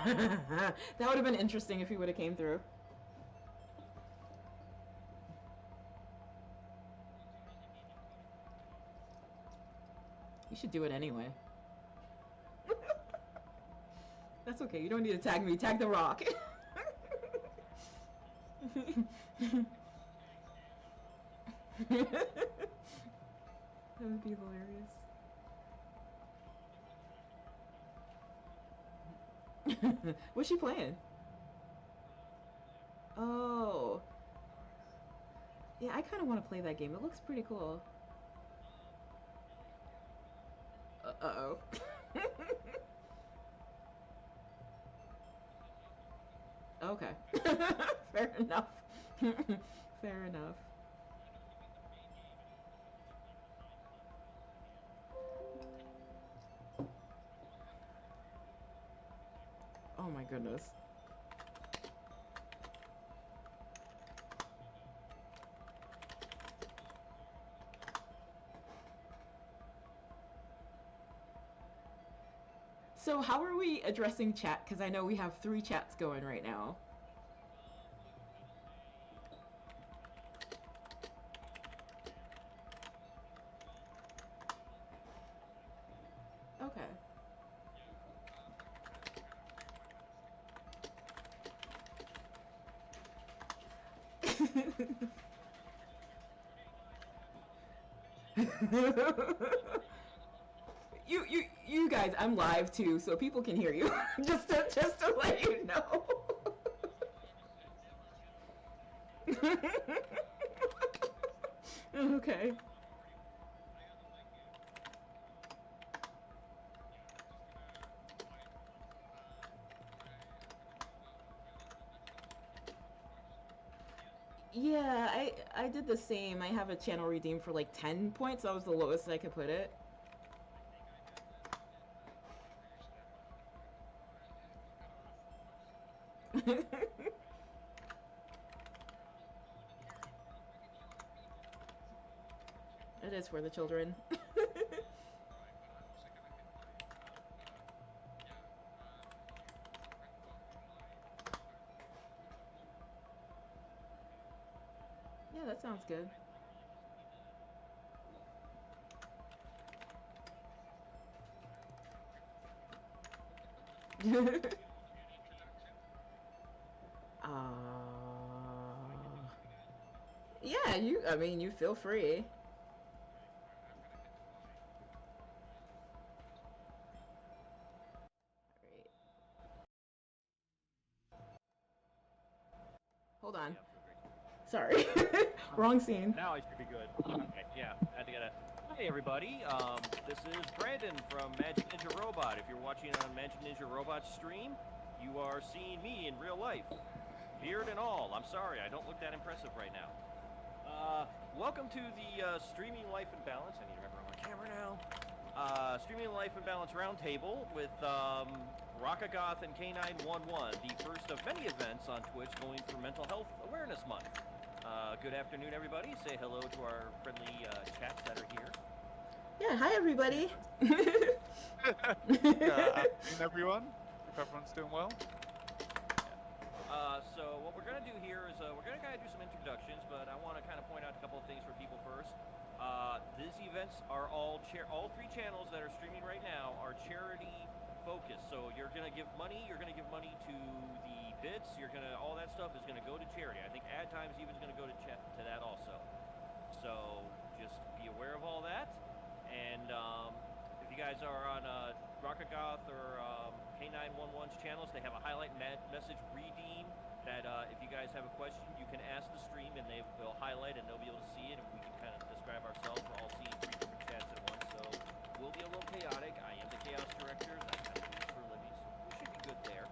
That would have been interesting if he would have came through. You should do it anyway. That's okay. You don't need to tag me. Tag the rock. That would be hilarious. What's she playing? Oh. Yeah, I kind of want to play that game. It looks pretty cool. Uh-oh. Okay. Fair enough. Fair enough. Oh my goodness. So how are we addressing chat? Because I know we have 3 chats going right now. Okay. You guys, I'm live too, so people can hear you. just to let you know. Okay. Yeah, I did the same. I have a channel redeemed for like 10 points. That was the lowest I could put it. It is for the children. Yeah, that sounds good. uh, yeah, I mean, you feel free. Alright. Hold on. Sorry. Wrong scene. Now I should be good. Okay, yeah, had to get a. Hey everybody, this is Brandon from Magic Ninja Robot. If you're watching on Magic Ninja Robot stream, you are seeing me in real life, beard and all. I'm sorry, I don't look that impressive right now. Welcome to the Streaming Life and Balance. I need to remember I'm on camera now. Streaming Life and Balance Roundtable with Rockagoth and K911, the first of many events on Twitch going for Mental Health Awareness Month. Good afternoon, everybody. Say hello to our friendly chats that are here. Yeah, hi everybody. Good afternoon, everyone. Hope everyone's doing well. So what we're going to do here is we're going to kind of do some introductions, but I want to kind of point out a couple of things for people first. These events are all 3 channels that are streaming right now are charity focused. So you're going to give money. You're going to give money to the bits. All that stuff is going to go to charity. I think Ad Times even is going to go to that also. So just be aware of all that. And if you guys are on Rockagoth or K911's channels, they have a highlight message redeem that if you guys have a question, you can ask the stream and they'll highlight and they'll be able to see it, and we can kind of describe ourselves. We're all seeing 3 different chats at once, so we'll be a little chaotic. I am the Chaos Director. That's kind of do this for a living, so we should be good there.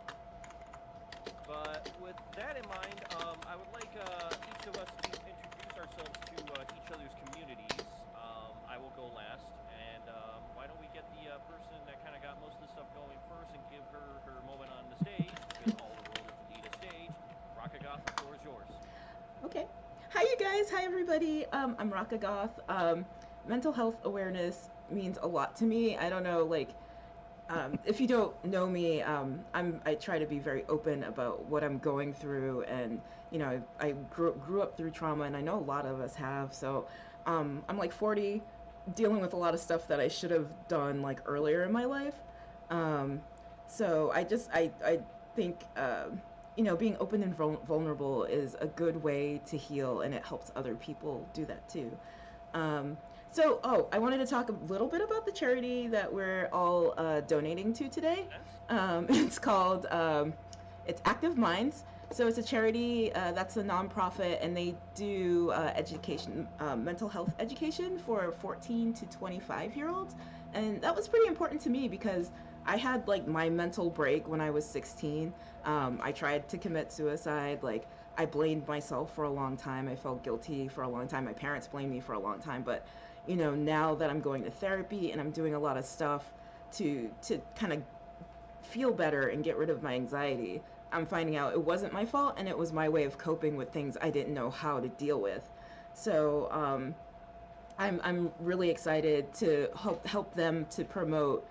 But with that in mind, I would like each of us to introduce ourselves to each other's communities. I will go last, and why don't we get the person that kind of got most of the stuff going first and give her moment on the stage, because all the world is indeed a stage. Rockagoth, the floor is yours. Okay. Hi, you guys. Hi, everybody. I'm Rockagoth. Mental health awareness means a lot to me. I don't know, like, If you don't know me, I try to be very open about what I'm going through, and I grew up through trauma, and I know a lot of us have. So, I'm like 40, dealing with a lot of stuff that I should have done like earlier in my life. Um, so I think being open and vulnerable is a good way to heal, and it helps other people do that too. Um, I wanted to talk a little bit about the charity that we're all donating to today. Sense? It's called it's Active Minds. So it's a charity that's a nonprofit, and they do education, mental health education for 14 to 25-year-olds, and that was pretty important to me because I had like my mental break when I was 16. I tried to commit suicide. Like I blamed myself for a long time. I felt guilty for a long time. My parents blamed me for a long time. But now that I'm going to therapy and I'm doing a lot of stuff to kind of feel better and get rid of my anxiety, I'm finding out it wasn't my fault and it was my way of coping with things I didn't know how to deal with. So I'm really excited to help them to promote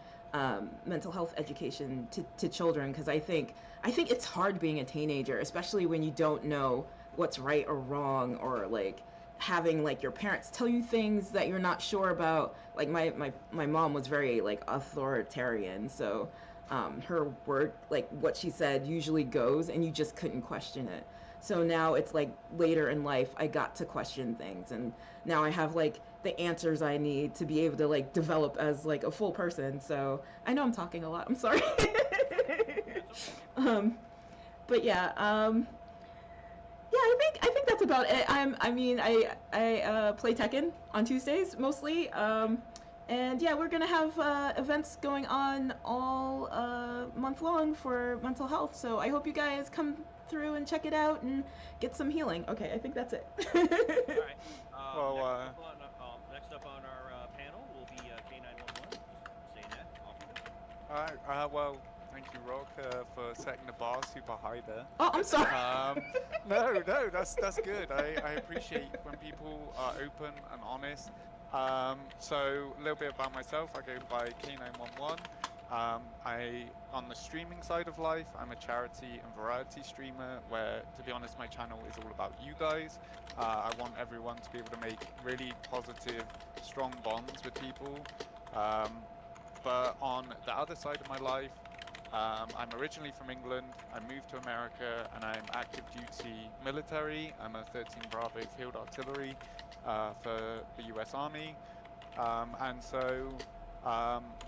mental health education to children, because I think it's hard being a teenager, especially when you don't know what's right or wrong, or like having like your parents tell you things that you're not sure about. Like my mom was very like authoritarian, so her word, like what she said usually goes, and you just couldn't question it. So now it's like later in life I got to question things, and now I have like the answers I need to be able to like develop as like a full person. So I know I'm talking a lot, I'm sorry. That's okay. um but yeah, yeah, I think that's about it. I play Tekken on Tuesdays mostly. And yeah, we're gonna have events going on all month long for mental health. So I hope you guys come through and check it out and get some healing. Okay, I think that's it. All right. Well, Next up on our panel will be K911. Just saying that. Off you go. alright, well, thank you, Rock, for setting the bar super high there. Oh, I'm sorry. No, that's good. I appreciate when people are open and honest. So a little bit about myself. I go by K911. On the streaming side of life, I'm a charity and variety streamer where, to be honest, my channel is all about you guys. I want everyone to be able to make really positive, strong bonds with people. But on the other side of my life, I'm originally from England. I moved to America and I'm active duty military. I'm a 13 Bravo Field Artillery for the US Army.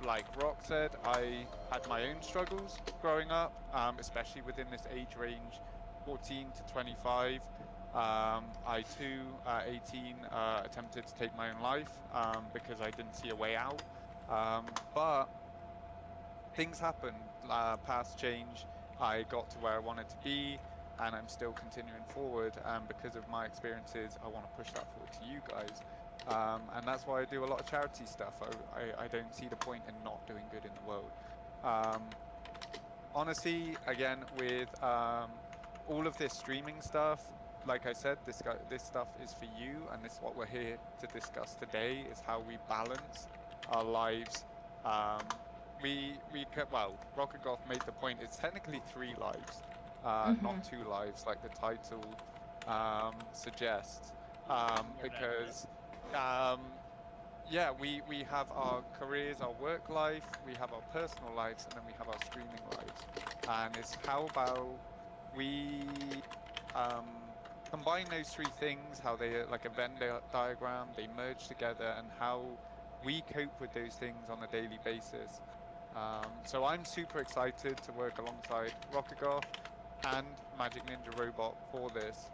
Like Rock said, I had my own struggles growing up, especially within this age range, 14 to 25. I too, 18, attempted to take my own life because I didn't see a way out. But things happened, paths change, I got to where I wanted to be, and I'm still continuing forward, and because of my experiences, I want to push that forward to you guys. And that's why I do a lot of charity stuff. I don't see the point in not doing good in the world. Honestly, again, with all of this streaming stuff, like I said, this stuff is for you, and this is what we're here to discuss today, is how we balance our lives. Well, Rocket Golf made the point, it's technically 3 lives, not 2 lives, like the title suggests, because yeah, we have our careers, our work life, we have our personal lives, and then we have our streaming lives. And it's how about we combine those 3 things, how they are like a Venn diagram, they merge together, and how we cope with those things on a daily basis. So I'm super excited to work alongside Rocket Golf and Magic Ninja Robot for this.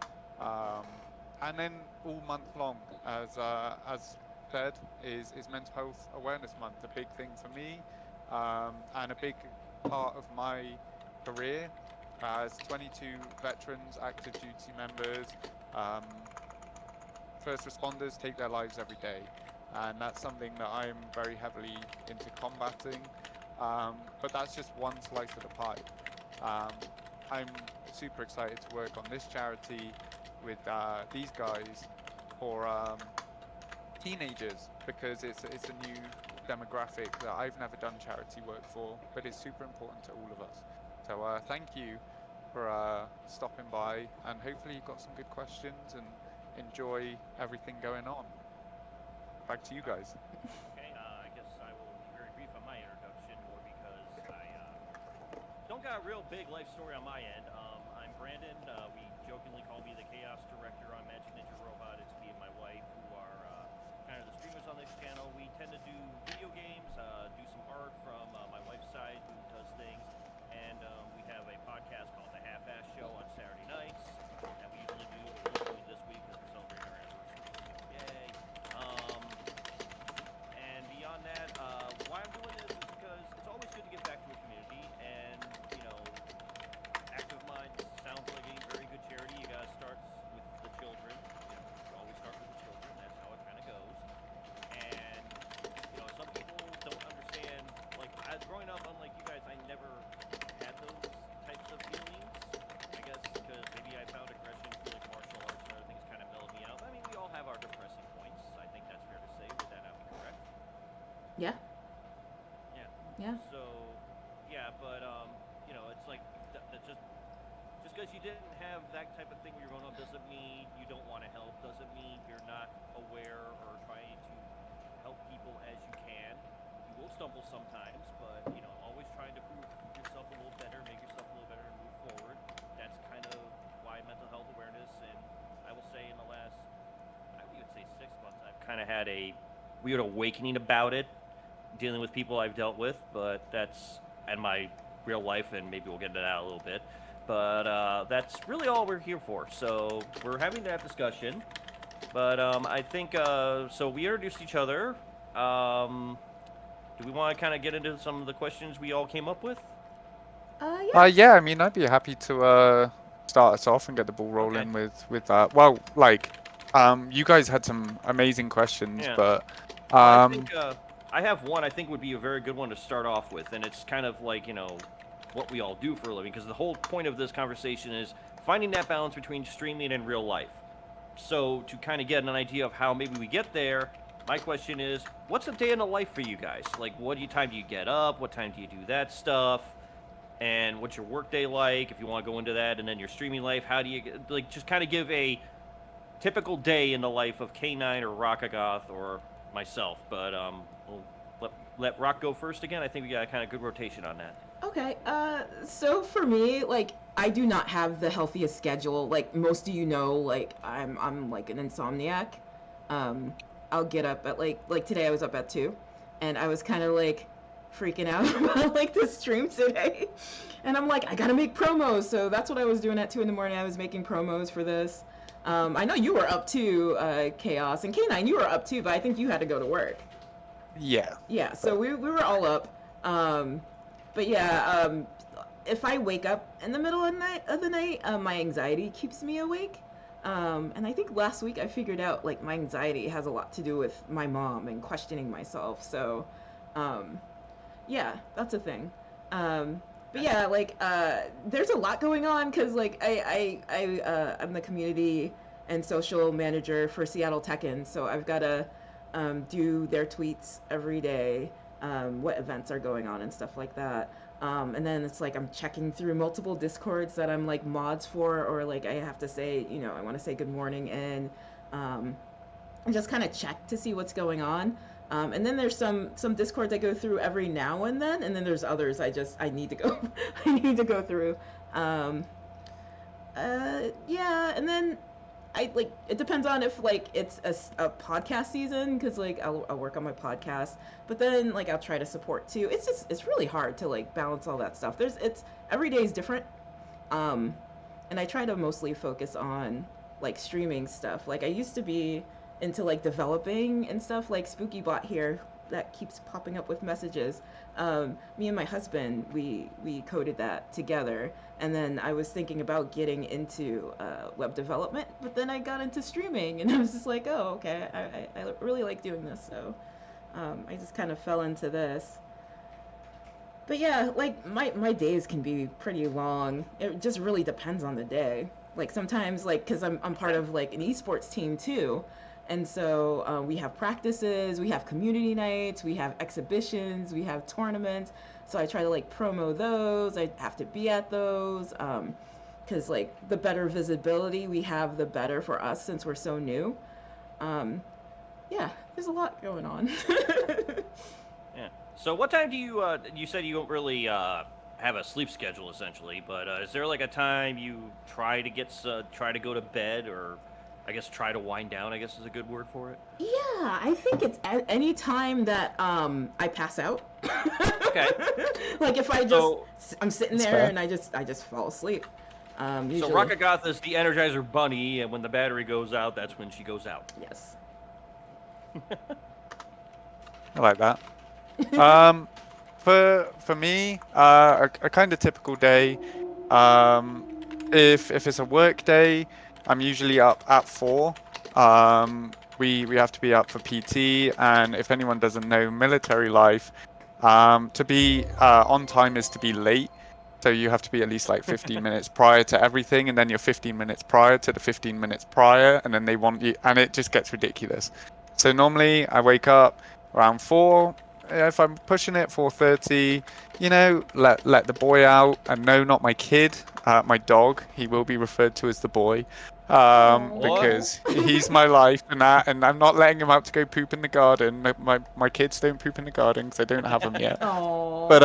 And then all month long, as said, is Mental Health Awareness Month, a big thing for me, and a big part of my career as 22 veterans, active duty members, first responders take their lives every day, and that's something that I'm very heavily into combating. But that's just one slice of the pie. I'm super excited to work on this charity with these guys for teenagers, because it's a new demographic that I've never done charity work for, but it's super important to all of us. So thank you for stopping by, and hopefully you've got some good questions and enjoy everything going on. Back to you guys. Okay, I guess I will be very brief on my introduction, more because I don't got a real big life story on my end. I'm Brandon. We jokingly call me the Chaos Director on Magic Ninja Robot. It's me and my wife who are kind of the streamers on this channel. We tend to do video games, do some art from my wife's side who does things, and we have a podcast called The Half-Ass Show on Saturday nights that we usually do. We're doing this week because we're celebrating our anniversary. So yay! And beyond that, why I'm doing this is because it's always good to get back to a community, and you know, Active Minds sounds like a very good charity. You gotta start with the children. You always start with the children. That's how it kind of goes. And you know, some people don't understand. Like, growing up, unlike you guys, I never had those types of feelings. I guess because maybe I found aggression through like martial arts and other things kind of mellowed me out. I mean, we all have our depressing points. I think that's fair to say. Would that not be correct? Yeah. Yeah. Yeah. So, yeah, but you know, it's like that just because you didn't have that type of thing when you're growing up doesn't mean you don't want to help. Doesn't mean you're not aware or trying to help people as you can. You will stumble sometimes, but you know, always trying to prove yourself a little better, make yourself a little better, and move forward. That's kind of why mental health awareness, and I will say in the last, I would even say 6 months, I've kind of had a weird awakening about it, dealing with people I've dealt with, but that's in my real life, and maybe we'll get into that a little bit. But that's really all we're here for. So we're having that discussion. But I think, so we introduced each other. Do we want to kind of get into some of the questions we all came up with? Yeah. Yeah, I mean, I'd be happy to start us off and get the ball rolling with that. Well, like, you guys had some amazing questions, Yeah. but Well, I think I have one I think would be a very good one to start off with, and it's kind of like, you know, what we all do for a living, because the whole point of this conversation is finding that balance between streaming and real life. So to kind of get an idea of how maybe we get there, my question is, what's a day in the life for you guys? Like, what time do you get up? What time do you do that stuff? And what's your work day like, if you want to go into that? And then your streaming life, how do you, like, just kind of give a typical day in the life of K9 or Rockagoth or myself. But we'll let Rock go first again. I think we got a kind of good rotation on that. Okay, so for me, like, I do not have the healthiest schedule. Like most of you know, like I'm like an insomniac. I'll get up at like today I was up at 2, and I was kind of like freaking out about like the stream today, and I'm like, I gotta make promos, so that's what I was doing at 2 in the morning. I was making promos for this. I know you were up too, Chaos, and K9, you were up too, but I think you had to go to work. yeah. Yeah, so we were all up. But yeah, if I wake up in the middle of the night, my anxiety keeps me awake. And I think last week I figured out like my anxiety has a lot to do with my mom and questioning myself. So, yeah, that's a thing. But yeah, like there's a lot going on because like I'm the community and social manager for Seattle Tekken, so I've got to do their tweets every day. What events are going on and stuff like that. And then it's like I'm checking through multiple Discords that I'm like mods for, or like I have to say, you know, I want to say good morning and just kind of check to see what's going on. And then there's some Discords I go through every now and then there's others I need to go I need to go through. Yeah, and then I like it depends on if like it's a podcast season, because like I'll work on my podcast, but then like I'll try to support too. It's really hard to like balance all that stuff. It's every day is different, and I try to mostly focus on like streaming stuff. Like I used to be into like developing and stuff, like SpookyBot here that keeps popping up with messages. Me and my husband, we coded that together, and then I was thinking about getting into web development, but then I got into streaming, and I was just like, oh, okay, I really like doing this, so I just kind of fell into this. But yeah, like my days can be pretty long. It just really depends on the day. Like sometimes, like, because I'm part of like an esports team too, And so we have practices, we have community nights, we have exhibitions, we have tournaments. So I try to like promo those. I have to be at those because like the better visibility we have, the better for us since we're so new. Um, yeah, there's a lot going on. Yeah. So what time do you? You said you don't really have a sleep schedule essentially, but is there like a time you try to go to bed, or I guess try to wind down? I guess is a good word for it. Yeah, I think it's any time that I pass out. Okay. Like if I just So I'm sitting That's there fair. and I just fall asleep. so Usually, Rakagatha is the Energizer Bunny, and when the battery goes out, that's when she goes out. yes. I like that. For me, a kind of typical day. If it's a work day, I'm usually up at 4. We have to be up for PT, and if anyone doesn't know military life, to be on time is to be late. So you have to be at least like 15 minutes prior to everything, and then you're 15 minutes prior to the 15 minutes prior, and then they want you, and it just gets ridiculous. So normally I wake up around 4. If I'm pushing it 4:30, let the boy out, and no, not my kid, my dog. He will be referred to as the boy, Aw. because he's my life and that, and I'm not letting him out to go poop in the garden. My kids don't poop in the garden because I don't have them yet. Oh. But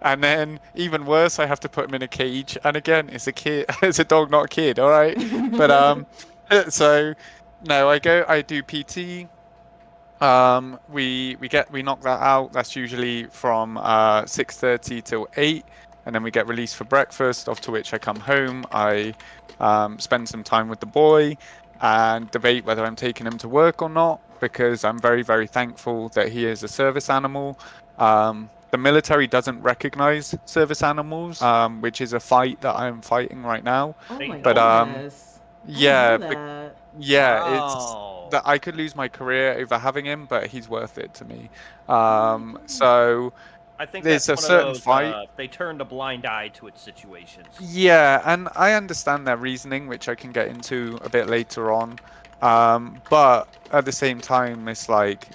and then even worse, I have to put him in a cage. And again, it's a kid, it's a dog, not a kid. All right. But so no, I do PT. We knock that out. That's usually from 6:30 till 8, and then we get released for breakfast. After which I come home. I spend some time with the boy and debate whether I'm taking him to work or not, because I'm very, very thankful that he is a service animal. The military doesn't recognize service animals, which is a fight that I'm fighting right now. Oh They my But don't. goodness. I didn't yeah, know that. yeah, it's Wow. that I could lose my career over having him, but he's worth it to me. Oh my goodness. So I think there's that's a one of certain those. fight. They turned a blind eye to its situations. Yeah, and I understand their reasoning, which I can get into a bit later on. But at the same time, it's like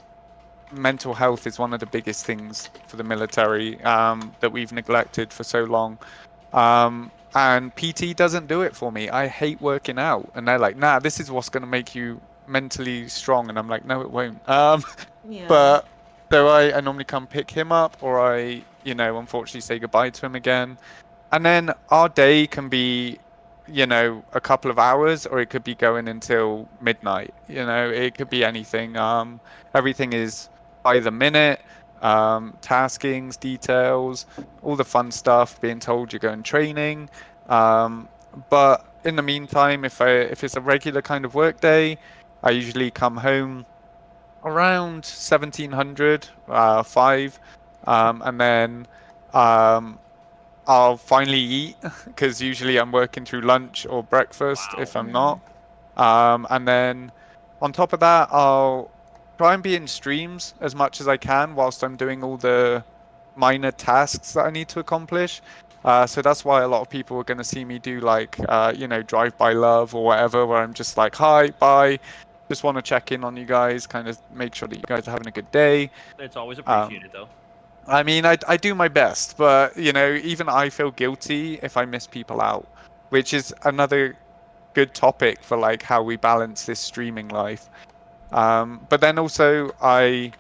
mental health is one of the biggest things for the military, that we've neglected for so long. And PT doesn't do it for me. I hate working out, and they're like, "Nah, this is what's going to make you mentally strong," and I'm like, "No, it won't." Yeah. But so I normally come pick him up, or I, unfortunately say goodbye to him again. And then our day can be, a couple of hours, or it could be going until midnight. It could be anything. Everything is by the minute, taskings, details, all the fun stuff, being told you're going training. But in the meantime, if it's a regular kind of work day, I usually come home around 1700, 5, and then I'll finally eat, because usually I'm working through lunch or breakfast Wow. if I'm Mhm. not. And then on top of that, I'll try and be in streams as much as I can whilst I'm doing all the minor tasks that I need to accomplish. So that's why a lot of people are going to see me do like, Drive by Love or whatever, where I'm just like, hi, bye. Just want to check in on you guys, kind of make sure that you guys are having a good day. It's always Um, appreciated, though. I mean, I do my best, but even I feel guilty if I miss people out, which is another good topic for like how we balance this streaming life. But then also I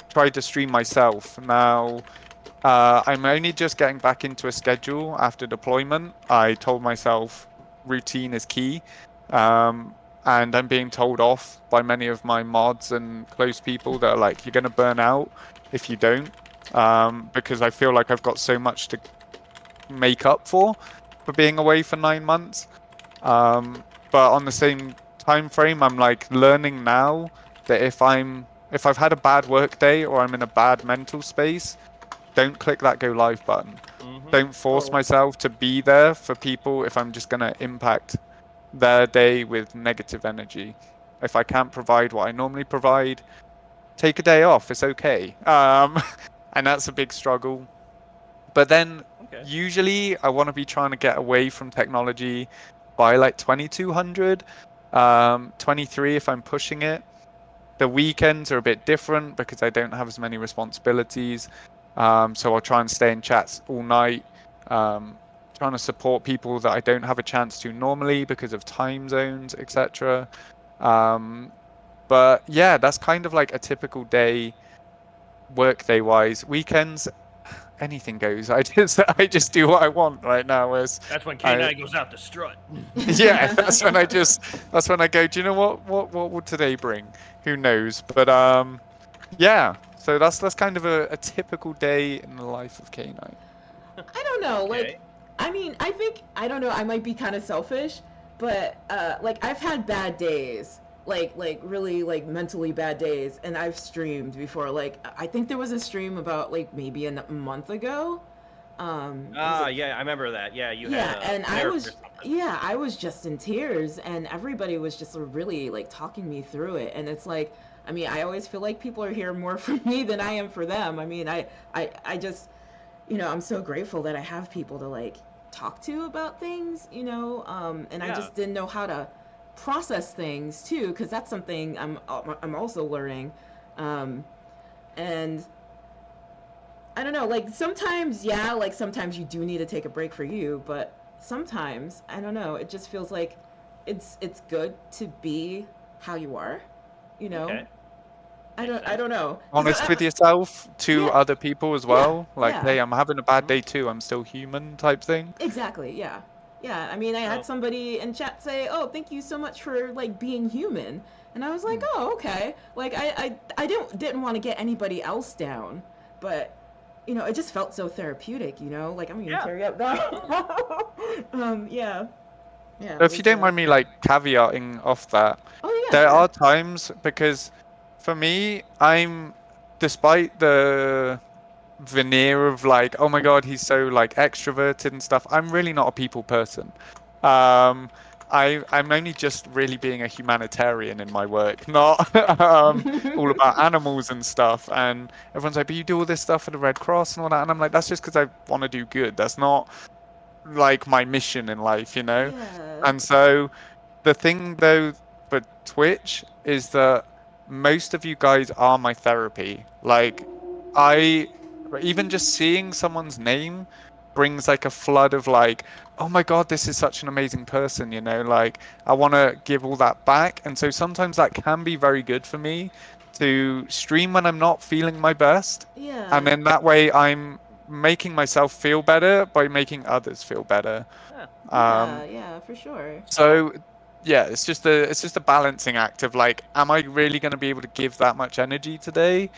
try to stream myself. Now, I'm only just getting back into a schedule after deployment. I told myself routine is key. And I'm being told off by many of my mods and close people that are like, you're going to burn out if you don't. Because I feel like I've got so much to make up for being away for 9 months. But on the same time frame, I'm like learning now that if I've had a bad work day or I'm in a bad mental space, don't click that go live button. Mm-hmm. Don't force Oh. myself to be there for people if I'm just gonna impact their day with negative energy. If I can't provide what I normally provide, take a day off. It's okay. And that's a big struggle. But then Okay. usually I want to be trying to get away from technology by like 2200. 23 if I'm pushing it. The weekends are a bit different because I don't have as many responsibilities. So I'll try and stay in chats all night, trying to support people that I don't have a chance to normally because of time zones, etc. But yeah, that's kind of like a typical day, workday wise. Weekends, anything goes. I just do what I want right now. Whereas That's when I K9 goes out to strut. yeah, that's when I go, do you know what will today bring? Who knows? But yeah. So that's kind of a typical day in the life of K9. I don't know. Okay. Like, I mean, I think I don't know. I might be kind of selfish, but like I've had bad days, like really like mentally bad days, and I've streamed before. Like I think there was a stream about like maybe a month ago. It was a Yeah, I remember that. Yeah, you yeah, had a and I therapy or was something. yeah, I was just in tears, and everybody was just really like talking me through it, and it's like, I mean, I always feel like people are here more for me than I am for them. I mean, I just, I'm so grateful that I have people to like talk to about things, and I Yeah. just didn't know how to process things too, because that's something I'm also learning, um, and I don't know, like sometimes, yeah, like sometimes you do need to take a break for you, but sometimes, I don't know, it just feels like it's good to be how you are, you know? Okay. Makes I sense. don't know. 'Cause Honest with yourself to yeah, other people as yeah, well. Like, yeah. hey, I'm having a bad day too. I'm still human type thing. Exactly, yeah. Yeah, I mean, I had So, somebody in chat say, "Oh, thank you so much for like being human." And I was like, Mm. "Oh, okay." Like I didn't want to get anybody else down, but it just felt so therapeutic, Like I'm gonna yeah, tear you up absolutely. now. Yeah. Yeah, So it if you was don't mind me like caveating off that, Oh yeah, there sure. are times because for me, despite the veneer of like, oh my God, he's so like extroverted and stuff. I'm really not a people person. Um, I'm only just really being a humanitarian in my work, not all about animals and stuff. And everyone's like, but you do all this stuff for the Red Cross and all that. And I'm like, that's just because I want to do good. That's not like my mission in life, you know? Yeah. And so the thing though for Twitch is that most of you guys are my therapy. Like I even just seeing someone's name brings like a flood of like, oh my God, this is such an amazing person, like I want to give all that back. And so sometimes that can be very good for me to stream when I'm not feeling my best. And Yeah. then that way I'm making myself feel better by making others feel better. Yeah. Yeah, Um, yeah, for sure. So, so yeah, it's just a balancing act of like, am I really going to be able to give that much energy today?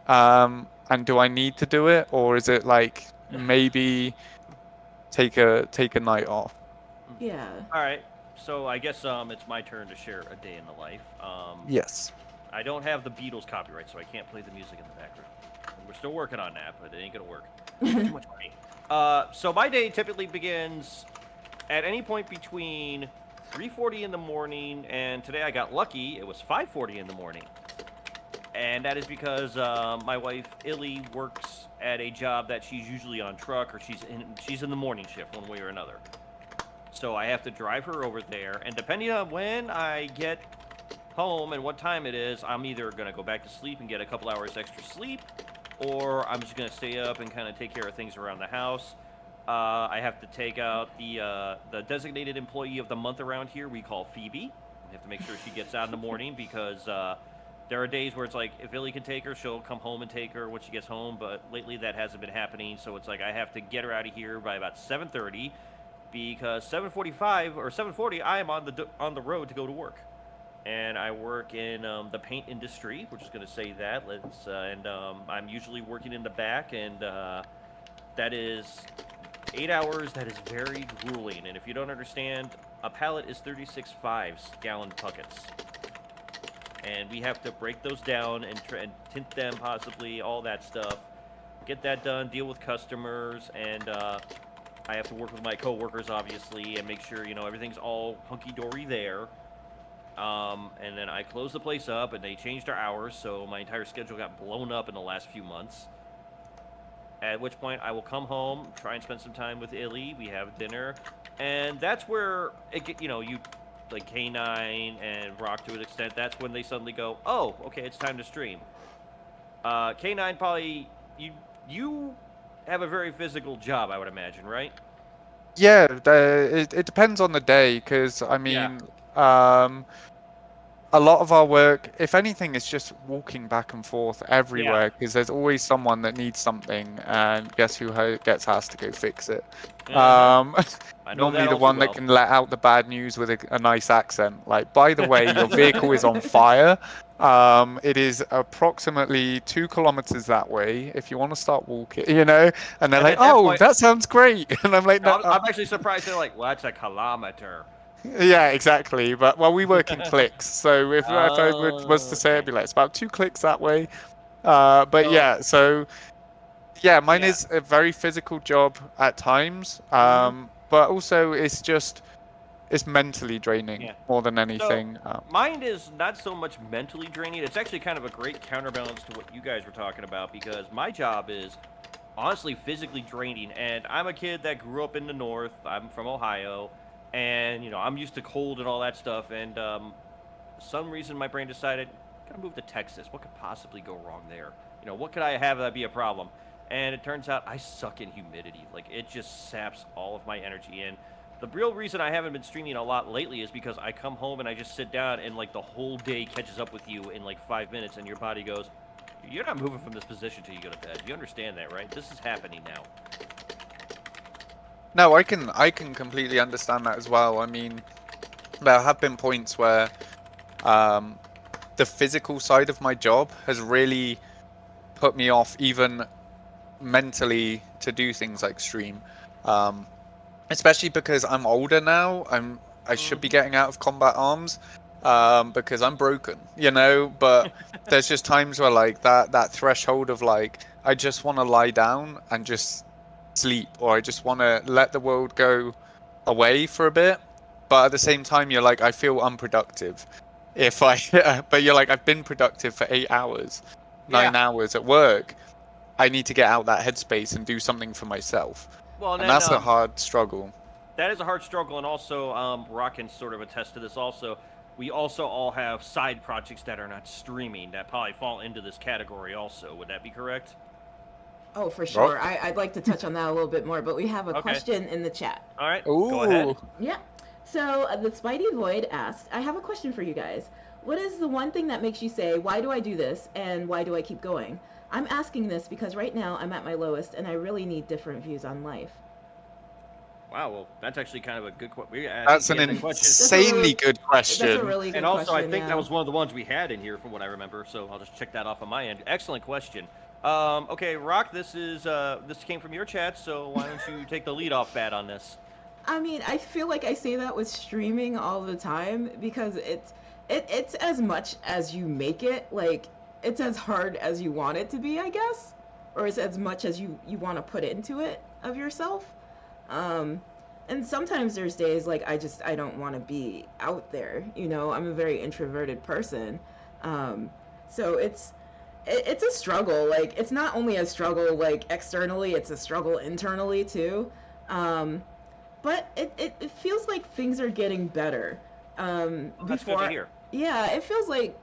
And do I need to do it, or is it like maybe take a night off? Yeah. all right. So I guess it's my turn to share a day in the life. Yes. I don't have the Beatles copyright, so I can't play the music in the background. We're still working on that, but it ain't gonna work. Too much money. So my day typically begins at any point between 3:40 in the morning, and today I got lucky. It was 5:40 in the morning, and that is because my wife Illy works at a job that she's usually on truck, or she's in the morning shift one way or another. So I have to drive her over there, and depending on when I get home and what time it is, I'm either gonna go back to sleep and get a couple hours extra sleep, or I'm just gonna stay up and kind of take care of things around the house. I have to take out the designated employee of the month around here. We call Phoebe. We have to make sure she gets out in the morning because there are days where it's like if Illy can take her, she'll come home and take her when she gets home. But lately that hasn't been happening, so it's like I have to get her out of here by about 7:30 because 7:45 or 7:40 I am on the road to go to work. And I work in the paint industry. We're just going to say that. I'm usually working in the back, and that is 8 hours. That is very grueling. And if you don't understand, a pallet is 36 5-gallon buckets, and we have to break those down and tint them, possibly all that stuff. Get that done. Deal with customers, and I have to work with my coworkers, obviously, and make sure everything's all hunky dory there. And then I closed the place up, and they changed our hours, so my entire schedule got blown up in the last few months. At which point, I will come home, try and spend some time with Illy. We have dinner, and that's where like K9 and Rock to an extent, that's when they suddenly go, oh, okay, it's time to stream. K9 probably you have a very physical job, I would imagine, right? Yeah, it depends on the day, because I Yeah. mean, a lot of our work, if anything, is just walking back and forth Yeah. everywhere, because there's always someone that needs something, and guess who gets asked to go fix it? Uh-huh. I know Normally that the all too one that well. can let out the bad news with a nice accent. Like, by the way, your vehicle is on fire. It is approximately 2 kilometers that way. If you want to start walking, and they're And like, at that "Oh, point, that sounds great," and I'm like, "No." I'm actually surprised they're like, well, that's a kilometer. Yeah, exactly. But well, we work in clicks, so if I was to say, Okay. it'd be like it's about 2 clicks that way. But So, yeah, so yeah, mine yeah. is a very physical job at times. Mhm. But also it's mentally draining Yeah. more than So, anything. mine is not so much mentally draining. It's actually kind of a great counterbalance to what you guys were talking about because my job is honestly physically draining. And I'm a kid that grew up in the north. I'm from Ohio, and I'm used to cold and all that stuff. And some reason my brain decided, gotta move to Texas. What could possibly go wrong there? What could I have that be a problem? And it turns out I suck in humidity. Like it just saps all of my energy. And the real reason I haven't been streaming a lot lately is because I come home and I just sit down and like the whole day catches up with you in like 5 minutes, and your body goes, "You're not moving from this position till you go to bed." You understand that, right? This is happening now. No, I can completely understand that as well. I mean, there have been points where the physical side of my job has really put me off even mentally to do things like stream. Um, Especially because I'm older now. I should be getting out of combat arms because I'm broken, but there's just times where like that threshold of like I just want to lie down and just sleep, or I just want to let the world go away for a bit. But at the same time, you're like, I feel unproductive if I but you're like, I've been productive for 8 hours, Yeah. 9 hours at work. I need to get out that headspace and do something for myself. Well, and And then that's a hard struggle. that is a hard struggle, and also Rock can sort of attest to this. Also, we also all have side projects that are not streaming that probably fall into this category. Also, would that be correct? Oh, for Rock? sure. I'd like to touch on that a little bit more, but we have a Okay. question in the chat. All right. Go ahead. Ooh. Yeah. So the Spidey Void asked, I have a question for you guys. What is the one thing that makes you say, why do I do this and why do I keep going? I'm asking this because right now I'm at my lowest and I really need different views on life. Wow. Well, that's actually kind of a good question. That's an insanely good That's a question. really good And also, question. I think yeah. that was one of the ones we had in here, from what I remember. So I'll just check that off on my end. Excellent question. Okay, Rock, this came from your chat, so why don't you take the lead off bat on this? I mean, I feel like I say that with streaming all the time because it's as much as you make it. Like it's as hard as you want it to be, I guess, or it's as much as you want to put into it of yourself. Um, and sometimes there's days like I don't want to be out there. I'm a very introverted person, um, so it's a struggle. Like it's not only a struggle like externally, it's a struggle internally too. Um, but it feels like things are getting better. Well, that's good to hear. Yeah, it feels like,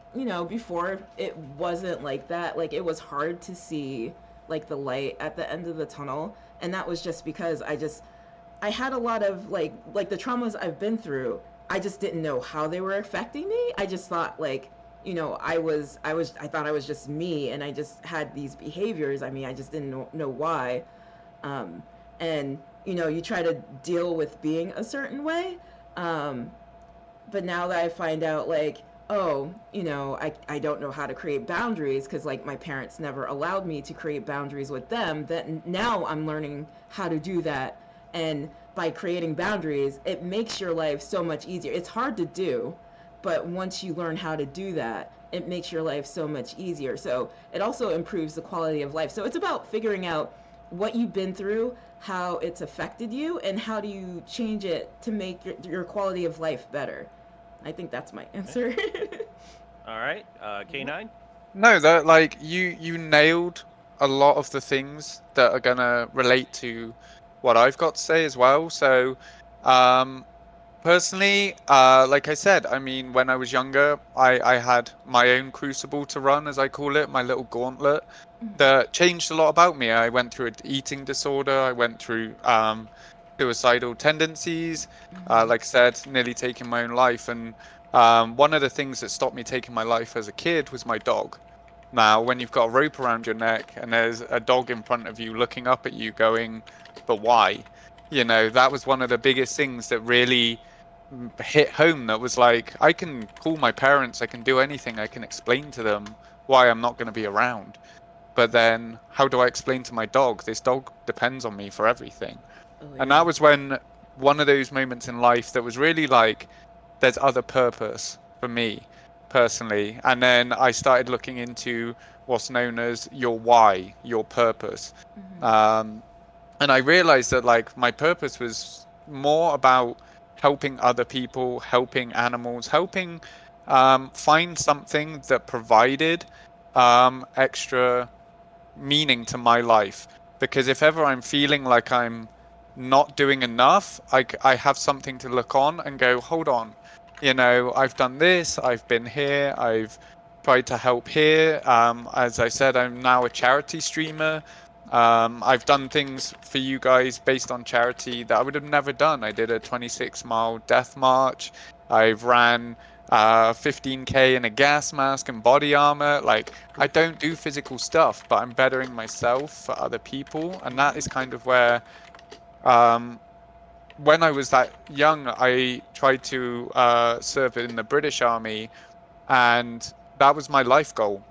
before it wasn't like that. Like it was hard to see like the light at the end of the tunnel. And that was just because I had a lot of like the traumas I've been through. I just didn't know how they were affecting me. I just thought like, I thought I was just me and I just had these behaviors. I mean, I just didn't know why. um, and you try to deal with being a certain way. um, but now that I find out like, oh, I don't know how to create boundaries because like my parents never allowed me to create boundaries with them, that now I'm learning how to do that. And by creating boundaries, it makes your life so much easier. It's hard to do, but once you learn how to do that, it makes your life so much easier. So it also improves the quality of life. So it's about figuring out what you've been through, how it's affected you, and how do you change it to make your quality of life better. I think that's my answer. All right, K9. No, that like you nailed a lot of the things that are gonna relate to what I've got to say as well. So, um, Personally, like I said, I mean, when I was younger, I had my own crucible to run, as I call it, my little gauntlet that changed a lot about me. I went through an eating disorder. I went through suicidal tendencies. Like I said, nearly taking my own life. And one of the things that stopped me taking my life as a kid was my dog. Now, when you've got a rope around your neck and there's a dog in front of you looking up at you going, but why? You know, that was one of the biggest things that really hit home. That was like, I can call my parents, I can do anything, I can explain to them why I'm not going to be around. But then, how do I explain to my dog? This dog depends on me for everything. Oh And yeah. that was when one of those moments in life that was really like, there's other purpose for me personally. And then I started looking into what's known as your why, your purpose. Um, and I realized that like my purpose was more about helping other people, helping animals, helping find something that provided extra meaning to my life. Because if ever I'm feeling like I'm not doing enough, I have something to look on and go, hold on, you know, I've done this, I've been here, I've tried to help here. As I said, I'm now a charity streamer. I've done things for you guys based on charity that I would have never done. I did a 26-mile death march. I've ran 15K in a gas mask and body armor. Like, I don't do physical stuff, but I'm bettering myself for other people. And that is kind of where, um, when I was that young, I tried to serve in the British Army, and that was my life goal.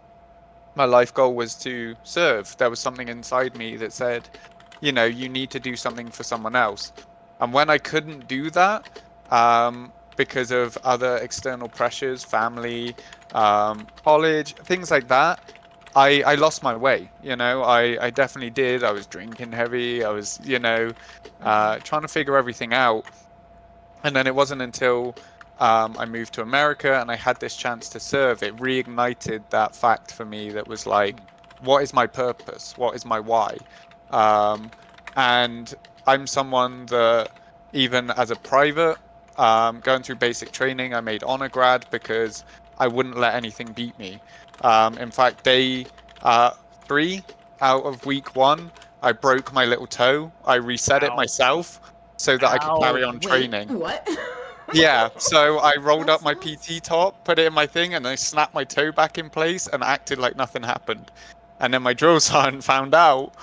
My life goal was to serve. There was something inside me that said, you know, you need to do something for someone else. And when I couldn't do that, because of other external pressures, family, college, things like that, I lost my way. You know, I definitely did. I was drinking heavy. I was, you know, trying to figure everything out. And then it wasn't until I moved to America and I had this chance to serve, it reignited that fact for me that was like, what is my purpose? What is my why? Um, and I'm someone that, even as a private, going through basic training, I made honor grad because I wouldn't let anything beat me. In fact, day 3 out of week 1, I broke my little toe. I reset it Ow. myself so that I could carry Ow. on Wait, training. what? Yeah, so I rolled That up my sounds. PT top, put it in my thing, and I snapped my toe back in place and acted like nothing happened. And then my drill sergeant found out,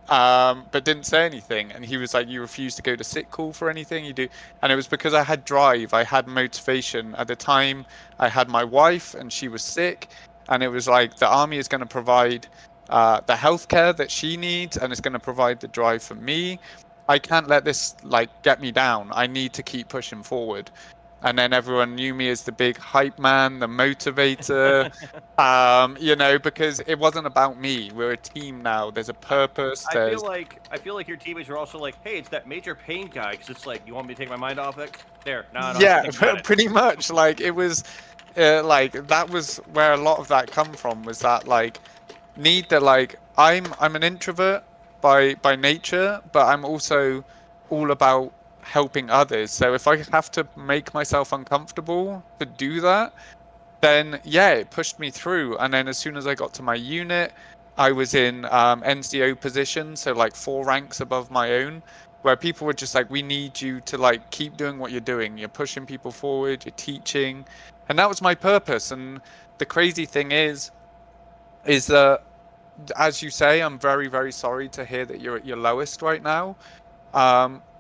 but didn't say anything. And he was like, "You refuse to go to sick call for anything you do." And it was because I had drive, I had motivation. At the time, I had my wife, and she was sick, and it was like the army is going to provide the healthcare that she needs, and it's going to provide the drive for me. I can't let this like get me down. I need to keep pushing forward. And then everyone knew me as the big hype man, the motivator, you know, because it wasn't about me. We're a team now. There's a I, purpose. There's I feel like your teammates are also like, hey, it's that major pain guy, because it's like, you want me to take my mind off it? There, now I don't have to yeah, think about it. pretty much. Like it was, like that was where a lot of that come from. Was that like need that like I'm an introvert by nature, but I'm also all about helping others. So if I have to make myself uncomfortable to do that, then yeah, it pushed me through. And then as soon as I got to my unit, I was in NCO position, so like 4 ranks above my own, where people were just like, "We need you to like keep doing what you're doing. You're pushing people forward. You're teaching," and that was my purpose. And the crazy thing is that, as you say, I'm very, very sorry to hear that you're at your lowest right now.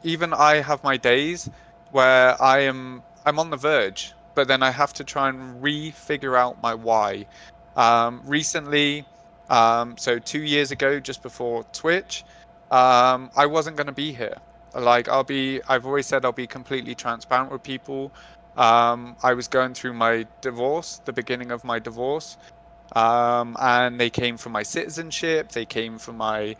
Even I have my days where I'm on the verge, but then I have to try and re-figure out my why. Recently, so 2 years ago, just before Twitch, I wasn't going to be here. Like I've always said I'll be completely transparent with people. I was going through my divorce, the beginning of my divorce, and they came for my citizenship, they came for my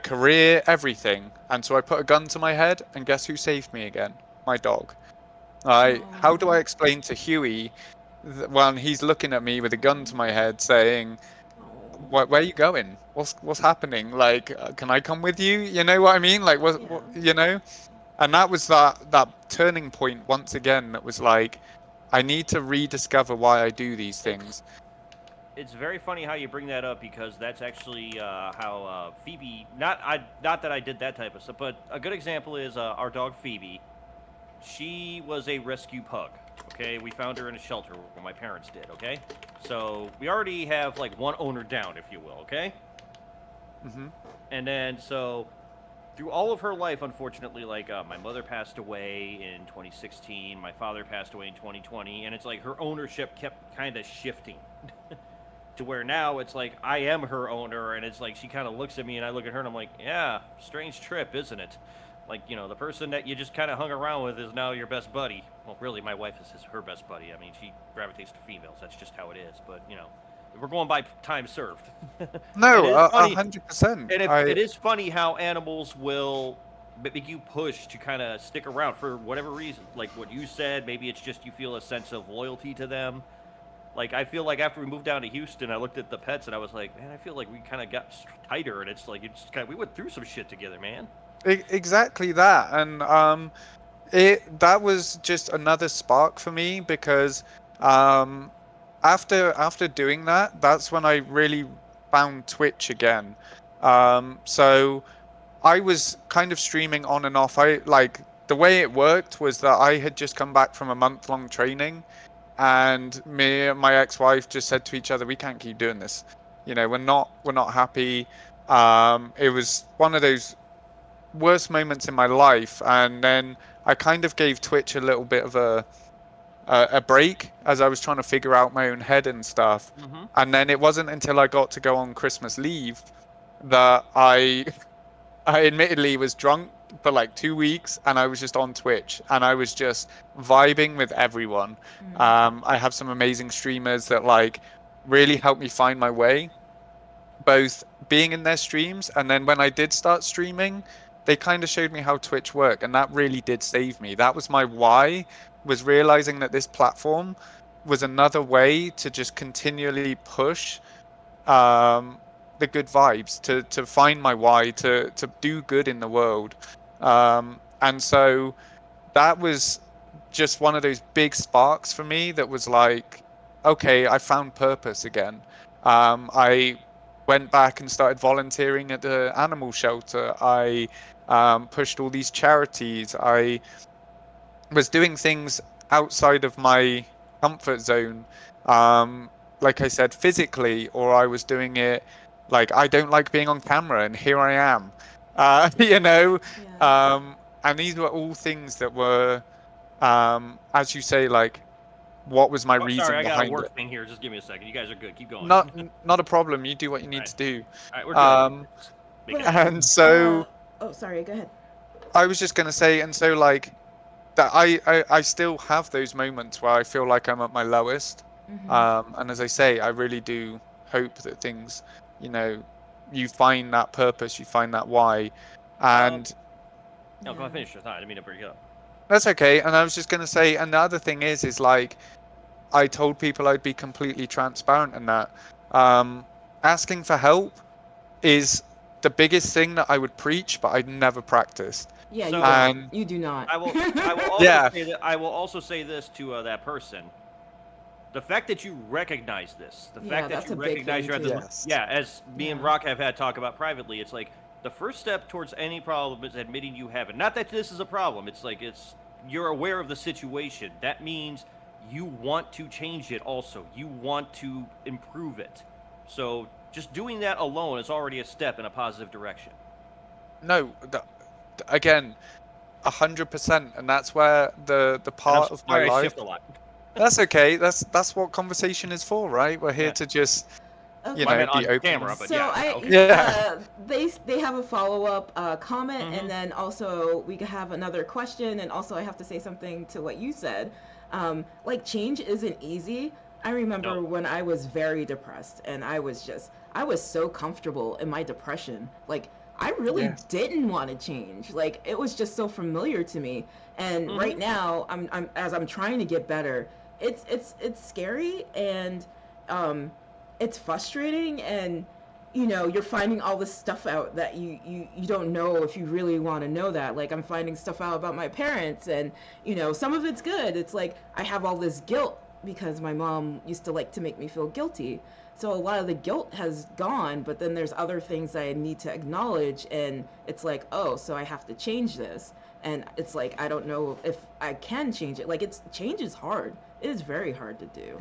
career, everything. And so I put a gun to my head, and guess who saved me again? My dog. How do I Oh, explain to Huey when he's looking at me with a gun to my head, saying, oh, where are you going? What's happening? Like, can I come with you? You know what I mean? Like, yeah. what you know? And that was that turning point once again that was like, I need to rediscover why I do these things. It's very funny how you bring that up because that's actually how Phoebe. Not that I did that type of stuff, but a good example is our dog Phoebe. She was a rescue pug. Okay, we found her in a shelter where my parents did. Okay, so we already have like one owner down, if you will. Okay, Hmm. and then so through all of her life, unfortunately, like my mother passed away in 2016, my father passed away in 2020, and it's like her ownership kept kind of shifting. To where now it's like I am her owner, and it's like she kind of looks at me, and I look at her, and I'm like, yeah, strange trip, isn't it? Like, you know, the person that you just kind of hung around with is now your best buddy. Well, really, my wife is her best buddy. I mean, she gravitates to females. That's just how it is. But, you know, we're going by time served. No, It is funny, 100%. and it is funny how animals will make you push to kind of stick around for whatever reason. Like what you said, maybe it's just you feel a sense of loyalty to them. Like, I feel like after we moved down to Houston, I looked at the pets and I was like, man, I feel like we kind of got tighter, and it's like we went through some shit together, man. Exactly that, and that was just another spark for me because after doing that, that's when I really found Twitch again. So I was kind of streaming on and off. The way it worked was that I had just come back from a month-long training, and me and my ex-wife just said to each other, we can't keep doing this. You know, we're not happy. It was one of those worst moments in my life, and then I kind of gave Twitch a little bit of a break as I was trying to figure out my own head and stuff. Mm-hmm. And then it wasn't until I got to go on Christmas leave that I admittedly was drunk for like 2 weeks, and I was just on Twitch, and I was just vibing with everyone. I have some amazing streamers that like really helped me find my way, both being in their streams, and then when I did start streaming, they kind of showed me how Twitch worked, and that really did save me. That was my why, was realizing that this platform was another way to just continually push the good vibes, to find my why, to do good in the world. And so that was just one of those big sparks for me that was like, okay, I found purpose again. I went back and started volunteering at the animal shelter. I pushed all these charities. I was doing things outside of my comfort zone, like I said, physically, or I was doing it like I don't like being on camera, and here I am. You know, Yeah. and these were all things that were, as you say, like, what was my Oh, sorry, reason I got a behind work it? thing here. Just give me a second. You guys are good. Keep going. Not a problem. You do what you need Alright. to do. All right, we're good. Just making But, sure. And so oh, sorry, go ahead. I was just gonna say, and so like that I still have those moments where I feel like I'm at my lowest. And as I say, I really do hope that things, you know, you find that purpose, you find that why. And No, go ahead, finish your thought. I didn't mean to break it up. that's okay. And I was just gonna say, and the other thing is like, I told people I'd be completely transparent in that. Asking for help is the biggest thing that I would preach, but I'd never practiced. Yeah, So- you And don't. You do not. I will also Yeah. say that I will also say this to that person. The fact that you recognize this, the Yeah, fact that that's you a big recognize thing you're at too. this, yeah, as me and Yeah. Rock have had talk about privately, it's like the first step towards any problem is admitting you have it. Not that this is a problem. It's like you're aware of the situation. That means you want to change it. Also, you want to improve it. So just doing that alone is already a step in a positive direction. no, again, 100%, and that's where the And I'm part of my sorry I life. shift a lot. That's okay. That's what conversation is for, right? We're here Yeah. to just, Okay. you Well, I know, meant on be open. camera, but So yeah. Okay. Yeah. they have a follow-up comment, Mhm. and then also we have another question, and also I have to say something to what you said. Like, change isn't easy. I remember No. when I was very depressed, and I was so comfortable in my depression. Like, I really Yes. didn't want to change. Like, it was just so familiar to me. And Mhm. right now, I'm trying to get better. It's scary, and it's frustrating, and you know, you're finding all this stuff out that you don't know if you really want to know that. Like, I'm finding stuff out about my parents, and, you know, some of it's good. It's like I have all this guilt because my mom used to like to make me feel guilty. So a lot of the guilt has gone, but then there's other things I need to acknowledge, and it's like, oh, so I have to change this. And it's like, I don't know if I can change it. Like, change is hard. It is very hard to do,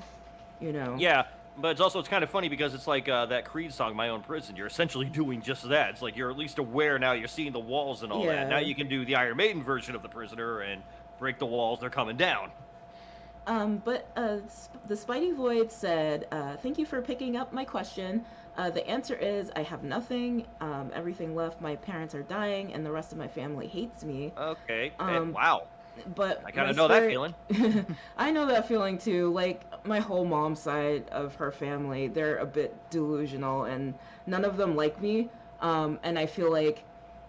you know? Yeah, but it's kind of funny because it's like that Creed song, "My Own Prison." You're essentially doing just that. It's like you're at least aware now. You're seeing the walls and all that. Now Yeah. you can do the Iron Maiden version of the prisoner and break the walls. They're coming down. The Spidey Void said, "Thank you for picking up my question. The answer is I have nothing. Everything left. My parents are dying, and the rest of my family hates me. Okay. Um, Wow. but I kind my of know that spirit, feeling. I know that feeling too. Like my whole mom's side of her family, they're a bit delusional, and none of them like me. And I feel like,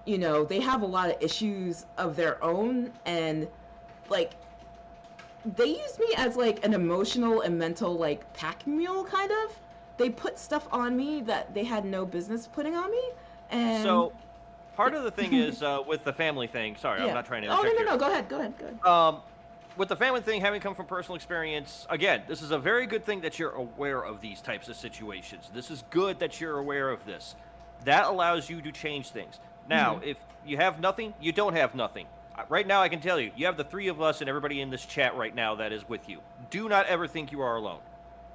you know, they have a lot of issues of their own, and like they use me as like an emotional and mental like pack mule kind of. They put stuff on me that they had no business putting on me, and So, part of the thing is with the family thing. Sorry, I'm yeah. not trying to Oh, interject here. no. Go ahead. Go ahead. Go ahead. With the family thing having come from personal experience, again, this is a very good thing that you're aware of these types of situations. This is good that you're aware of this. That allows you to change things. Now, if you have nothing, you don't have nothing. Right now, I can tell you, you have the three of us and everybody in this chat right now that is with you. Do not ever think you are alone.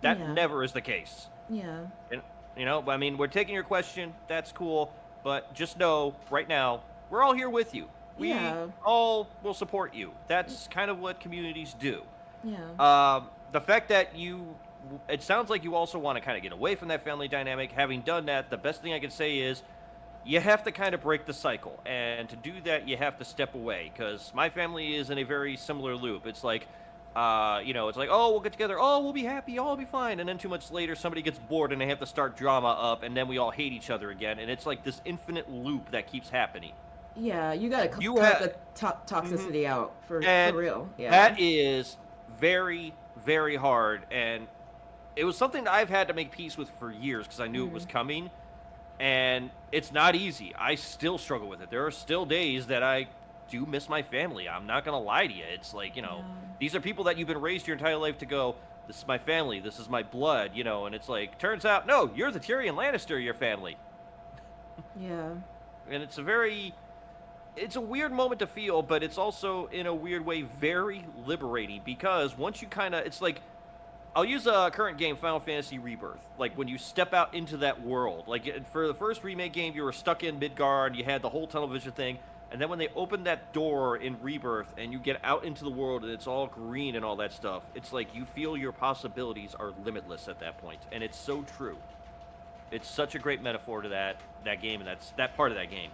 That Yeah. never is the case. Yeah. And, you know, I mean, we're taking your question. That's cool. But just know, right now, we're all here with you. We Yeah. all will support you. That's kind of what communities do. Yeah. The fact that it sounds like you also want to kind of get away from that family dynamic. Having done that, the best thing I can say is you have to kind of break the cycle. And to do that, you have to step away. Because my family is in a very similar loop. It's like, you know, it's like, oh, we'll get together. Oh, we'll be happy. Oh, I'll be fine. And then 2 months later, somebody gets bored and they have to start drama up. And then we all hate each other again. And it's like this infinite loop that keeps happening. Yeah. You gotta You cut have- the toxicity out for And real. Yeah. That is very, very hard. And it was something that I've had to make peace with for years because I knew it was coming. And it's not easy. I still struggle with it. There are still days that I do miss my family. I'm not going to lie to you. It's like, you know, Yeah. these are people that you've been raised your entire life to go, this is my family, this is my blood, you know, and it's like, turns out, no, you're the Tyrion Lannister of your family. Yeah. And it's a weird moment to feel, but it's also, in a weird way, very liberating because once you kind of, it's like, I'll use a current game, Final Fantasy Rebirth. Like, when you step out into that world. Like, for the first remake game, you were stuck in Midgard, you had the whole tunnel vision thing, and then when they open that door in Rebirth and you get out into the world and it's all green and all that stuff, it's like you feel your possibilities are limitless at that point. And it's so true. It's such a great metaphor to that game, and that part of that game.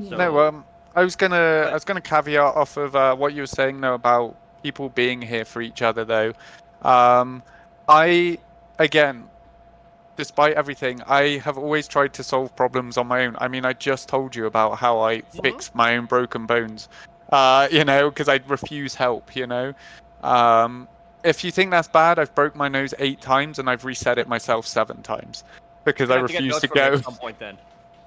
So, No, I was gonna caveat off of what you were saying though about people being here for each other though. Again, despite everything, I have always tried to solve problems on my own. I mean, I just told you about how I fixed my own broken bones, you know, because I refuse help, you know. If you think that's bad, I've broke my nose 8 times and I've reset it myself 7 times because I you have to get refuse notes to from me go. at some point then.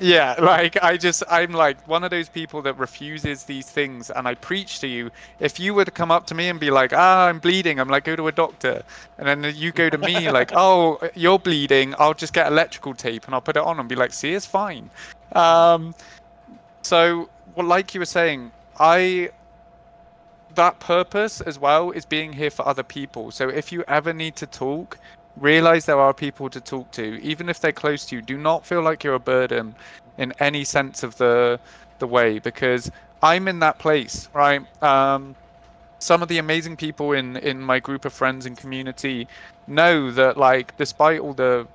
Yeah, like I'm like one of those people that refuses these things, and I preach to you. If you were to come up to me and be like, I'm bleeding, I'm like, go to a doctor. And then you go to me like, oh, you're bleeding, I'll just get electrical tape and I'll put it on and be like, see, it's fine. So, well, like you were saying, that purpose as well is being here for other people. So if you ever need to talk, realize there are people to talk to, even if they're close to you. Do not feel like you're a burden in any sense of the way, because I'm in that place, right? Some of the amazing people in my group of friends and community know that, like, despite all the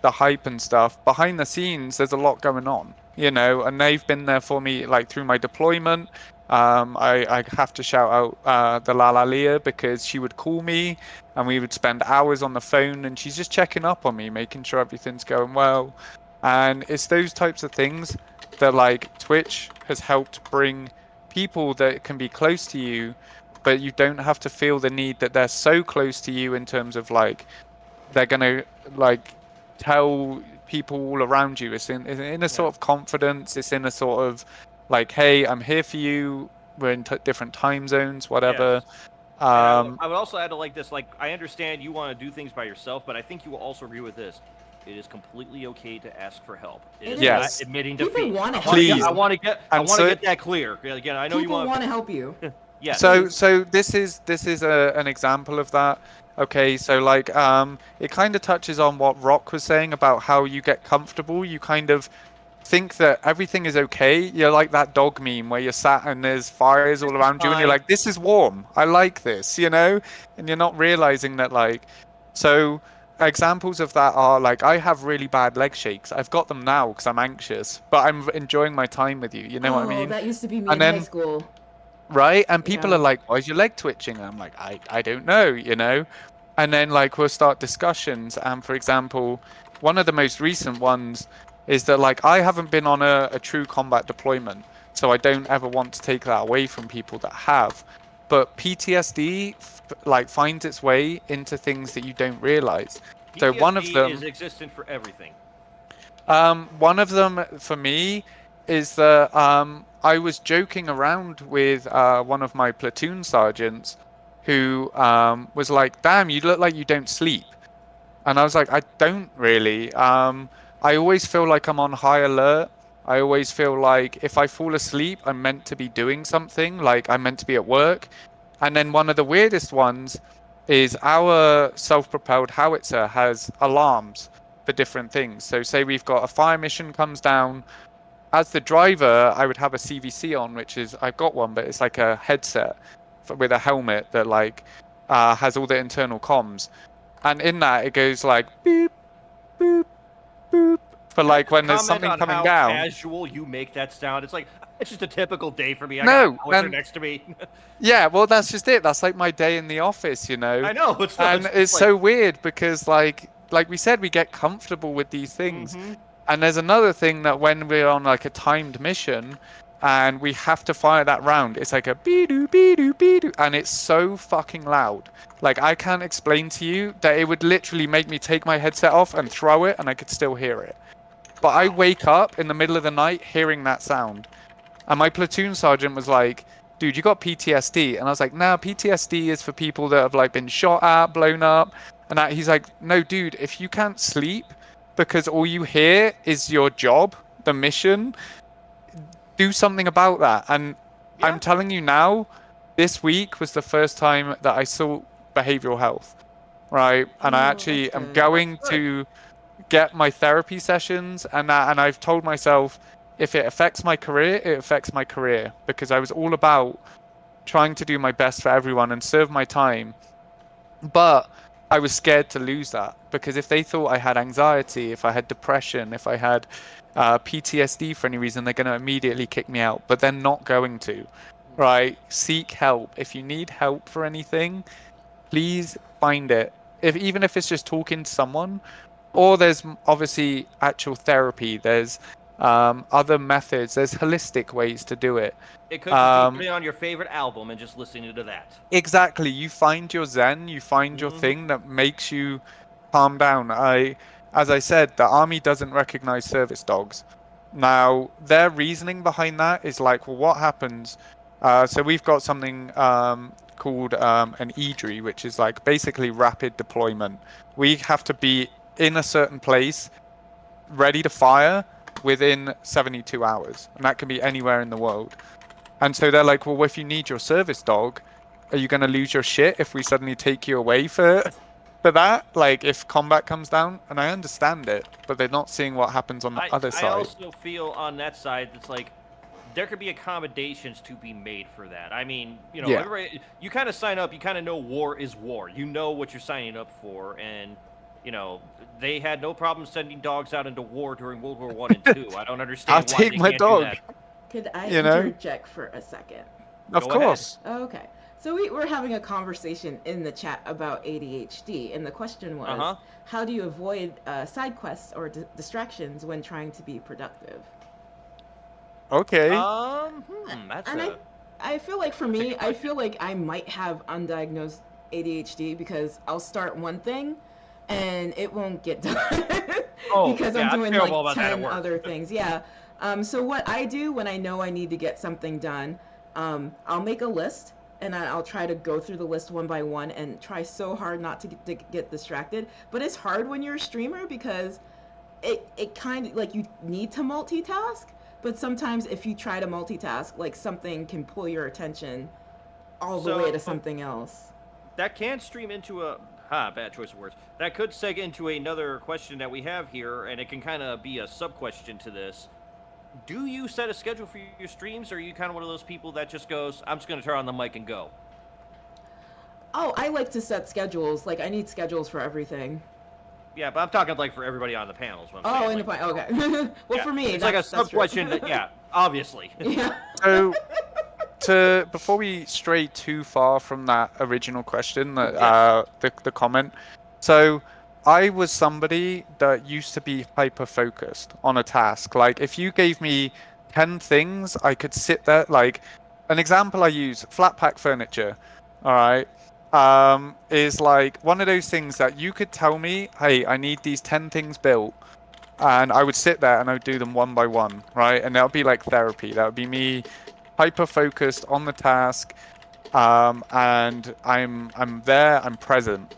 hype and stuff, behind the scenes there's a lot going on, you know, and they've been there for me, like, through my deployment. I have to shout out the Lala Leah, because she would call me and we would spend hours on the phone and she's just checking up on me, making sure everything's going well. And it's those types of things that, like, Twitch has helped bring people that can be close to you, but you don't have to feel the need that they're so close to you in terms of, like, they're gonna, like, tell people all around you. It's in a sort of confidence. It's in a sort of like, hey, I'm here for you. We're in different time zones, whatever. And I would also add to like this, like I understand you want to do things by yourself, but I think you will also agree with this. It is completely okay to ask for help. It is Yes. not admitting People defeat. want to help Please. you. I want to get that clear. Again, I know you People want to help you. Yes. So this is an example of that. Okay, so like it kind of touches on what Rock was saying about how you get comfortable. You kind of think that everything is okay. You're like that dog meme where you're sat and there's fires all around you and you're like, this is warm. I like this, you know? And you're not realizing that like so examples of that are like I have really bad leg shakes. I've got them now because I'm anxious, but I'm enjoying my time with you. You know what I mean? That used to be me And in then- high school. Right? And people Yeah. are like, why is your leg twitching? And I'm like, I don't know, you know? And then like we'll start discussions. And for example, one of the most recent ones is that like I haven't been on a true combat deployment. So I don't ever want to take that away from people that have. But PTSD like finds its way into things that you don't realize. So one of PTSD them is existent for everything. one of them for me is that I was joking around with one of my platoon sergeants who was like, damn, you look like you don't sleep. And I was like, I don't really. I always feel like I'm on high alert. I always feel like if I fall asleep, I'm meant to be doing something, like I'm meant to be at work. And then one of the weirdest ones is our self-propelled howitzer has alarms for different things. So say we've got a fire mission comes down. As the driver, I would have a CVC on, which is, I've got one, but it's like a headset with a helmet that like has all the internal comms. And in that, it goes like beep, boop, boop, for like when there's something coming how down. Casual you make that sound. It's like it's just a typical day for me. I No, got a howitzer next to me. Yeah, well, that's just it. That's like my day in the office, you know. I know. It's It's like, so weird because like we said, we get comfortable with these things. And there's another thing that when we're on like a timed mission and we have to fire that round, it's like a be-doo, be-doo, be-doo, and it's so fucking loud. Like I can't explain to you that it would literally make me take my headset off and throw it and I could still hear it. But I wake up in the middle of the night hearing that sound. And my platoon sergeant was like, dude, you got PTSD. And I was like, nah, PTSD is for people that have like been shot at, blown up. And that, he's like, no, dude, if you can't sleep because all you hear is your job, the mission, do something about that. And I'm telling you now, this week was the first time that I saw behavioral health, right? And I actually am going to get my therapy sessions, and I've told myself, if it affects my career, it affects my career, because I was all about trying to do my best for everyone and serve my time. But I was scared to lose that, because if they thought I had anxiety, if I had depression, if I had PTSD for any reason, they're going to immediately kick me out. But they're not going to, right? Seek help. If you need help for anything, please find it. Even if it's just talking to someone, or there's obviously actual therapy. There's other methods. There's holistic ways to do it. It could just be putting on your favorite album and just listening to that. Exactly. You find your zen. You find your thing that makes you calm down. As I said, the army doesn't recognize service dogs. Now, their reasoning behind that is like, well, what happens? So we've got something called an EDRI, which is like basically rapid deployment. We have to be in a certain place, ready to fire within 72 hours. And that can be anywhere in the world. And so they're like, well, if you need your service dog, are you going to lose your shit if we suddenly take you away for that? Like, if combat comes down? And I understand it, but they're not seeing what happens on the other side. I also feel on that side, it's like, there could be accommodations to be made for that. I mean, you know, everybody, you kind of sign up, you kind of know war is war. You know what you're signing up for, and, you know, they had no problem sending dogs out into war during World War I and II. I don't understand I'll why take they my can't dog. do that. Could I You know? interject for a second? Of Go ahead. course. Okay. So we're having a conversation in the chat about ADHD, and the question was, how do you avoid side quests or distractions when trying to be productive? Okay. That's and I feel like for me, I feel like I might have undiagnosed ADHD because I'll start one thing, and it won't get done Oh, because yeah, I'm I'm doing terrible like about that at 10 work. other things. Yeah. So what I do when I know I need to get something done, I'll make a list and I'll try to go through the list one by one and try so hard not to get distracted. But it's hard when you're a streamer because it kind of like you need to multitask, but sometimes if you try to multitask, like something can pull your attention all the way to So something else. that can stream into a bad choice of words. That could seg into another question that we have here, and it can kind of be a sub question to this. Do you set a schedule for your streams, or are you kind of one of those people that just goes, I'm just going to turn on the mic and go? Oh, I like to set schedules. Like I need schedules for everything. Yeah, but I'm talking like for everybody on the panels. What I'm Oh, saying. in Like, the point. Okay. Well, yeah, for me, it's like a that's sub true. question. Yeah, obviously. Yeah. So, before we stray too far from that original question, that Yes. the comment. So, I was somebody that used to be hyper focused on a task. Like, if you gave me 10 things, I could sit there. Like, an example I use, flat pack furniture. All right. Is like one of those things that you could tell me, hey, I need these 10 things built. And I would sit there and I would do them one by one, right? And that would be like therapy. That would be me hyper focused on the task, and I'm there, I'm present.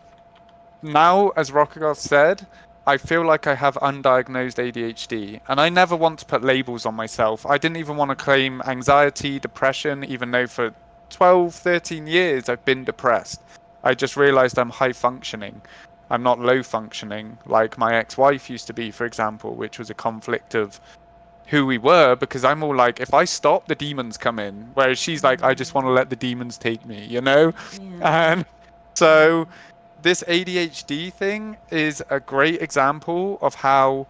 Now, as Rockagoth said, I feel like I have undiagnosed ADHD, and I never want to put labels on myself. I didn't even want to claim anxiety, depression, even though for 12, 13 years I've been depressed. I just realized I'm high functioning. I'm not low functioning like my ex-wife used to be, for example, which was a conflict of who we were, because I'm all like, if I stop, the demons come in. Whereas she's like, I just want to let the demons take me, you know? Yeah. And so this ADHD thing is a great example of how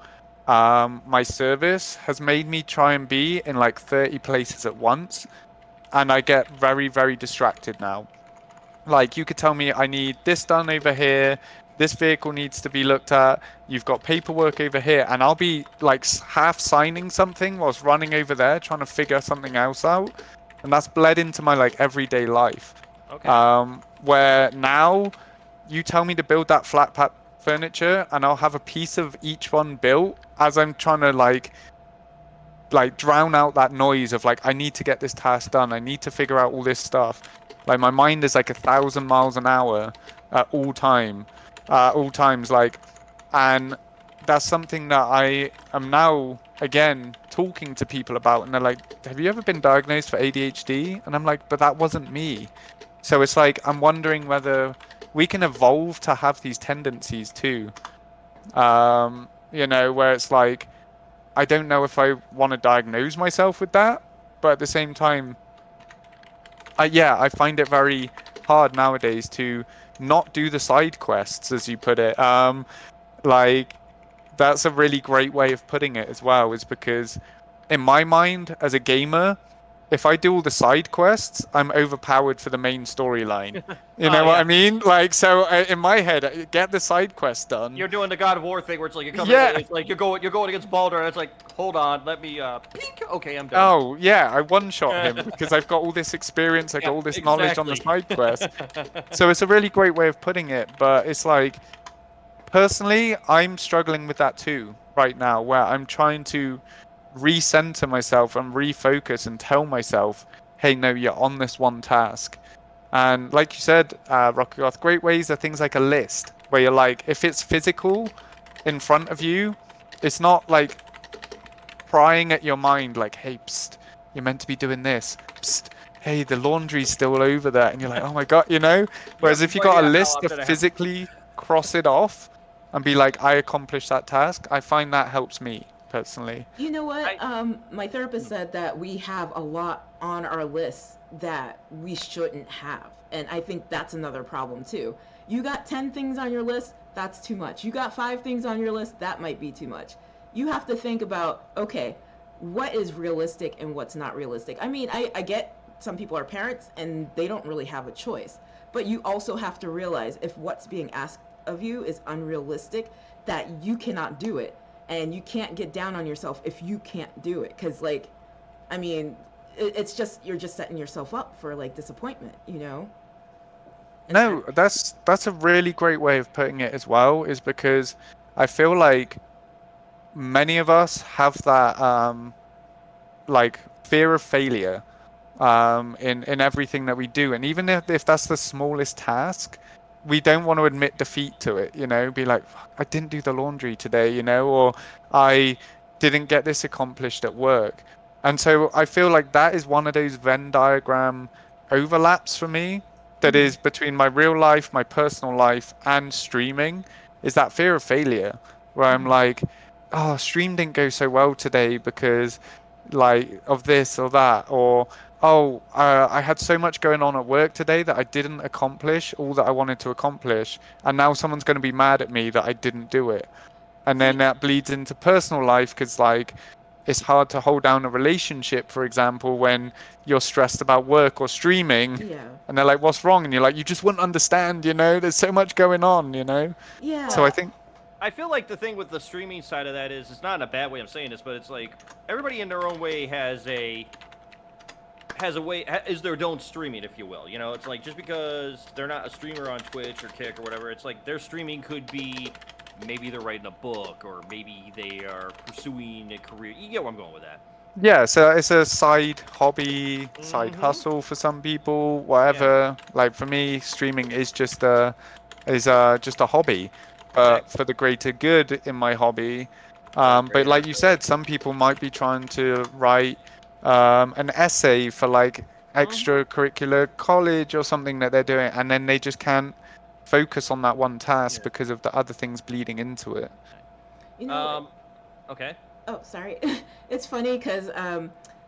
my service has made me try and be in like 30 places at once. And I get very, very distracted now. Like, you could tell me I need this done over here, this vehicle needs to be looked at, you've got paperwork over here, and I'll be like half signing something whilst running over there trying to figure something else out. And that's bled into my like everyday life. Okay. Where now you tell me to build that flat pack furniture and I'll have a piece of each one built as I'm trying to like drown out that noise of like, I need to get this task done, I need to figure out all this stuff. Like, my mind is like 1,000 miles an hour at all times. Like, and that's something that I am now again talking to people about, and they're like, have you ever been diagnosed for ADHD? And I'm like, but that wasn't me. So it's like, I'm wondering whether we can evolve to have these tendencies too. You know, where it's like, I don't know if I want to diagnose myself with that, but at the same time, I find it very hard nowadays to not do the side quests, as you put it. Like, that's a really great way of putting it as well, is because in my mind, as a gamer, if I do all the side quests, I'm overpowered for the main storyline. You know what I mean? Like, so in my head, get the side quest done. You're doing the God of War thing where it's like you come Yeah. in, it's like you're going against Baldur, and it's like, hold on, let me pink. Okay, I'm done. Oh yeah, I one-shot him because I've got all this experience, I got all this knowledge on the side quest. So it's a really great way of putting it, but it's like, personally, I'm struggling with that too right now, where I'm trying to recenter myself and refocus and tell myself, hey, no, you're on this one task. And like you said, Rockagoth, great ways are things like a list, where you're like, if it's physical in front of you, it's not like prying at your mind like, hey, psst, you're meant to be doing this. Psst, hey, the laundry's still over there. And you're like, oh my God, you know? Whereas if you got a list to physically cross it off and be like, I accomplished that task, I find that helps me personally. You know what? My therapist said that we have a lot on our list that we shouldn't have. And I think that's another problem too. You got 10 things on your list, that's too much. You got 5 things on your list, that might be too much. You have to think about, okay, what is realistic and what's not realistic. I mean, I get some people are parents and they don't really have a choice. But you also have to realize if what's being asked of you is unrealistic, that you cannot do it. And you can't get down on yourself if you can't do it. Because, like, I mean, it's just, you're just setting yourself up for, like, disappointment, you know? And No, that's a really great way of putting it as well, is because I feel like many of us have that like fear of failure in everything that we do, and even if that's the smallest task, we don't want to admit defeat to it, you know, be like, I didn't do the laundry today, you know, or I didn't get this accomplished at work. And so I feel like that is one of those Venn diagram overlaps for me, that Mhm. is between my real life, my personal life, and streaming, is that fear of failure, where I'm Mhm. like, oh, stream didn't go so well today because like of this or that, or oh, I had so much going on at work today that I didn't accomplish all that I wanted to accomplish, and now someone's going to be mad at me that I didn't do it. And then See, that bleeds into personal life because, like, it's hard to hold down a relationship, for example, when you're stressed about work or streaming, yeah, and they're like, "What's wrong?" And you're like, "You just wouldn't understand, you know? There's so much going on, you know?" So yeah, I Well, think, I feel like the thing with the streaming side of that is, it's not in a bad way I'm saying this, but it's like everybody in their own way has a way, is their don't streaming, if you will. You know, it's like just because they're not a streamer on Twitch or Kick or whatever, it's like their streaming could be, maybe they're writing a book, or maybe they are pursuing a career. You get where I'm going with that. yeah, so it's a side hobby, side Mm-hmm. hustle for some people, Yeah. whatever. Like for me, streaming is just a hobby, but Exactly. for the greater good in my hobby. But Greater like you good. said, some people might be trying to write an essay for like Mm-hmm. extracurricular college or something that they're doing, and then they just can't focus on that one task Yeah. because of the other things bleeding into it. you know, Um. Okay. oh, sorry. It's funny because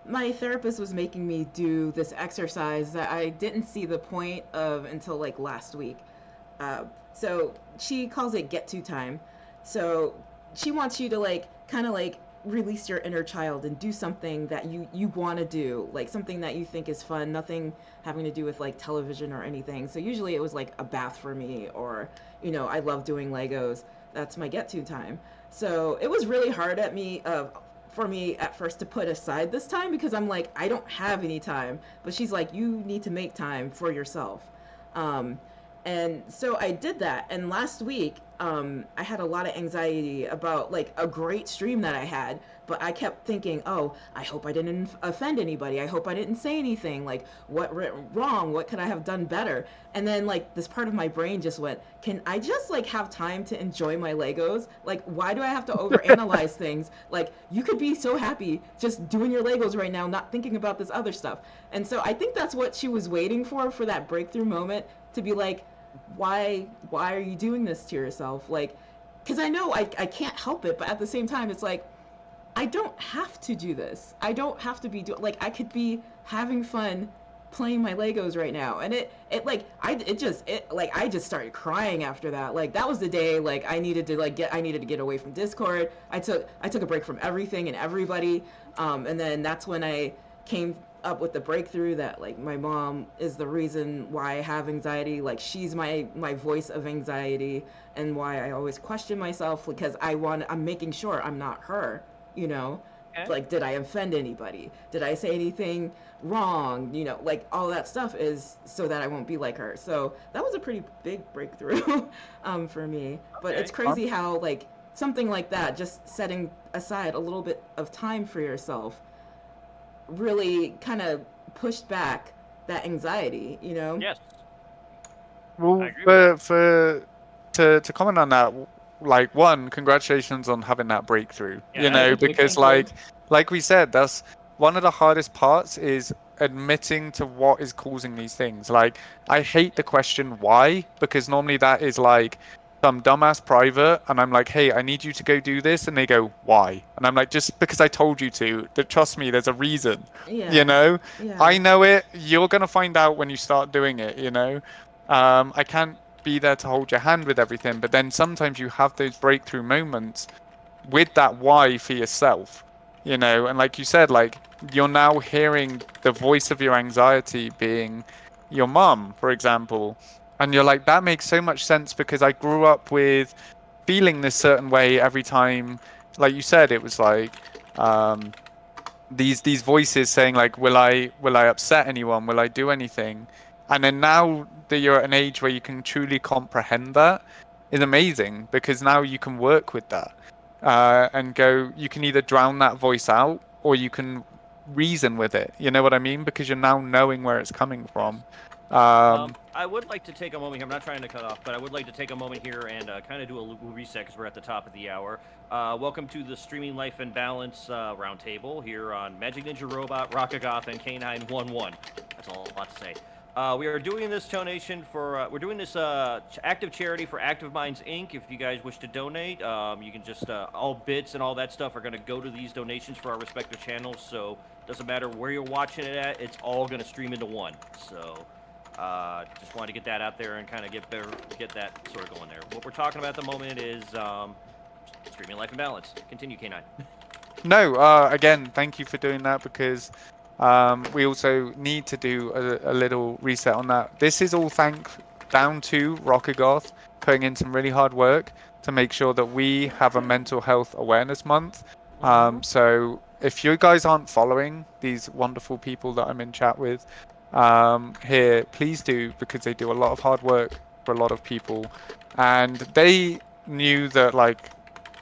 my therapist was making me do this exercise that I didn't see the point of until like last week. So she calls it get to time. So she wants you to like kind of like release your inner child and do something that you want to do, like something that you think is fun, nothing having to do with like television or anything. So usually it was like a bath for me, or I love doing Legos. That's my get to time. So it was really hard for me at first to put aside this time because I'm like, I don't have any time. But she's like, you need to make time for yourself. Um, and so I did that. And last week, I had a lot of anxiety about like a great stream that I had, but I kept thinking, oh, I hope I didn't offend anybody. I hope I didn't say anything. Like, what went wrong? What could I have done better? And then like this part of my brain just went, can I just like have time to enjoy my Legos? Like, why do I have to overanalyze things? Like, you could be so happy just doing your Legos right now, not thinking about this other stuff. And so I think that's what she was waiting for that breakthrough moment to be like, why are you doing this to yourself? Like, because I know I can't help it, but at the same time, it's like I don't have to do this. I don't have to be like I could be having fun playing my Legos right now. And it like I just started crying after that. Like that was the day like I needed to get away from Discord. I took a break from everything and everybody. And then that's when I came up with the breakthrough that like my mom is the reason why I have anxiety. Like she's my voice of anxiety and why I always question myself because I'm making sure I'm not her, you know? Okay. Like did I offend anybody? Did I say anything wrong? Like all that stuff is so that I won't be like her. So that was a pretty big breakthrough for me. But it's Okay. crazy how like something like that, just setting aside a little bit of time for yourself really kind of pushed back that anxiety. Yes. I Well, agree with that. to comment on that, like one, congratulations on having that breakthrough. Yeah, You that is know, a Thank you, big because deal. thank you. like we said, that's one of the hardest parts is admitting to what is causing these things. Like I hate the question why, because normally that is like some dumbass private, and I'm like, hey, I need you to go do this, and they go, why? And I'm like, just because I told you to. That trust me, there's a reason. You Yeah, know, I yeah, know it. You're gonna find out when you start doing it. You know. I can't be there to hold your hand with everything, but then sometimes you have those breakthrough moments with that why for yourself, you know, and like you said, like you're now hearing the voice of your anxiety being your mum, for example, and you're like, that makes so much sense because I grew up with feeling this certain way every time, like you said, it was like, um, these voices saying like will I upset anyone, will I do anything, And then now that you're at an age where you can truly comprehend that is amazing, because now you can work with that and go, you can either drown that voice out or you can reason with it. You know what I mean? Because you're now knowing where it's coming from. I would like to take a moment here. I'm not trying to cut off, but I would like to take a moment here and kind of do a reset because we're at the top of the hour. Welcome to the Streaming Life and Balance Roundtable here on Magic Ninja Robot, Rockagoth, and K911. That's all I'm about to say. We are doing this donation for, we're doing this active charity for Active Minds Inc. If you guys wish to donate, you can just, all bits and all that stuff are going to go to these donations for our respective channels. So it doesn't matter where you're watching it at, it's all going to stream into one. So just wanted to get that out there and kind of get that sort of going there. What we're talking about at the moment is Streaming Life and Balance. Continue, K9. No, again, thank you for doing that, because we also need to do a little reset on that. This is all down to Rockagoth putting in some really hard work to make sure that we have a mental health awareness month. So if you guys aren't following these wonderful people that I'm in chat with here, please do, because they do a lot of hard work for a lot of people. And they knew that, like,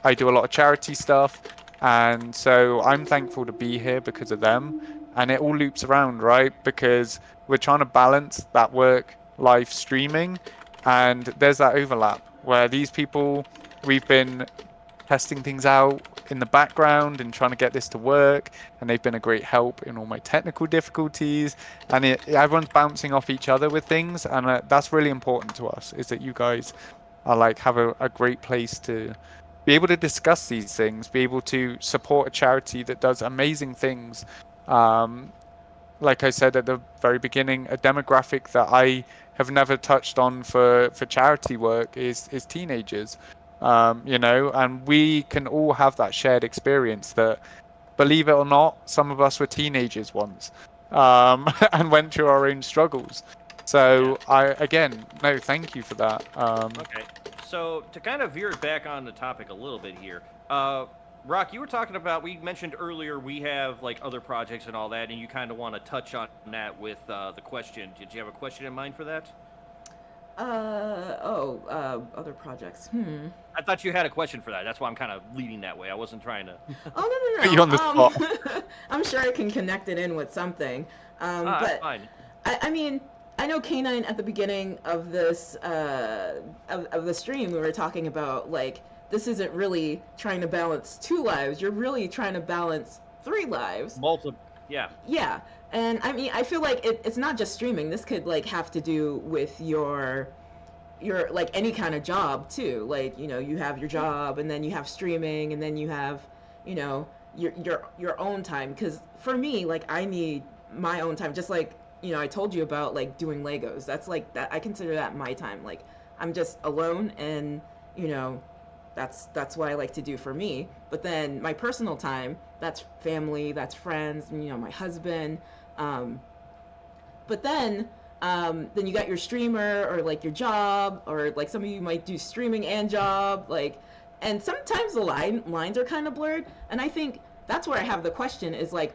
I do a lot of charity stuff, and so I'm thankful to be here because of them. And it all loops around, right? Because we're trying to balance that work life streaming, and there's that overlap where these people, we've been testing things out in the background and trying to get this to work, and they've been a great help in all my technical difficulties, and everyone's bouncing off each other with things, and that's really important to us, is that you guys are like have a great place to be able to discuss these things, be able to support a charity that does amazing things. Like I said at the very beginning, a demographic that I have never touched on for charity work is teenagers. You know, and we can all have that shared experience that, believe it or not, some of us were teenagers once and went through our own struggles. So again, no, thank you for that. Okay, so to kind of veer it back on the topic a little bit here, Rock, you were talking about, we mentioned earlier we have like other projects and all that, and you kind of want to touch on that with the question. Did you have a question in mind for that? Other projects. I thought you had a question for that. That's why I'm kind of leading that way. I wasn't trying to. Oh, no. Put you on the spot. I'm sure I can connect it in with something. But But fine. I mean, I know K9 at the beginning of this of the stream, we were talking about like this isn't really trying to balance 2 lives. You're really trying to balance 3 lives. Multiple. Yeah. Yeah, and I mean, I feel like it's not just streaming. This could like have to do with your like any kind of job too. Like, you know, you have your job, and then you have streaming, and then you have, you know, your own time. Because for me, like, I need my own time. Just like, you know, I told you about like doing Legos. That's like that. I consider that my time. Like, I'm just alone, and you know, that's what I like to do for me. But then my personal time, that's family, that's friends, you know, my husband. Um, but then you got your streamer or like your job, or like some of you might do streaming and job, like, and sometimes the lines are kind of blurred. And I think that's where I have the question is like,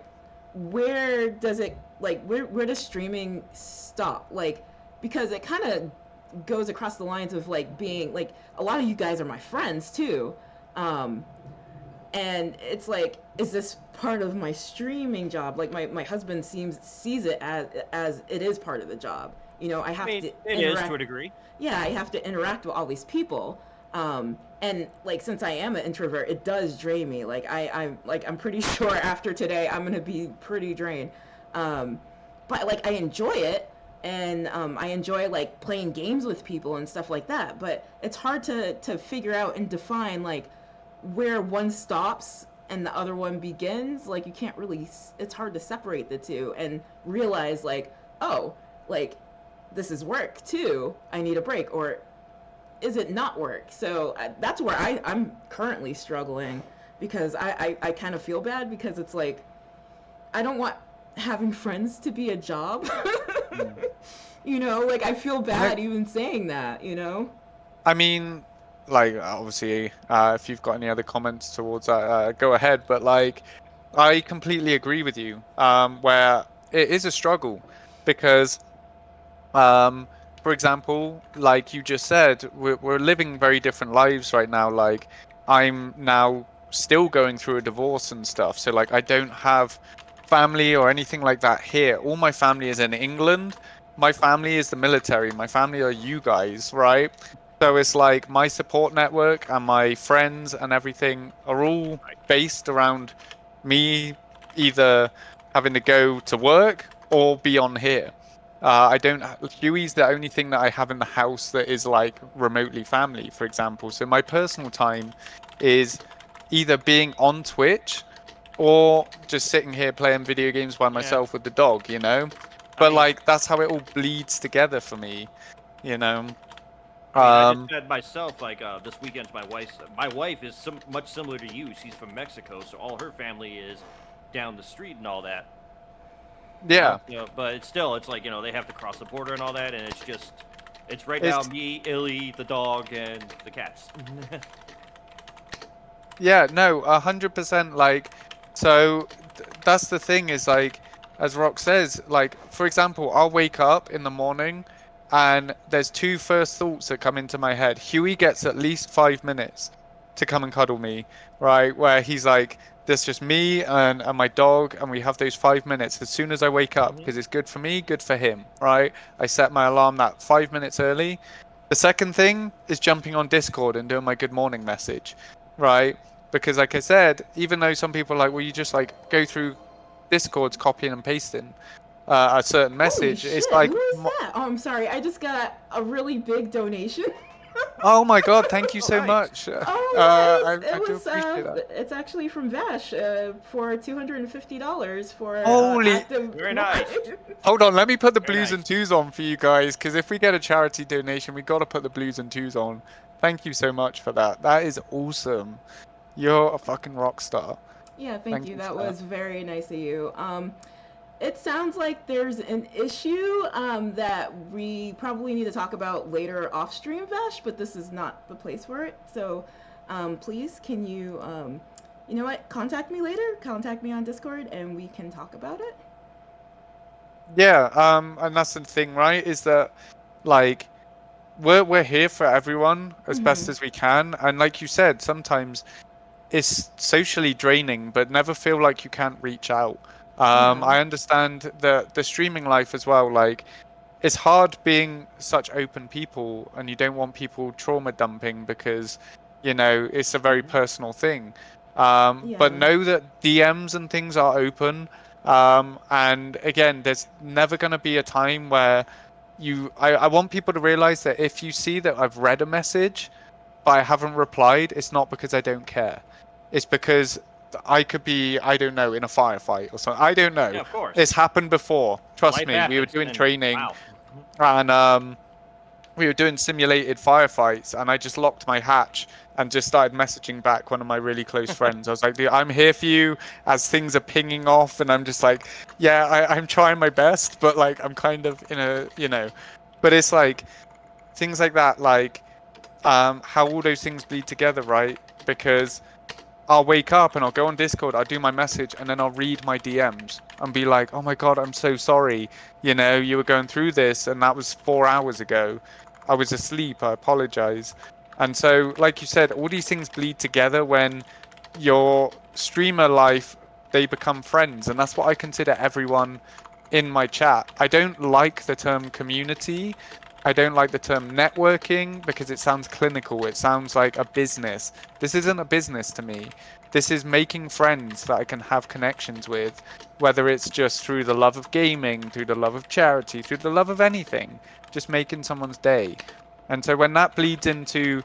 where does it like where does streaming stop? Like, because it kind of goes across the lines of like being like a lot of you guys are my friends too. Um, and it's like, is this part of my streaming job? Like my husband sees it as it is part of the job. You know, I have to It is to a degree. Yeah, I have to interact with all these people. And like, since I am an introvert, it does drain me. Like I'm pretty sure after today I'm gonna be pretty drained. But like I enjoy it, and I enjoy like playing games with people and stuff like that. But it's hard to figure out and define like where one stops and the other one begins. Like, you can't really, it's hard to separate the two and realize like, oh, like this is work too, I need a break, or is it not work? So that's where I'm currently struggling, because I kind of feel bad, because it's like I don't want having friends to be a job. You know, like I feel bad even saying that, you know? I mean, like, obviously, if you've got any other comments towards that, go ahead. But like, I completely agree with you. Where it is a struggle, because For example, like you just said, we're living very different lives right now. Like, I'm now still going through a divorce and stuff. So, like, I don't have family or anything like that here. All my family is in England. My family is the military. My family are you guys, right? So it's like my support network and my friends and everything are all based around me either having to go to work or be on here. I don't. Huey's the only thing that I have in the house that is like remotely family, for example. So my personal time is either being on Twitch or just sitting here playing video games by myself with the dog, you know? But mean, like that's how it all bleeds together for me, you know? I just had myself like this weekend's my wife's. My wife is much similar to you. She's from Mexico, so all her family is down the street and all that. Yeah. But it's like they have to cross the border and all that, and it's right now It's me, Illy, the dog, and the cats. Yeah, no, 100%. Like, so that's the thing is like, as Rock says, like, for example, I'll wake up in the morning and there's two first thoughts that come into my head. Huey gets at least 5 minutes to come and cuddle me, right? Where he's like, there's just me and my dog, and we have those 5 minutes as soon as I wake up because it's good for me, good for him, right? I set my alarm that 5 minutes early. The second thing is jumping on Discord and doing my good morning message, right? Because like I said, even though some people are like, well, you just like go through Discords, copying and pasting a certain Holy message. shit, It's like, who is that? Oh, I'm sorry, I just got a really big donation. oh my god, thank you so Alright. much. Oh yeah, I do appreciate that. it's actually from Vash for $250 for Holy, active. Very nice. hold on, let me put the Very blues nice. and twos on for you guys, because if we get a charity donation, we got to put the blues and twos on. Thank you so much for that. That is awesome. You're a fucking rock star. Yeah, thank Thank you. you That for that. was very nice of you. It sounds like there's an issue that we probably need to talk about later off stream, Vash, but this is not the place for it. So please, can you, you know what, contact me later? Contact me on Discord and we can talk about it. Yeah, and that's the thing, right? Is that like we're here for everyone as best Mm-hmm. as we can, and like you said, sometimes it's socially draining, but never feel like you can't reach out. Yeah. I understand the streaming life as well. Like it's hard being such open people, and you don't want people trauma dumping because it's a very personal thing. But Yeah. know that DMs and things are open. And again, there's never going to be a time where I want people to realize that if you see that I've read a message but I haven't replied, it's not because I don't care. It's because I could be, I don't know, in a firefight or something. I don't know. Yeah, of course. It's happened before. Trust Life me. We were happens, doing and training wow. and we were doing simulated firefights, and I just locked my hatch and just started messaging back one of my really close friends. I was like, "Dude, I'm here for you," as things are pinging off, and I'm just like, "Yeah, I'm trying my best, but like I'm kind of in a. But it's like things like that, like how all those things bleed together, right? Because I'll wake up and I'll go on Discord, I'll do my message, and then I'll read my DMs and be like, "Oh my god, I'm so sorry. You were going through this, and that was 4 hours ago. I was asleep. I apologize." And so, like you said, all these things bleed together when your streamer life, they become friends, and that's what I consider everyone in my chat. I don't like the term community. I don't like the term networking because it sounds clinical. It sounds like a business. This isn't a business to me. This is making friends that I can have connections with, whether it's just through the love of gaming, through the love of charity, through the love of anything, just making someone's day. And so when that bleeds into,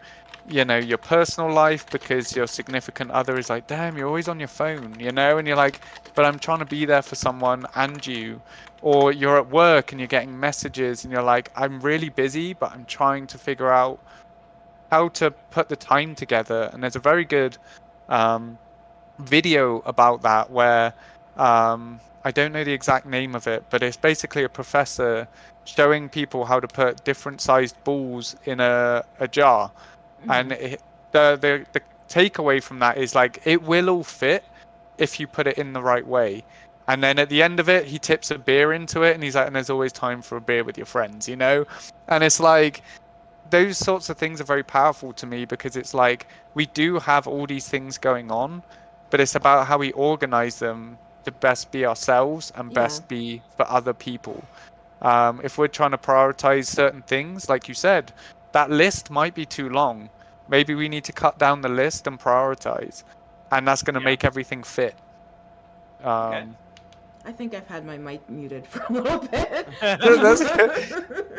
your personal life because your significant other is like, damn, you're always on your phone, and you're like, but I'm trying to be there for someone and you. Or you're at work and you're getting messages and you're like, I'm really busy, but I'm trying to figure out how to put the time together. And there's a very good video about that where I don't know the exact name of it, but it's basically a professor showing people how to put different sized balls in a jar. And the takeaway from that is like it will all fit if you put it in the right way. And then at the end of it, he tips a beer into it, and he's like, and there's always time for a beer with your friends, you know? And it's like, those sorts of things are very powerful to me because it's like, we do have all these things going on, but it's about how we organize them to best be ourselves and best be for other people. If we're trying to prioritize certain things, like you said, that list might be too long. Maybe we need to cut down the list and prioritize, and that's going to make everything fit. Okay. I think I've had my mic muted for a little bit.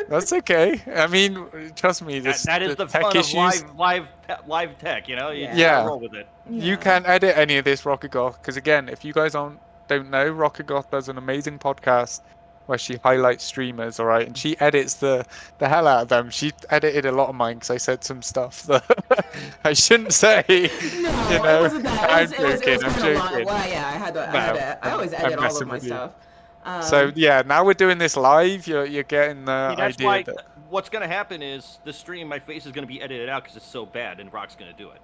That's okay. I mean, trust me, that is the tech fun issues, of live tech, you know? You just Yeah. gotta roll with it. You can't edit any of this, Rocket Goth, because again, if you guys don't know, Rocket Goth does an amazing podcast where she highlights streamers, all right, and she edits the hell out of them. She edited a lot of mine because I said some stuff that I shouldn't say. No, you know, it wasn't that. I'm It was joking. I'm kind of long. joking. Well, yeah, I always I'm edit all messing of my with you. stuff. So yeah, now we're doing this live. You're getting the See, that's idea why that what's gonna happen is the stream, my face is gonna be edited out because it's so bad, and Rock's gonna do it.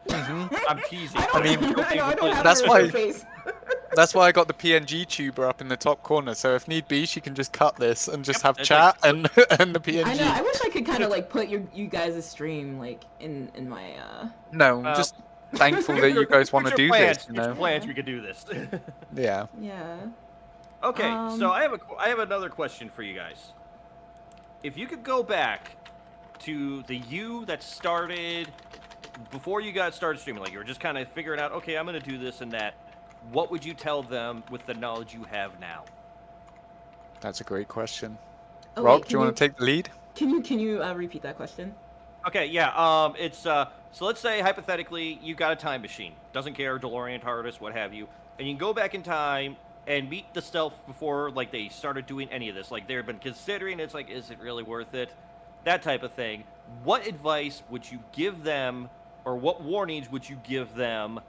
I'm teasing. I mean, I don't have that's a why- face. that's why I got the PNG tuber up in the top corner. So if need be, she can just cut this and just have it's chat and and the PNG. I know. I wish I could kind of like put you guys' stream like in my No, I'm just thankful that you guys want to do this. You know? Plans we could do this. Yeah. yeah. Okay, so I have another question for you guys. If you could go back to the you that started before you got started streaming, like you were just kind of figuring out, okay, I'm going to do this and that, what would you tell them with the knowledge you have now? That's a great question. Oh, Rob, wait, do you want to take the lead? Can you repeat that question? Okay, yeah, it's so let's say hypothetically you got a time machine, doesn't care, DeLorean, TARDIS, what have you, and you can go back in time and meet the stealth before like they started doing any of this, like they've been considering, it's like, is it really worth it, that type of thing. What advice would you give them, or what warnings would you give them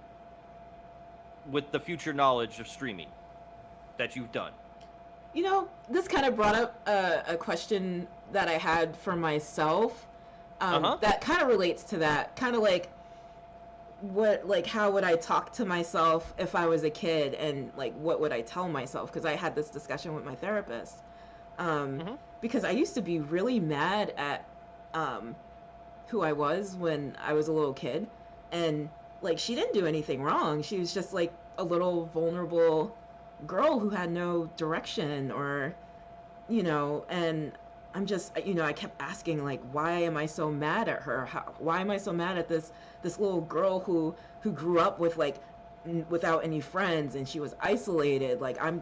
with the future knowledge of streaming that you've done? You know, this kind of brought up a question that I had for myself. That kind of relates to that. Kind of like, how would I talk to myself if I was a kid, and like, what would I tell myself? Because I had this discussion with my therapist. Because I used to be really mad at who I was when I was a little kid, and like, she didn't do anything wrong. She was just like a little vulnerable girl who had no direction, or and I'm just, I kept asking, like, why am I so mad at her? Why am I so mad at this little girl who grew up with like without any friends, and she was isolated? Like, I'm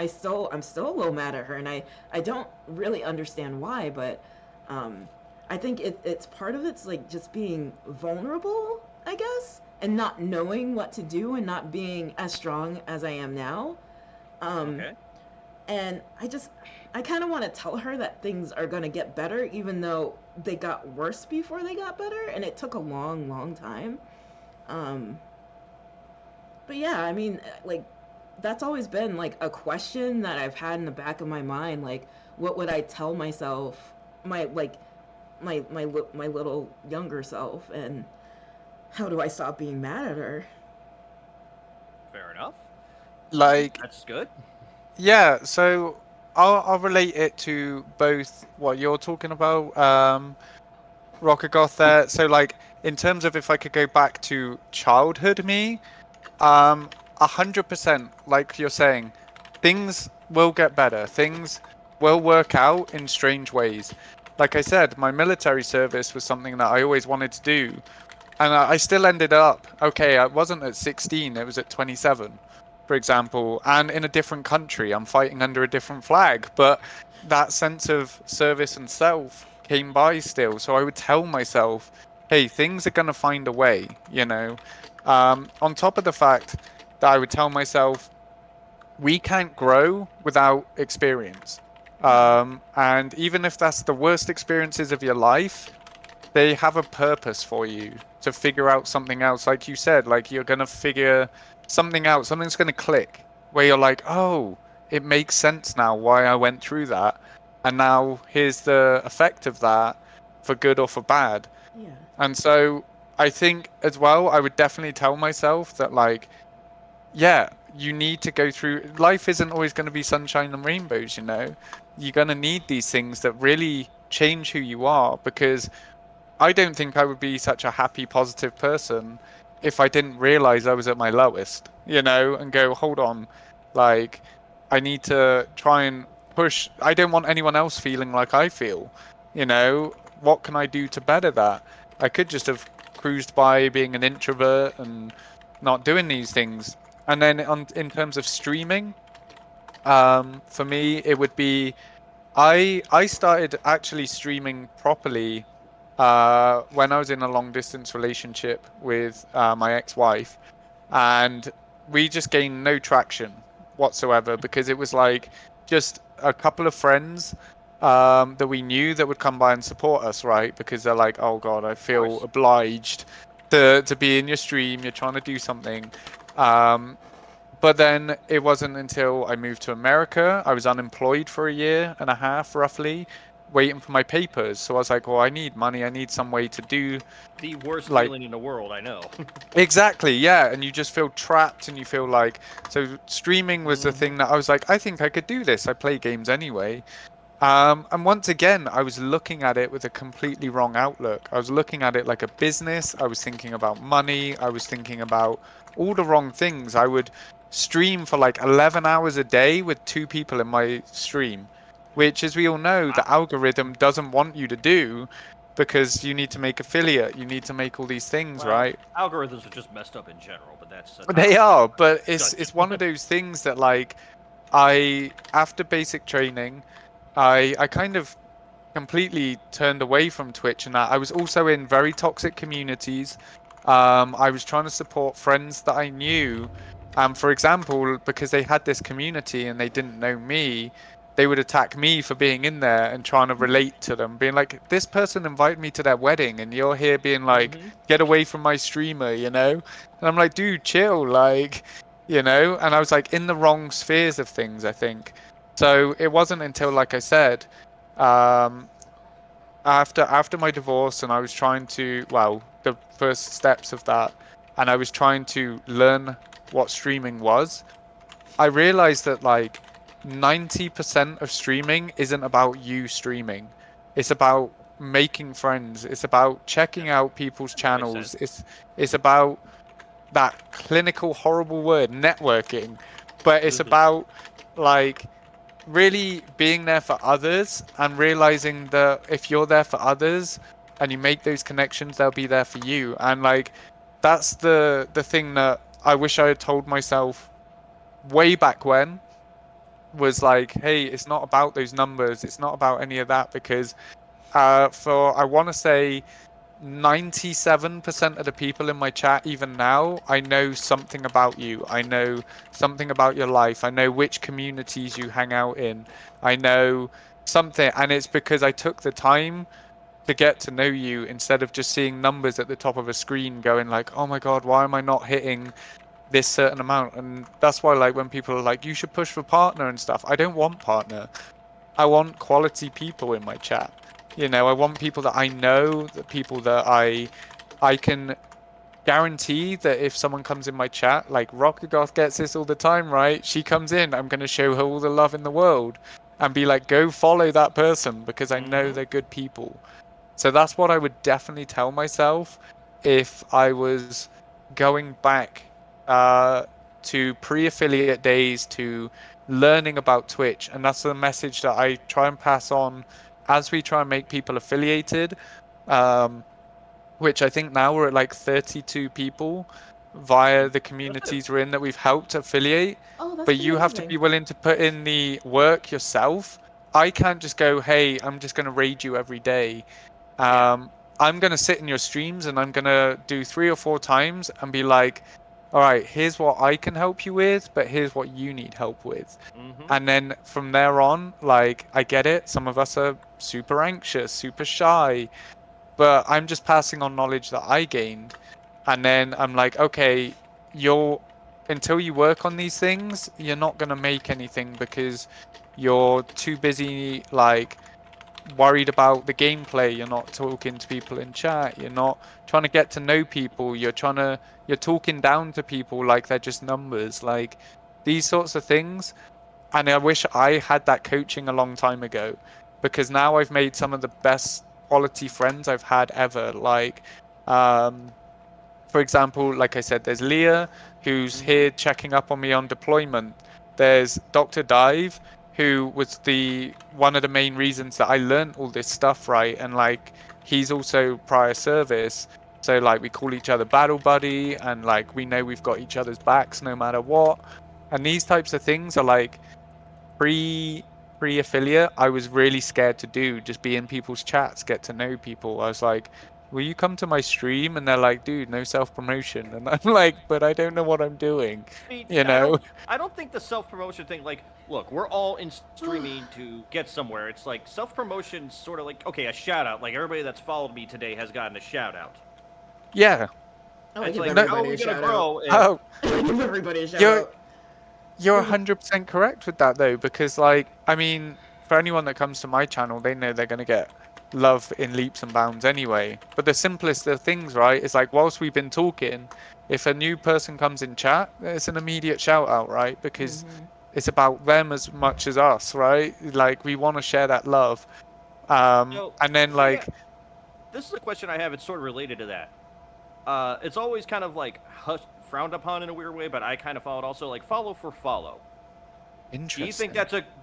still a little mad at her, and I don't really understand why, but I think it's part of it's like just being vulnerable, I guess, and not knowing what to do, and not being as strong as I am now. Okay. And I kind of want to tell her that things are going to get better, even though they got worse before they got better, and it took a long, long time. But yeah, I mean, like, that's always been like a question that I've had in the back of my mind, like, what would I tell myself, my little younger self, and how do I stop being mad at her? Fair enough. Like, that's good. Yeah, so I'll relate it to both what you're talking about, Rocket Goth there. So like, in terms of if I could go back to childhood me, 100%, like you're saying, things will get better. Things will work out in strange ways. Like I said, my military service was something that I always wanted to do. And I still ended up, okay, I wasn't at 16, it was at 27. For example, and in a different country, I'm fighting under a different flag, but that sense of service and self came by still. So I would tell myself, hey, things are going to find a way, on top of the fact that I would tell myself, we can't grow without experience. And even if that's the worst experiences of your life, they have a purpose for you to figure out something else. Like you said, like, you're going to figure something out, something's going to click where you're like, oh, it makes sense now why I went through that, and now here's the effect of that, for good or for bad. Yeah. And so I think as well, I would definitely tell myself that, like, yeah, you need to go through. Life isn't always going to be sunshine and rainbows, you know. You're going to need these things that really change who you are, because I don't think I would be such a happy, positive person if I didn't realize I was at my lowest, you know, and go, hold on, like, I need to try and push. I don't want anyone else feeling like I feel, you know. What can I do to better that? I could just have cruised by being an introvert and not doing these things. And then in terms of streaming, for me, it would be I started actually streaming properly when I was in a long distance relationship with my ex-wife, and we just gained no traction whatsoever, because it was like just a couple of friends that we knew that would come by and support us, right? Because they're like, oh God, I feel obliged to be in your stream. You're trying to do something. But then it wasn't until I moved to America. I was unemployed for a year and a half, roughly, waiting for my papers. So I was like, well, I need money. I need some way to do. The worst like feeling in the world, I know. Exactly, yeah. And you just feel trapped, and you feel like, so streaming was the thing that I was like, I think I could do this. I play games anyway. And once again, I was looking at it with a completely wrong outlook. I was looking at it like a business. I was thinking about money. I was thinking about all the wrong things. I would stream for like 11 hours a day with 2 people in my stream, which, as we all know, the algorithm doesn't want you to do, because you need to make affiliate. You need to make all these things, Well, right? algorithms are just messed up in general, but that's They are, but it's one of those things that, like, after basic training, I kind of completely turned away from Twitch, and that I was also in very toxic communities. I was trying to support friends that I knew. For example, because they had this community and they didn't know me, they would attack me for being in there and trying to relate to them, being like, this person invited me to their wedding and you're here being like, get away from my streamer, you know? And I'm like, dude, chill, like, you know? And I was like in the wrong spheres of things, I think. So it wasn't until, like I said, after my divorce, and I was trying to, well, the first steps of that, and I was trying to learn what streaming was, I realized that like 90% of streaming isn't about you streaming. It's about making friends. It's about checking out people's channels. It's about that clinical, horrible word, networking. But it's about like really being there for others, and realizing that if you're there for others and you make those connections, they'll be there for you. And like, that's the thing that I wish I had told myself way back when, was like, hey, it's not about those numbers. It's not about any of that, because for, I want to say, 97% of the people in my chat, even now, I know something about you. I know something about your life. I know which communities you hang out in. I know something, and it's because I took the time to get to know you, instead of just seeing numbers at the top of a screen going like, oh my God, why am I not hitting this certain amount? And that's why, like, when people are like, you should push for partner and stuff, I don't want partner. I want quality people in my chat. You know, I want people that I know, the people that I can guarantee that if someone comes in my chat, like Rockagoth gets this all the time, right? She comes in, I'm going to show her all the love in the world and be like, go follow that person, because I know they're good people. So that's what I would definitely tell myself if I was going back to pre-affiliate days, to learning about Twitch. And that's the message that I try and pass on as we try and make people affiliated, which I think now we're at like 32 people via the communities we're in that we've helped affiliate. Oh, that's but you have to be willing to put in the work yourself. I can't just go, hey, I'm just going to raid you every day. I'm going to sit in your streams and I'm going to do 3 or 4 times and be like, all right, here's what I can help you with, but here's what you need help with. And then from there on, like, I get it. Some of us are super anxious, super shy, but I'm just passing on knowledge that I gained. And then I'm like, okay, until you work on these things, you're not going to make anything, because you're too busy, like, worried about the gameplay. You're not talking to people in chat. You're not trying to get to know people. You're talking down to people like they're just numbers. Like, these sorts of things. And I wish I had that coaching a long time ago, because now I've made some of the best quality friends I've had ever. Like, for example, like I said, there's Leah, who's here checking up on me on deployment. There's Dr. Dive, who was one of the main reasons that I learned all this stuff, right? And like, he's also prior service. So like, we call each other battle buddy, and like, we know we've got each other's backs no matter what. And these types of things are like, pre-affiliate, I was really scared to do, just be in people's chats, get to know people. I was like, will you come to my stream? And they're like, dude, no self-promotion. And I'm like, but I don't know what I'm doing, you know? I don't think the self-promotion thing, like, look, we're all in streaming to get somewhere. It's like self-promotion sort of like, okay, a shout-out. Like, everybody that's followed me today has gotten a shout-out. Yeah. Oh, It's give like, everybody how are a we gonna shout grow? out. Oh, Give everybody a shout You're- out. you're 100% correct with that, though, because, like, I mean, for anyone that comes to my channel, they know they're going to get love in leaps and bounds anyway. But the simplest of things, right, is like, whilst we've been talking, if a new person comes in chat, it's an immediate shout out, right? Because it's about them as much as us, right? Like, we want to share that love. And then, like... Yeah. This is a question I have. It's sort of related to that. It's always kind of like frowned upon in a weird way, but I kind of follow it also, like follow for follow. Interesting. Do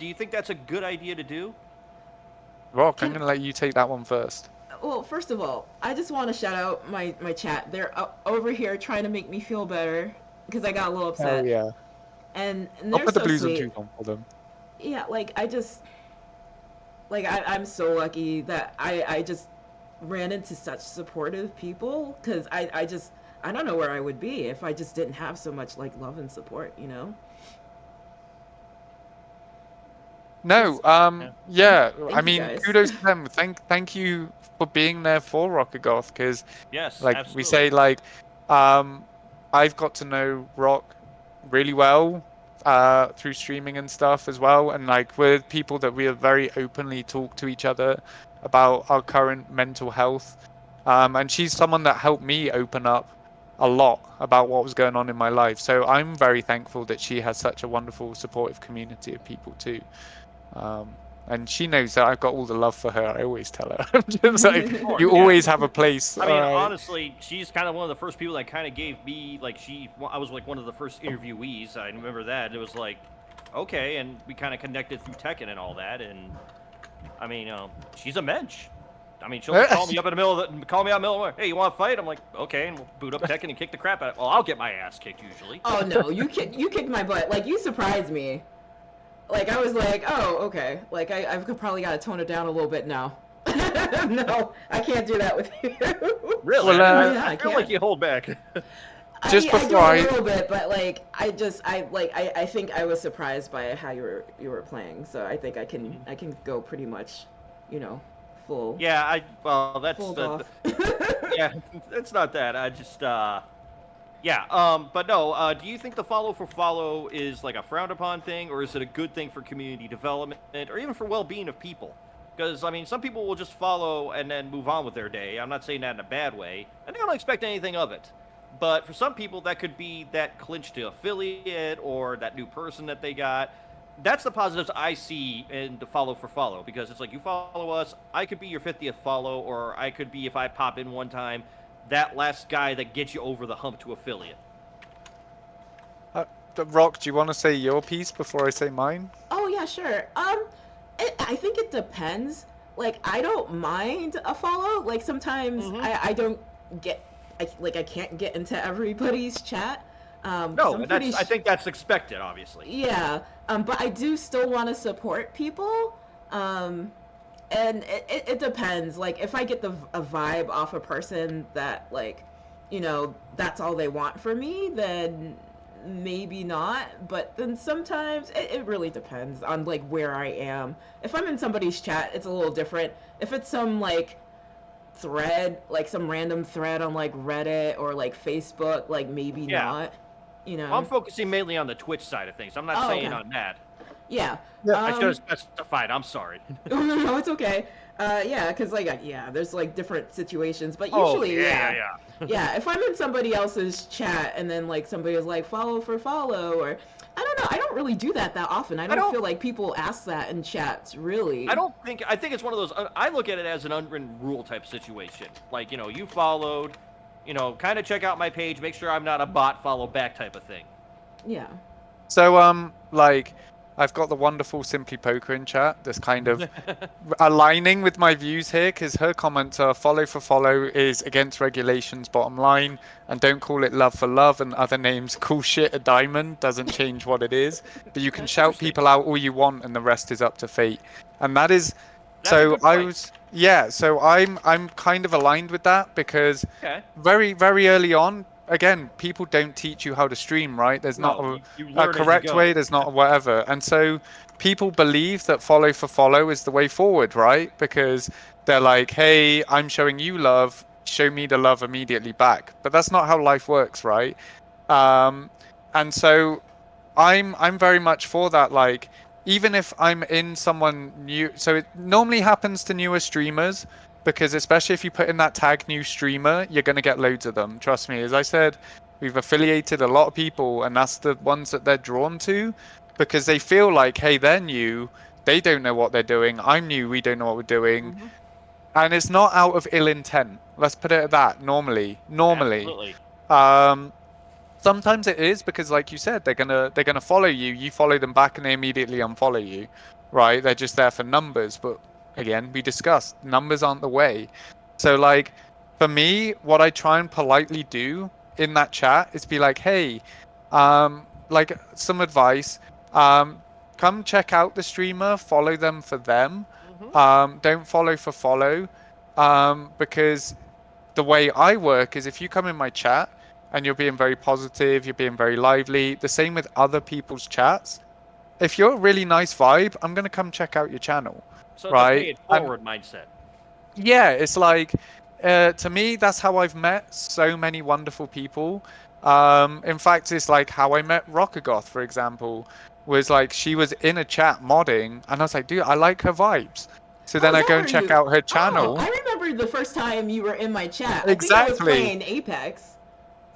you think that's a good idea to do? Rock, I'm going to let you take that one first. Well, first of all, I just want to shout out my chat. They're over here trying to make me feel better because I got a little upset. Oh, yeah. And I'll they're put the so blues sweet. and twos on for them. Yeah, like I'm so lucky that I just ran into such supportive people, because I don't know where I would be if I just didn't have so much like love and support, you know? No, yeah, Thank I you, mean, guys. kudos to them. Thank you for being there for Rockagoth, because Yes, like absolutely. we say, like, I've got to know Rock really well through streaming and stuff as well, and like, we're people that we have very openly talk to each other about our current mental health, and she's someone that helped me open up a lot about what was going on in my life. So I'm very thankful that she has such a wonderful, supportive community of people too. And she knows that I've got all the love for her. I always tell her. I'm just like, you always have a place. I mean, alright? honestly, she's kind of one of the first people that kind of gave me, like, I was like one of the first interviewees. I remember that. It was like, okay, and we kind of connected through Tekken and all that. And I mean, she's a mensch. I mean, she'll just call me up in the middle of the, hey, you want to fight? I'm like, okay, and we'll boot up Tekken and kick the crap out of it. Well, I'll get my ass kicked usually. Oh no, you kicked my butt. Like, you surprised me. Like, I was like, oh, okay. Like, I've probably got to tone it down a little bit now. No, I can't do that with you. Really? Well, Yeah, I feel can't. like you hold back. Just I do before a I- little bit, but like, I think I was surprised by how you were playing. So I think I can go pretty much, you know, full. Yeah, well, that's Full the, off. yeah, it's not that. I just, yeah, but no, do you think the follow for follow is like a frowned upon thing, or is it a good thing for community development, or even for well-being of people? Because, I mean, some people will just follow and then move on with their day. I'm not saying that in a bad way, and they don't expect anything of it. But for some people, that could be that clinch to affiliate or that new person that they got. That's the positives I see in the follow for follow, because it's like, you follow us, I could be your 50th follow, or I could be, if I pop in one time, that last guy that gets you over the hump to affiliate. Rock, do you want to say your piece before I say mine? Oh yeah, sure. I think it depends. Like, I don't mind a follow. Like, sometimes I don't get, I can't get into everybody's chat. No, I think that's expected, obviously. Yeah, but I do still want to support people. And it depends. Like, if I get a vibe off a person that, like, you know, that's all they want from me, then maybe not. But then sometimes it really depends on, like, where I am. If I'm in somebody's chat, it's a little different. If it's some, like, thread, like some random thread on, like, Reddit or, like, Facebook, like, maybe not. You know? I'm focusing mainly on the Twitch side of things. I'm not saying on that. Yeah. I should have specified. I'm sorry. No, it's okay. Yeah, because, like, there's, like, different situations, but Oh, usually, yeah. yeah, if I'm in somebody else's chat and then, like, somebody is like, follow for follow, or I don't know. I don't really do that often. I don't don't- feel like people ask that in chats, really. I think it's one of those. I look at it as an unwritten rule type situation. Like, you know, you followed, you know, kind of check out my page, make sure I'm not a bot, follow back type of thing. Yeah. So, like, I've got the wonderful Simply Poker in chat that's kind of aligning with my views here, because her comments are follow for follow is against regulations, bottom line, and don't call it love for love and other names. Cool shit a diamond doesn't change what it is, but you can That's shout interesting. people out all you want and the rest is up to fate. And that is, That's a so good I point. was, yeah, so I'm kind of aligned with that, because Okay. very, very early on, again, people don't teach you how to stream, right? There's not No, you a learn as you correct go. way, there's not a whatever. And so people believe that follow for follow is the way forward, right? Because they're like, hey, I'm showing you love, show me the love immediately back. But that's not how life works, right? And so I'm very much for that. Like, even if I'm in someone new, so it normally happens to newer streamers, because especially if you put in that tag new streamer, you're going to get loads of them. Trust me. As I said, we've affiliated a lot of people, and that's the ones that they're drawn to, because they feel like, hey, they're new, they don't know what they're doing. I'm new, we don't know what we're doing. Mhm. And it's not out of ill intent. Let's put it at that. Normally. Absolutely. Sometimes it is, because like you said, they're gonna follow you, you follow them back, and they immediately unfollow you, right? They're just there for numbers. But again, we discussed numbers aren't the way. So like, for me, what I try and politely do in that chat is be like, hey, like, some advice, come check out the streamer, follow them for them, don't follow for follow, because the way I work is, if you come in my chat and you're being very positive, you're being very lively, the same with other people's chats. If you're a really nice vibe, I'm going to come check out your channel, So right? it's a pay it forward mindset. Yeah, it's like, to me, that's how I've met so many wonderful people. In fact, it's like how I met Rockagoth, for example, was like, she was in a chat modding, and I was like, dude, I like her vibes. So then Oh, I that go and were check you. out her Oh, channel. I remember the first time you were in my chat. I think I was Exactly. playing Apex.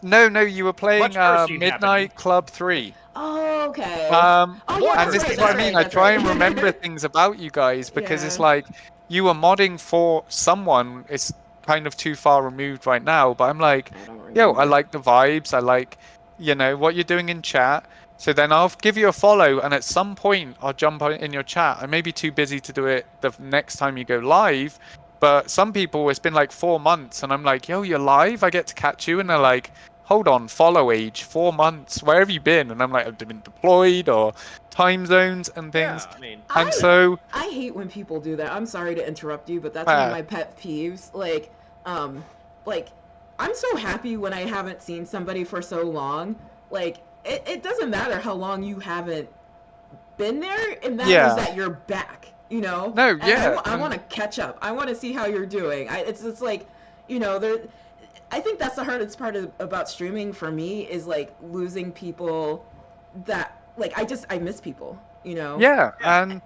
No, you were playing cursing Midnight Club 3. Oh, okay. Oh, More and this cursing. is what I mean. I That's try right. and remember things about you guys, because it's Yeah. like, you were modding for someone. It's kind of too far removed right now, but I'm like, I don't yo, I remember. like the vibes. I like, what you're doing in chat. So then I'll give you a follow, and at some point I'll jump in your chat. I may be too busy to do it the next time you go live, but some people, it's been like 4 months, and I'm like, yo, you're live? I get to catch you, and they're like, hold on, follow age, 4 months, where have you been? And I'm like, I've been deployed, or time zones and things. Yeah, I mean, And so, I hate when people do that. I'm sorry to interrupt you, but that's one of uh, my pet peeves. Like I'm so happy when I haven't seen somebody for so long. Like it doesn't matter how long you haven't been there. It matters yeah, that you're back. You know. no, And yeah, I want to catch up. I want to see how you're doing. It's like, there. I think that's the hardest part about streaming for me, is like losing people that, like, I miss people. yeah, and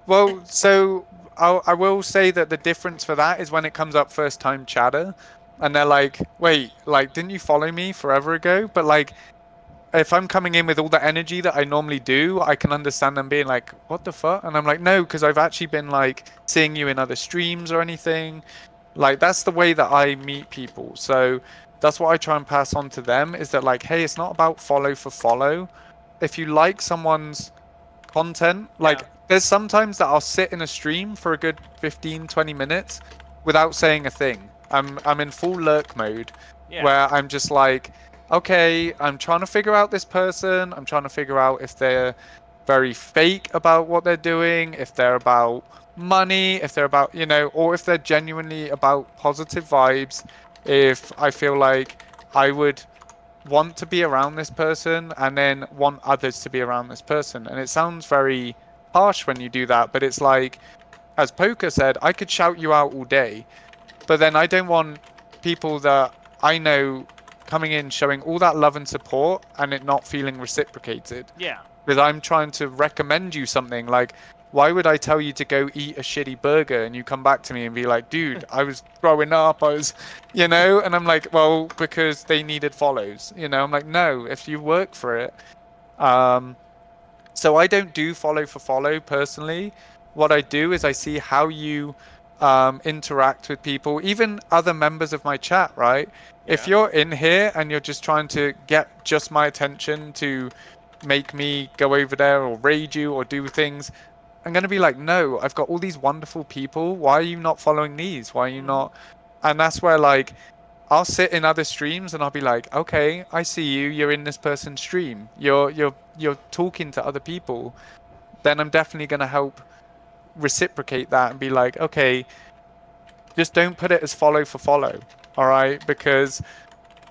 well, so I will say that the difference for that is when it comes up first time chatter, and they're like, wait, like, didn't you follow me forever ago? But like, if I'm coming in with all the energy that I normally do, I can understand them being like, what the fuck? And I'm like, no, because I've actually been like seeing you in other streams or anything. Like, that's the way that I meet people. So that's what I try and pass on to them, is that like, hey, it's not about follow for follow. If you like someone's content, like, there's sometimes that I'll sit in a stream for a good 15, 20 minutes without saying a thing. I'm in full lurk mode, where I'm just like, okay, I'm trying to figure out this person. I'm trying to figure out if they're very fake about what they're doing, if they're about money, if they're about, or if they're genuinely about positive vibes. If I feel like I would want to be around this person, and then want others to be around this person. And it sounds very harsh when you do that, but it's like, as Poker said, I could shout you out all day, but then I don't want people that I know coming in showing all that love and support and it not feeling reciprocated. yeah. Because I'm trying to recommend you something. Like, why would I tell you to go eat a shitty burger and you come back to me and be like, dude, I was growing up, and I'm like, well, because they needed follows. I'm like, no, if you work for it, So I don't do follow for follow personally. What I do is I see how you interact with people, even other members of my chat, right? If Yeah. you're in here and you're just trying to get just my attention to make me go over there or raid you or do things, I'm going to be like, no, I've got all these wonderful people. Why are you not following these? Why are you not? And that's where, like, I'll sit in other streams and I'll be like, okay, I see you. You're in this person's stream. You're talking to other people. Then I'm definitely going to help reciprocate that and be like, okay, just don't put it as follow for follow, all right? Because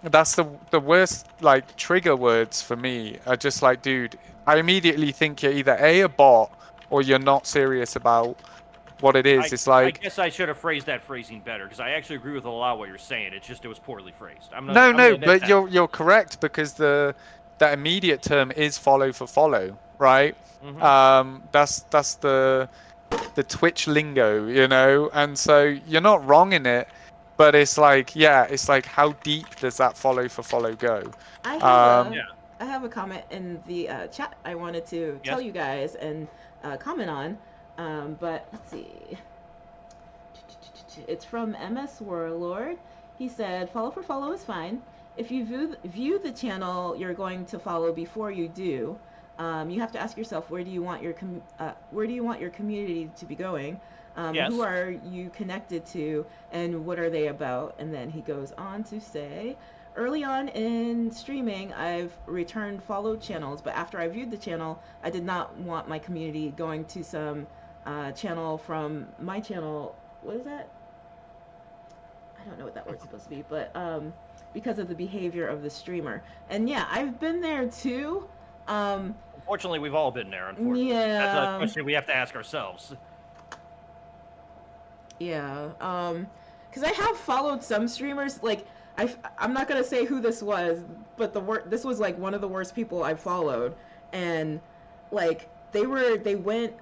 that's the worst, like, trigger words for me are just like, dude, I immediately think you're either a bot or you're not serious about what it is. It's I like, guess I should have phrased that phrasing better because I actually agree with a lot of what you're saying. It's just it was poorly phrased. I'm no, gonna admit but that. you're correct because the immediate term is follow for follow, right? That's the Twitch lingo, you know, and so you're not wrong in it, but it's like, yeah, it's like how deep does that follow for follow go? I have Um, a I have a comment in the chat I wanted to tell Yes. you guys and comment on, but let's see. It's from MS Warlord. He said, "Follow for follow is fine. If you view the channel you're going to follow before you do, you have to ask yourself where do you want your community to be going? Yes. Who are you connected to, and what are they about?" And then he goes on to say, "Early on in streaming, I've returned followed channels, but after I viewed the channel, I did not want my community going to some channel from my channel. What is that? I don't know what that word's supposed to be, but because of the behavior of the streamer." And yeah, I've been there too. Unfortunately, we've all been there. Unfortunately, that's a question we have to ask ourselves. Yeah, because I have followed some streamers. Like, I'm not gonna say who this was, but this was like one of the worst people I followed, and like they went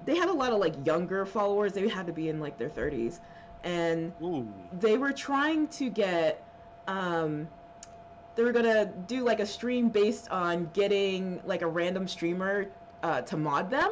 they had a lot of like younger followers. They had to be in like their 30s, and Ooh. they were trying to get they were gonna do like a stream based on getting like a random streamer to mod them,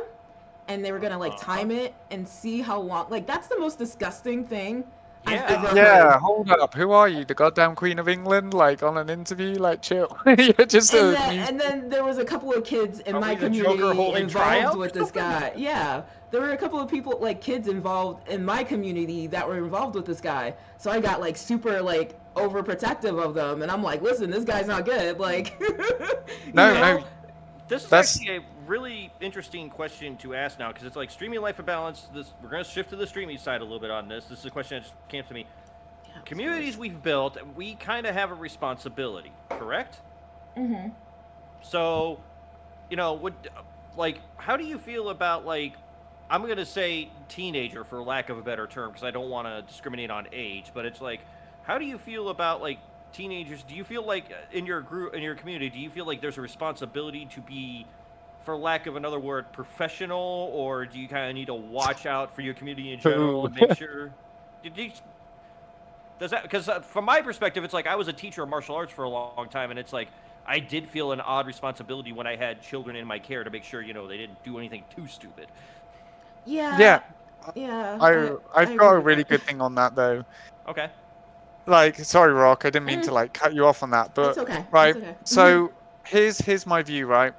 and they were gonna like time it and see how long. Like, that's the most disgusting thing I've ever heard. yeah, hold up. Who are you? The goddamn Queen of England? Like, on an interview? Like, chill. You're just And then there was a couple of kids in Are my we the community Joker holding involved tryouts with or this something? guy. Yeah, there were a couple of people, like kids involved in my community that were involved with this guy. So I got like super like overprotective of them, and I'm like, listen, this guy's not good. Like, no. This is That's- actually a really interesting question to ask now because it's like streaming life of balance. We're going to shift to the streaming side a little bit on this. This is a question that just came to me. Communities we've built, we kind of have a responsibility, correct? Mm-hmm. So, you know, how do you feel about, like, I'm going to say teenager for lack of a better term because I don't want to discriminate on age, but it's like, how do you feel about, like, teenagers? Do you feel like in your group, in your community, do you feel like there's a responsibility to be, for lack of another word, professional, or do you kind of need to watch out for your community in general and make sure? Does that, because from my perspective, it's like I was a teacher of martial arts for a long time, and it's like I did feel an odd responsibility when I had children in my care to make sure, you know, they didn't do anything too stupid. Yeah. I've got a really good thing on that though. Okay. Like, sorry, Rock, I didn't mean to like cut you off on that, but It's okay. right. It's okay. So here's my view, right?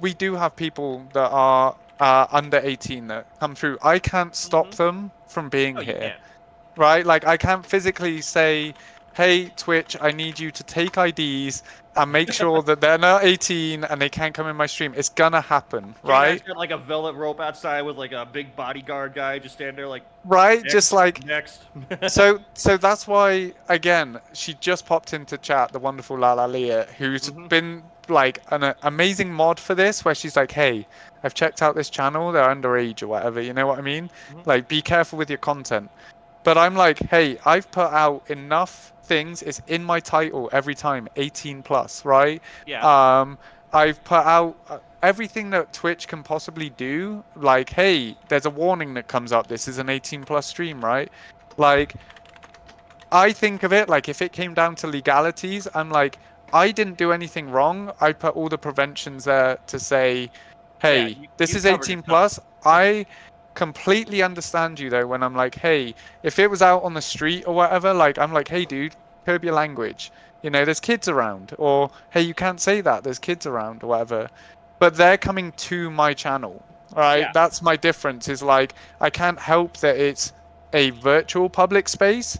We do have people that are under 18 that come through. I can't stop them from being Oh, you here. can. Right? Like, I can't physically say, hey, Twitch, I need you to take IDs and make sure that they're not 18 and they can't come in my stream. It's gonna happen, right? Got like a velvet rope outside with like a big bodyguard guy just standing there like. Right? Next, Just like next. so that's why, again, she just popped into chat, the wonderful Lala Leah, who's been like an amazing mod for this, where she's like, hey, I've checked out this channel, they're underage or whatever, you know what I mean? Like, be careful with your content. But I'm like, hey, I've put out enough things, it's in my title every time, 18 plus, right? Yeah. I've put out everything that Twitch can possibly do. Like, hey, there's a warning that comes up, this is an 18 plus stream, right? Like, I think of it like if it came down to legalities, I'm like, I didn't do anything wrong. I put all the preventions there to say, hey, this you is covered 18 yourself. plus. I completely understand you though when I'm like, hey, if it was out on the street or whatever, like I'm like, hey dude, curb your language. You know, there's kids around, or hey, you can't say that. There's kids around, or whatever. But they're coming to my channel, right? Yeah. That's my difference. Is like I can't help that it's a virtual public space,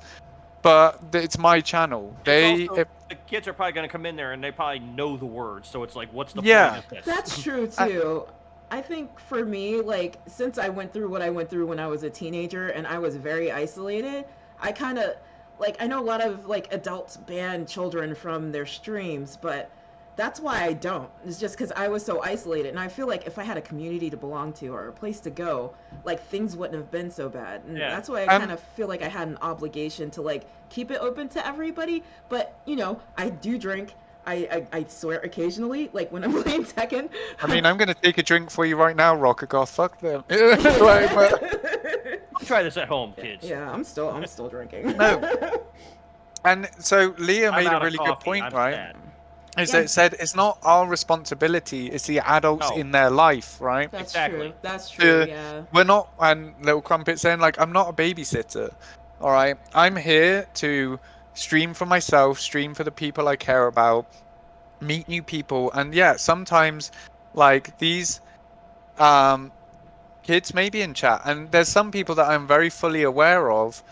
but it's my channel. It's also, the kids are probably going to come in there and they probably know the words, so it's like, what's the Yeah. point of this? That's true too. I think for me, like, since I went through what I went through when I was a teenager and I was very isolated, I kind of, like, I know a lot of, like, adults ban children from their streams, but that's why I don't. It's just because I was so isolated. And I feel like if I had a community to belong to or a place to go, like, things wouldn't have been so bad. And Yeah. that's why I kind of feel like I had an obligation to, like, keep it open to everybody. But, you know, I do drink. I swear occasionally, like when I'm playing Tekken. I mean, I'm gonna take a drink for you right now, Rockagoth. Fuck them. Like, but, Don't try this at home, kids. yeah, I'm still drinking. No. and so Leah I'm made out a of really good coffee, point, I'm right? sad. Is Yeah. it said it's not our responsibility; it's the adults No. in their life, right? That's Exactly. true. That's true. Uh, Yeah. We're not, and Little Crumpet saying like, I'm not a babysitter. All right, I'm here to stream for myself, stream for the people I care about, meet new people, and yeah, sometimes like these kids may be in chat, and there's some people that I'm very fully aware of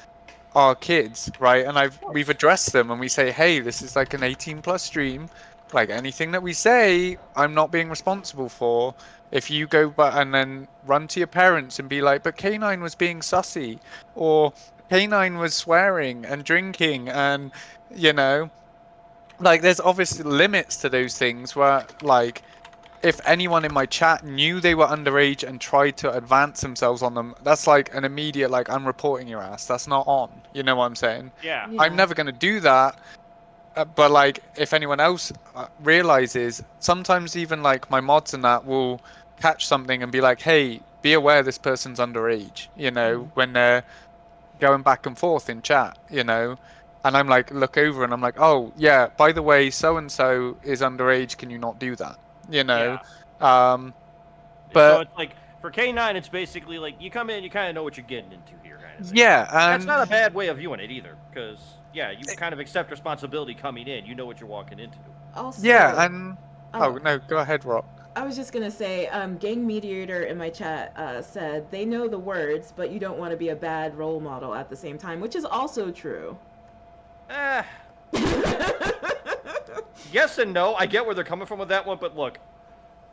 are kids, right? And we've addressed them, and we say, hey, this is like an 18 plus stream. Like anything that we say, I'm not being responsible for. If you go and then run to your parents and be like, but K9 was being sussy, or K9 was swearing and drinking, and you know, like there's obviously limits to those things where like if anyone in my chat knew they were underage and tried to advance themselves on them, that's like an immediate like, I'm reporting your ass. That's not on. You know what I'm saying? Yeah. Yeah. I'm never going to do that. But like if anyone else realizes, sometimes even like my mods and that will catch something and be like, hey, be aware this person's underage, you know, when they're going back and forth in chat, you know. And I'm like, look over and I'm like, oh yeah, by the way, so and so is underage, can you not do that? You know. So But it's like, for K9, it's basically like, you come in, you kind of know what you're getting into here, kind of thing. yeah, That's and not a bad way of viewing it either, because, yeah, you kind of accept responsibility coming in. You know what you're walking into. Also, yeah, and oh no, go ahead, Rock. I was just gonna say, Gang Mediator in my chat said they know the words, but you don't want to be a bad role model at the same time, which is also true. Yes and no. I get where they're coming from with that one, but look,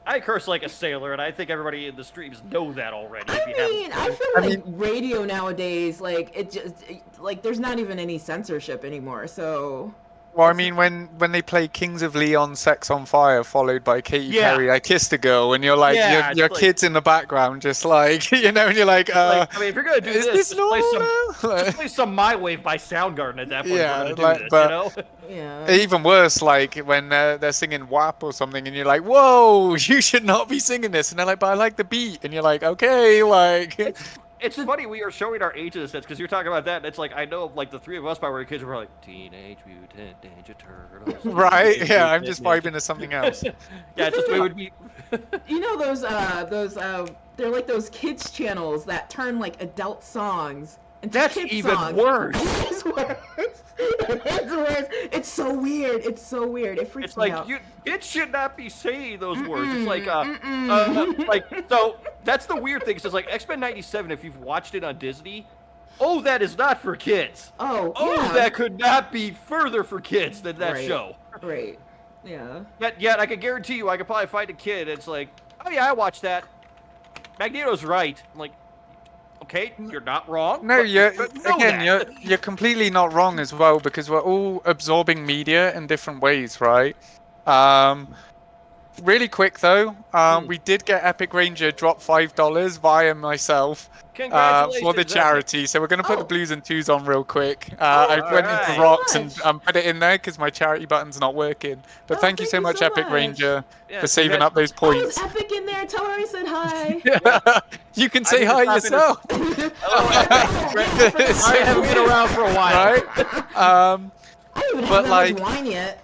I curse like a sailor, and I think everybody in the streams know that already. I if you haven't. mean, I feel like radio nowadays, like it just like there's not even any censorship anymore. So Well, I mean, when they play Kings of Leon, Sex on Fire, followed by Katy Yeah. Perry, I Kissed a Girl, and you're like, Yeah, your it's like- kids in the background, just like, you know, and you're like, Like, I mean, if you're gonna do is this, this just play normal? just play some My Wave by Soundgarden at that point. Yeah, if you're gonna do like, this, but- you know? yeah. Even worse, like when they're singing WAP or something, and you're like, "Whoa, you should not be singing this," and they're like, "But I like the beat," and you're like, "Okay, like." It's funny we are showing our ages because you're talking about that, and it's like I know like the three of us by where kids were like Teenage Mutant Ninja Turtles. Right? Teenage Yeah, I'm Mutant just Ninja-" vibing to something else. Yeah, it's just the way it would be. You know those they're like those kids channels that turn like adult songs into That's kids even songs. worse. It's worse. It's worse. It's so weird. It's so weird. It freaks It's me like out. it should not be saying those words. It's Mm-mm, like mm-mm. like so that's the weird thing. So it's like X-Men '97. If you've watched it on Disney, oh, that is not for kids. Oh, Oh, yeah. that could not be further for kids than that Right. show. Right. Yeah. Yet I can guarantee you, I could probably find a kid. It's like, oh yeah, I watched that. Magneto's right. I'm like, okay, you're not wrong. No, but- you're but know again, that. you're completely not wrong as well, because we're all absorbing media in different ways, right? Really quick though, we did get Epic Ranger drop $5 via myself Congratulations. for the Epic. charity. So we're gonna put the Oh. blues and twos on real quick. Oh, I went alright. into rocks Thank you and so much. put it in there because my charity button's not working. But Oh, thank you so much, Epic much. Ranger, Yeah, for saving up those Oh, is points. Epic in there? Tell her I said hi. You can I say need to hi stop in yourself. I haven't been around for a while. Right? I don't even But, have that like- much wine yet.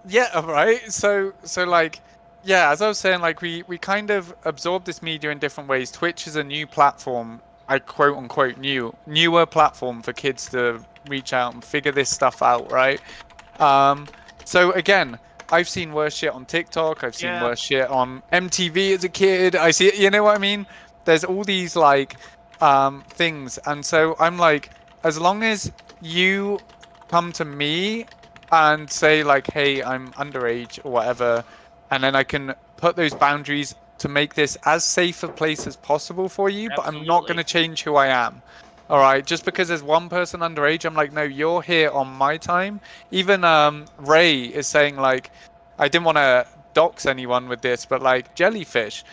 Yeah, right. So like, yeah, as I was saying, like we kind of absorb this media in different ways. Twitch is a new platform, I quote unquote newer platform for kids to reach out and figure this stuff out, right? Um, so again, I've seen worse shit on TikTok. I've seen Yeah. worse shit on MTV as a kid. I see, you know what I mean? There's all these like things, and so I'm like, as long as you come to me and say like, hey, I'm underage or whatever, and then I can put those boundaries to make this as safe a place as possible for you, but I'm not going Absolutely. to change who I am. All right, just because there's one person underage, I'm like, no, you're here on my time. Even Ray is saying like, I didn't want to dox anyone with this, but like Jellyfish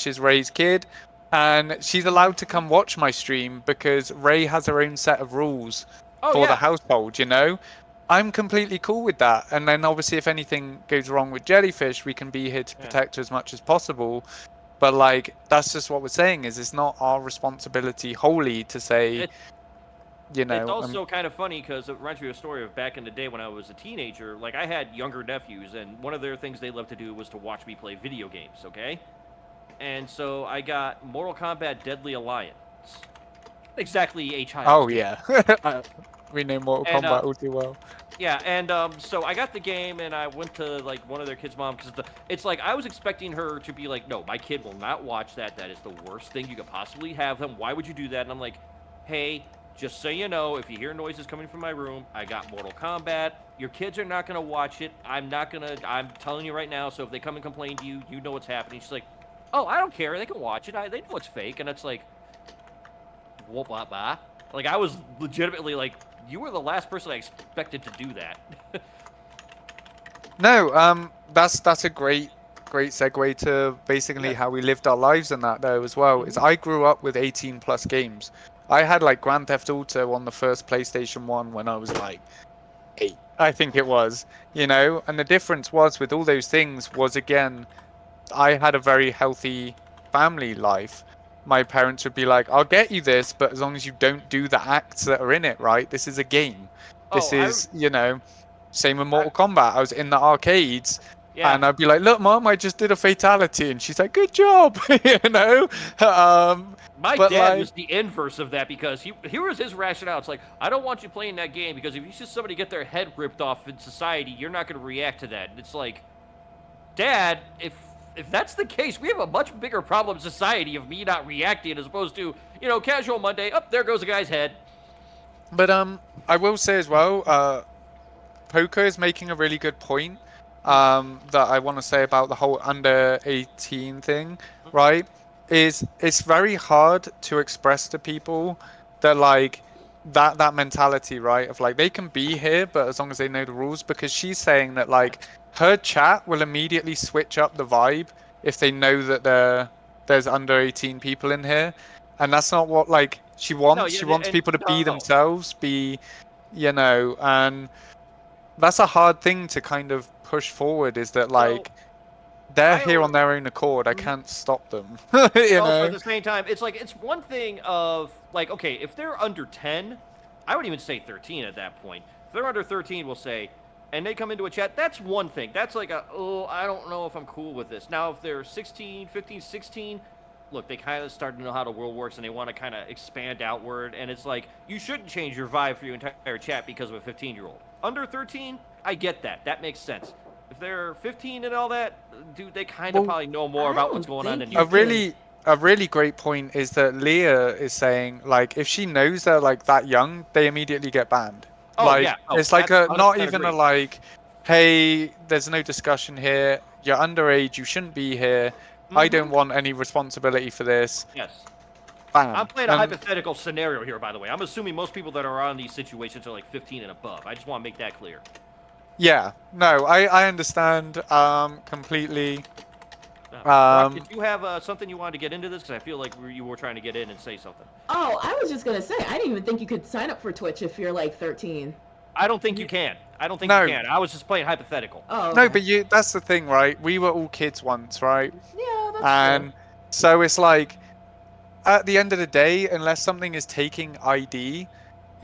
is Ray's kid, and she's allowed to come watch my stream because Ray has her own set of rules Oh for the yeah. household, you know? I'm completely cool with that. And then obviously if anything goes wrong with Jellyfish, we can be here to Yeah. protect her as much as possible. But like that's just what we're saying is it's not our responsibility wholly to say, It, you it's know, also kind of funny because it reminds me of a story of back in the day when I was a teenager. Like I had younger nephews, and one of their things they loved to do was to watch me play video games. Okay. And so I got Mortal Kombat Deadly Alliance. Exactly a child's oh game. yeah. We know Mortal And Kombat all too well. yeah, and so I got the game and I went to like one of their kids' mom because it's like I was expecting her to be like, no, my kid will not watch that. That is the worst thing you could possibly have them. Why would you do that? And I'm like, hey, just so you know, if you hear noises coming from my room, I got Mortal Kombat. Your kids are not gonna watch it. I'm telling you right now. So if they come and complain to you, you know what's happening. She's like, oh, I don't care. They can watch it. They know it's fake. And it's like, what, blah. Like I was legitimately like, you were the last person I expected to do that. No, that's a great segue to basically Yeah. how we lived our lives in that though as well. Is I grew up with 18 plus games. I had like Grand Theft Auto on the first PlayStation 1 when I was like 8, I think it was, you know, and the difference was with all those things was again, I had a very healthy family life. My parents would be like, I'll get you this, but as long as you don't do the acts that are in it, right? This is a game. This Oh, is, you know, same with I Mortal Kombat. I was in the arcades yeah. and I'd be like, look, mom, I just did a fatality. And she's like, good job, you know? My But dad like, was the inverse of that because here was his rationale. It's like, I don't want you playing that game because if you see somebody get their head ripped off in society, you're not going to react to that. And it's like, Dad, if that's the case, we have a much bigger problem in society of me not reacting as opposed to, casual Monday, up there goes a guy's head. but I will say as well, Poker is making a really good point that I want to say about the whole under 18 thing, right? Is it's very hard to express to people that like that mentality, right? Of like they can be here, but as long as they know the rules, because she's saying that like her chat will immediately switch up the vibe if they know that there's under 18 people in here, and that's not what like she No, wants. yeah, She wants and people to be no. themselves, be, you know, and that's a hard thing to kind of push forward is that Well, like they're I here always, on their own accord. I Mhm. can't stop them. But You also at know? the same time, it's like it's one thing of like, okay, if they're under 10, I would even say 13 at that point. If they're under 13, we'll say, and they come into a chat, that's one thing. That's like I don't know if I'm cool with this. Now, if they're 16, 15, 16, look, they kind of start to know how the world works and they want to kind of expand outward. And it's like, you shouldn't change your vibe for your entire chat because of a 15-year-old. Under 13, I get that. That makes sense. If they're 15 and all that, dude, they kind of Well, probably know more I about what's don't going on think than you you a do. can. really great point is that Leah is saying like if she knows they're like that young, they immediately get banned. Oh, Like yeah. Oh, it's like that's a not 100% even a agree. like, hey, there's no discussion here. You're underage. You shouldn't be here. I don't Mm-hmm. want any responsibility for this. Yes. I'm Bam. playing a And hypothetical scenario here, by the way. I'm assuming most people that are on these situations are like 15 and above. I just want to make that clear. yeah, no, I understand completely. Brock, did Um, you have something you wanted to get into this? Because I feel like you were trying to get in and say something. Oh, I was just gonna say, I didn't even think you could sign up for Twitch if you're like 13. I don't think you y- can. I don't think you no, can. I was just playing hypothetical. Oh, no, okay. but that's the thing, right? We were all kids once, right? Yeah, that's true. And so it's like at the end of the day, unless something is taking ID,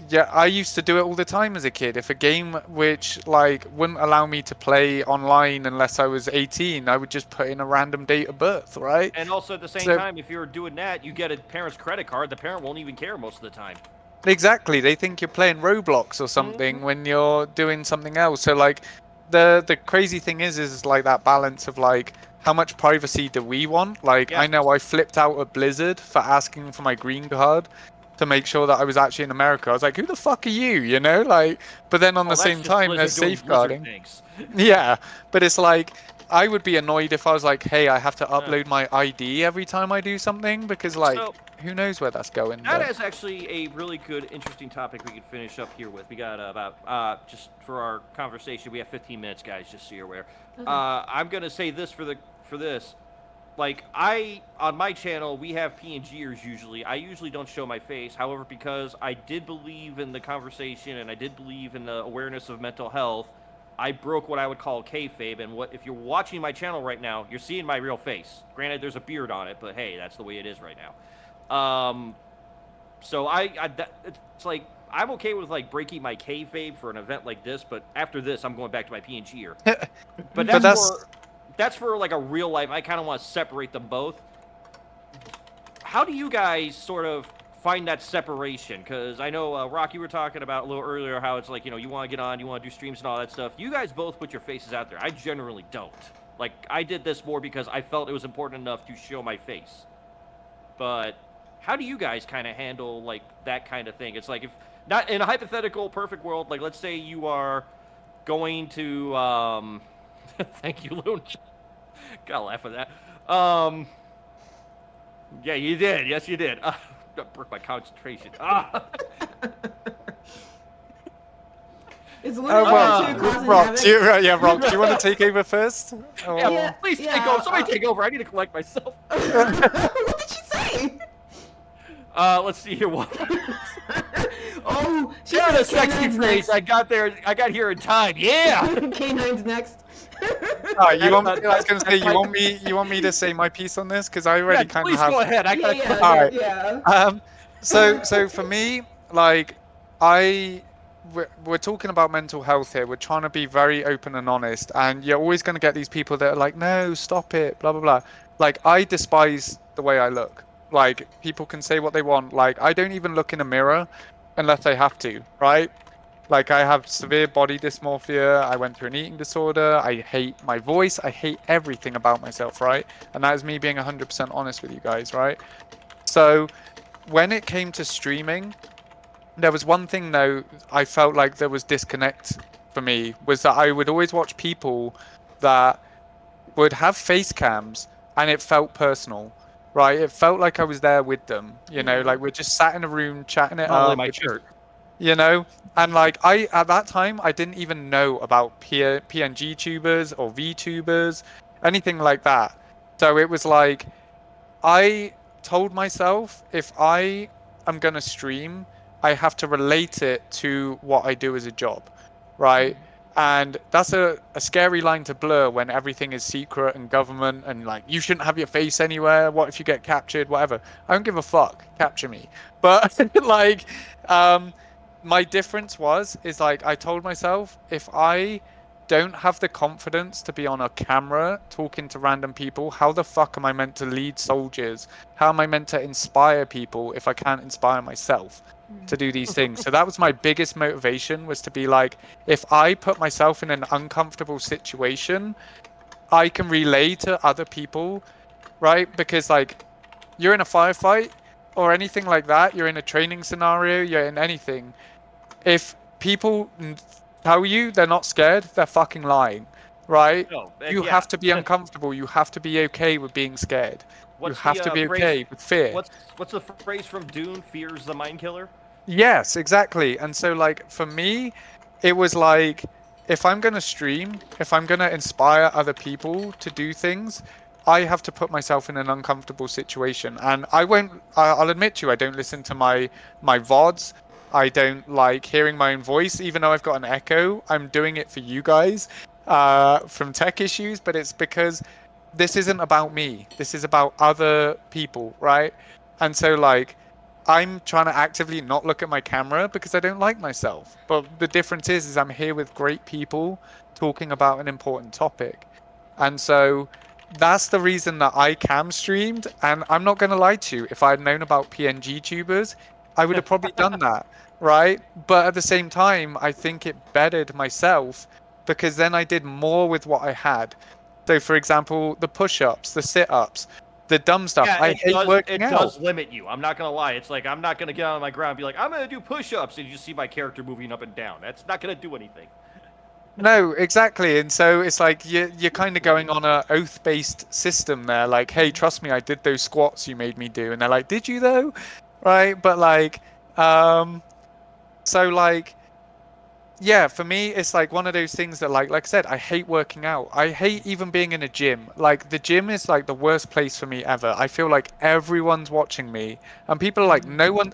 yeah, I used to do it all the time as a kid. If a game which like wouldn't allow me to play online unless I was 18, I would just put in a random date of birth, right? And also at the same So time, if you're doing that, you get a parent's credit card. The parent won't even care most of the time. exactly, they think you're playing Roblox or something when you're doing something else. So like the crazy thing is like that balance of like how much privacy do we want? Like I Yes. know I flipped out at Blizzard for asking for my green card to make sure that I was actually in America. I was like, who the fuck are you? You know, like, but then on the Well, that's same just time, Blizzard there's doing Blizzard safeguarding. things. Yeah, but it's like I would be annoyed if I was like, hey, I have to Yeah. upload my ID every time I do something because like So who knows where that's going. that But is actually a really good, interesting topic we could finish up here with. We got about just for our conversation, we have 15 minutes, guys. Just so you're aware. Okay. I'm gonna say this for this. Like on my channel, we have PNGers usually. I usually don't show my face. However, because I did believe in the conversation and I did believe in the awareness of mental health, I broke what I would call kayfabe. And what if you're watching my channel right now, you're seeing my real face. Granted, there's a beard on it, but hey, that's the way it is right now. So it's like I'm okay with like breaking my kayfabe for an event like this, but after this, I'm going back to my PNGer. But that's for like a real life. I kind of want to separate them both. How do you guys sort of find that separation? Because I know, Rock, you were talking about a little earlier how it's like, you want to get on, you want to do streams and all that stuff. You guys both put your faces out there. I generally don't. Like, I did this more because I felt it was important enough to show my face. But how do you guys kind of handle, like, that kind of thing? It's like, if not in a hypothetical perfect world, like, let's say you are going to, thank you, Loon. Gotta laugh at that. Yeah, you did. Yes, you did. Broke my concentration. It's well, literally two causing Rock, havoc. yeah, Rock, do you want to take over first? Or- Yeah, please take over. Somebody take over. I need to collect myself. What did she say? Let's see here. What? Oh, she Share said the sexy canines face. I got here in time. Yeah. next. Canines next. you want? I was gonna say you want me to say my piece on this because I already kind of Please have. go ahead. I got. Yeah, All right. yeah. So for me, like we're talking about mental health here. We're trying to be very open and honest, and you're always going to get these people that are like, no, stop it, blah blah blah. Like I despise the way I look. Like people can say what they want. Like I don't even look in a mirror unless I have to, right? Like I have severe body dysmorphia. I went through an eating disorder. I hate my voice. I hate everything about myself, right? And that is me being 100% honest with you guys, right? So when it came to streaming, there was one thing though I felt like there was disconnect for me, was that I would always watch people that would have face cams and it felt personal, right? It felt like I was there with them, like we're just sat in a room chatting it Not really up. my shirt. And like at that time I didn't even know about PNG tubers or VTubers, anything like that. So it was like I told myself if I am going to stream, I have to relate it to what I do as a job, right? And that's a scary line to blur when everything is secret and government and like you shouldn't have your face anywhere. What if you get captured? Whatever. I don't give a fuck. Capture me. But like, my difference is like I told myself if I don't have the confidence to be on a camera talking to random people, how the fuck am I meant to lead soldiers? How am I meant to inspire people if I can't inspire myself to do these things? So that was my biggest motivation, was to be like, if I put myself in an uncomfortable situation, I can relay to other people, right? Because like you're in a firefight or anything like that, you're in a training scenario, you're in anything. If people tell you they're not scared, they're fucking lying, right? No, You have to be uncomfortable. You have to be okay with being scared. You have to be okay with fear. What's the phrase from Dune? Fear's the mind killer. Yes, exactly. And so like for me, it was like if I'm going to stream, if I'm going to inspire other people to do things, I have to put myself in an uncomfortable situation. And I'll admit to you, I don't listen to my VODs. I don't like hearing my own voice, even though I've got an echo. I'm doing it for you guys from tech issues, but it's because this isn't about me. This is about other people, right? And so like I'm trying to actively not look at my camera because I don't like myself. But the difference is I'm here with great people talking about an important topic. And so that's the reason that I cam streamed. And I'm not going to lie to you, if I had known about PNG tubers, I would have probably done that, right? But at the same time, I think it bettered myself because then I did more with what I had. So, for example, the push-ups, the sit-ups, the dumb stuff. Yeah, I hate working it out. does limit you. I'm not gonna lie. It's like I'm not gonna get on my ground and be like, I'm gonna do push-ups, and you just see my character moving up and down. That's not gonna do anything. No, exactly. And so it's like you're kind of going on a oath-based system there. Like, hey, trust me, I did those squats you made me do. And they're like, did you though? Right? But like, so like, yeah, for me, it's like one of those things that like I said, I hate working out. I hate even being in a gym. Like the gym is like the worst place for me ever. I feel like everyone's watching me and people are like,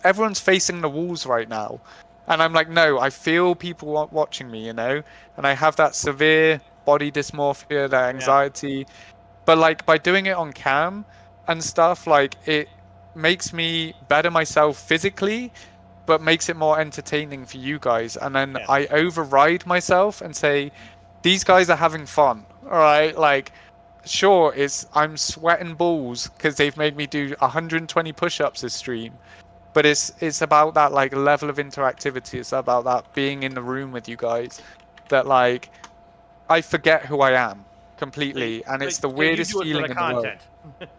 everyone's facing the walls right now. And I'm like, no, I feel people watching me, and I have that severe body dysmorphia, that anxiety. But like by doing it on cam and stuff, like it makes me better myself physically, but makes it more entertaining for you guys. And then I override myself and say, these guys are having fun. All right. Like, sure, I'm sweating balls because they've made me do 120 push-ups this stream. But it's about that like level of interactivity. It's about that being in the room with you guys. That like I forget who I am completely, and it's the weirdest feeling in the world.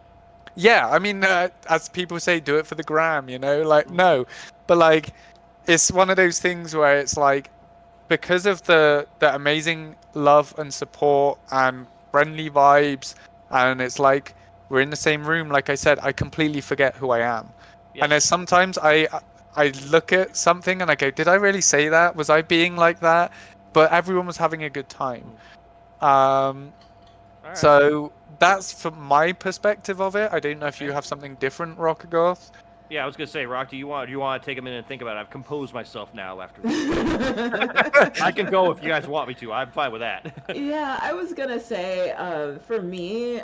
Yeah, I mean, as people say, do it for the gram, like, no. But like, it's one of those things where it's like, because of the amazing love and support and friendly vibes, and it's like, we're in the same room, like I said, I completely forget who I am. Yes. And there's sometimes I look at something and I go, did I really say that? Was I being like that? But everyone was having a good time. So that's from my perspective of it. I don't know if you have something different, Rockagoth. Yeah, I was gonna say, Rock, do you want to take a minute and think about it? I've composed myself now after. I can go if you guys want me to. I'm fine with that. Yeah, I was gonna say, for me,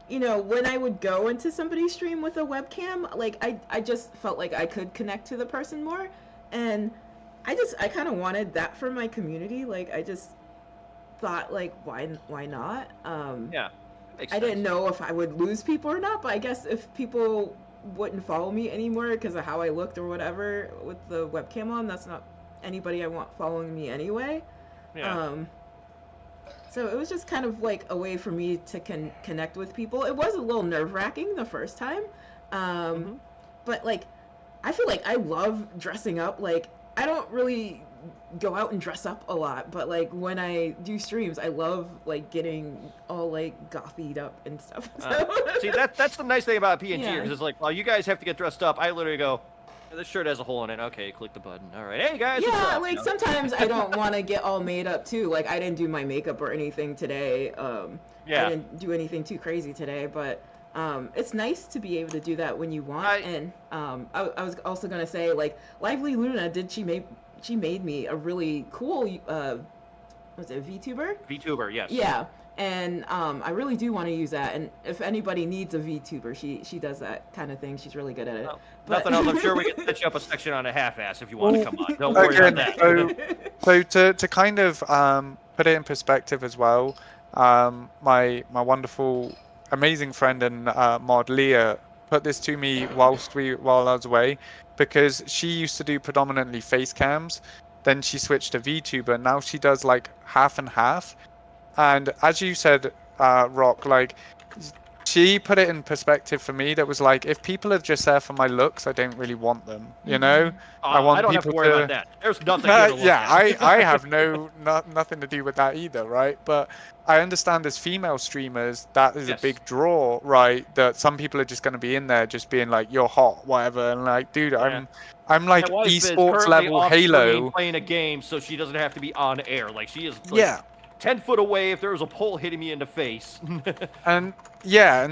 when I would go into somebody's stream with a webcam, like I just felt like I could connect to the person more, and I kind of wanted that for my community. Like I just thought, like, why not? Yeah. I didn't know if I would lose people or not, but I guess if people wouldn't follow me anymore because of how I looked or whatever with the webcam on, that's not anybody I want following me anyway. Yeah. So it was just kind of like a way for me to connect with people. It was a little nerve-wracking the first time, but like I feel like I love dressing up. Like I don't really go out and dress up a lot, but like when I do streams, I love like getting all like gothied up and stuff. See, that's the nice thing about PNG, because it's like, well, you guys have to get dressed up. I literally go, this shirt has a hole in it. Okay, click the button. All right, hey guys. Yeah, like sometimes I don't want to get all made up too. Like I didn't do my makeup or anything today. I didn't do anything too crazy today, but it's nice to be able to do that when you want. And I was also gonna say, like, Lively Luna she made me a really cool was it VTuber? VTuber, yes. Yeah. And I really do want to use that. And if anybody needs a VTuber, she does that kind of thing. She's really good at it. Well, nothing else. I'm sure we can set you up a section on a half-ass if you want to come on. Don't worry about that. So to kind of put it in perspective as well, my wonderful, amazing friend and mod Leah put this to me while I was away, because she used to do predominantly face cams, then she switched to VTuber. Now she does like half and half. And as you said, Rock, like, she put it in perspective for me. That was like, if people are just there for my looks, I don't really want them. I want don't people have to worry about that. There's nothing. I have nothing to do with that either, right? But I understand as female streamers, that is a big draw, right? That some people are just going to be in there, just being like, "You're hot," whatever, and like, dude, I'm like esports level Halo, playing a game, so she doesn't have to be on air. Like she is. Like, 10 foot away if there was a pole hitting me in the face. And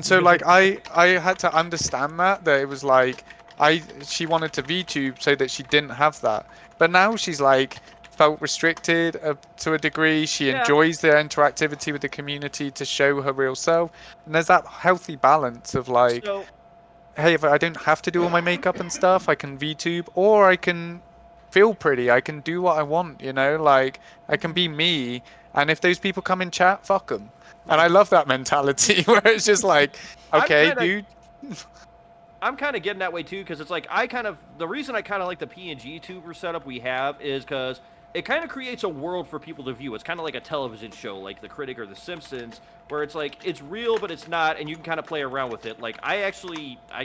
so like I had to understand that it was like she wanted to VTube so that she didn't have that, but now she's like felt restricted to a degree. She enjoys the interactivity with the community to show her real self, and there's that healthy balance of like hey, if I don't have to do all my makeup and stuff, I can VTube, or I can feel pretty. I can do what I want, you know, like I can be me. And if those people come in chat, fuck them. And I love that mentality where it's just like, okay, dude. I'm kind of getting that way too, because it's like the reason I kind of like the PNG tuber setup we have is because it kind of creates a world for people to view. It's kind of like a television show, like The Critic or The Simpsons, where it's like it's real but it's not, and you can kind of play around with it. Like I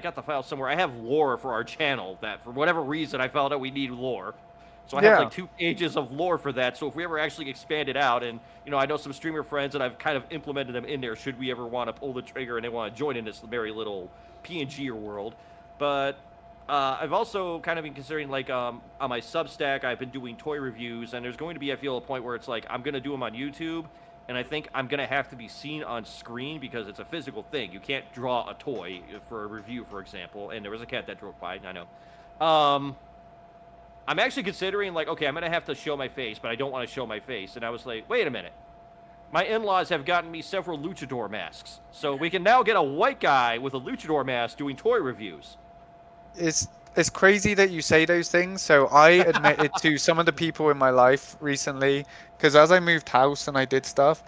got the file somewhere. I have lore for our channel that for whatever reason I found out we need lore. So I have like 2 pages of lore for that. So if we ever actually expand it out, and I know some streamer friends and I've kind of implemented them in there, should we ever want to pull the trigger and they want to join in this merry little PNG world. But I've also kind of been considering, like, on my Substack, I've been doing toy reviews, and there's going to be, I feel, a point where it's like I'm going to do them on YouTube, and I think I'm going to have to be seen on screen because it's a physical thing. You can't draw a toy for a review, for example, and there was a cat that drove by, I know. I'm actually considering, like, okay, I'm going to have to show my face, but I don't want to show my face. And I was like, wait a minute. My in-laws have gotten me several luchador masks. So we can now get a white guy with a luchador mask doing toy reviews. It's crazy that you say those things. So I admitted to some of the people in my life recently, because as I moved house and I did stuff,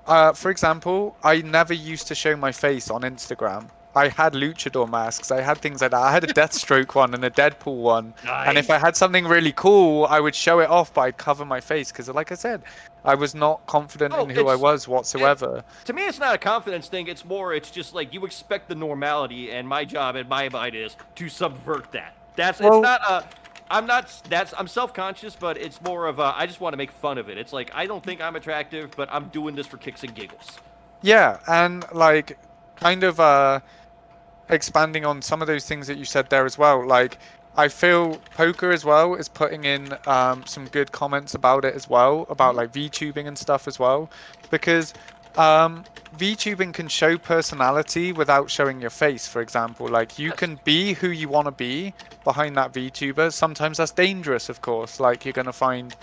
for example, I never used to show my face on Instagram. I had luchador masks. I had things like that. I had a Deathstroke one and a Deadpool one. Nice. And if I had something really cool, I would show it off, but I'd cover my face because, like I said, I was not confident in who I was whatsoever. To me, it's not a confidence thing. It's just like you expect the normality, and my job in my mind is to subvert that. It's not a. I'm self-conscious, but it's more of I just want to make fun of it. It's like, I don't think I'm attractive, but I'm doing this for kicks and giggles. Yeah, and like kind of expanding on some of those things that you said there as well, like I feel Poker as well is putting in some good comments about it as well, about like VTubing and stuff as well, because VTubing can show personality without showing your face, for example. Like you can be who you want to be behind that VTuber. Sometimes that's dangerous, of course. Like you're going to find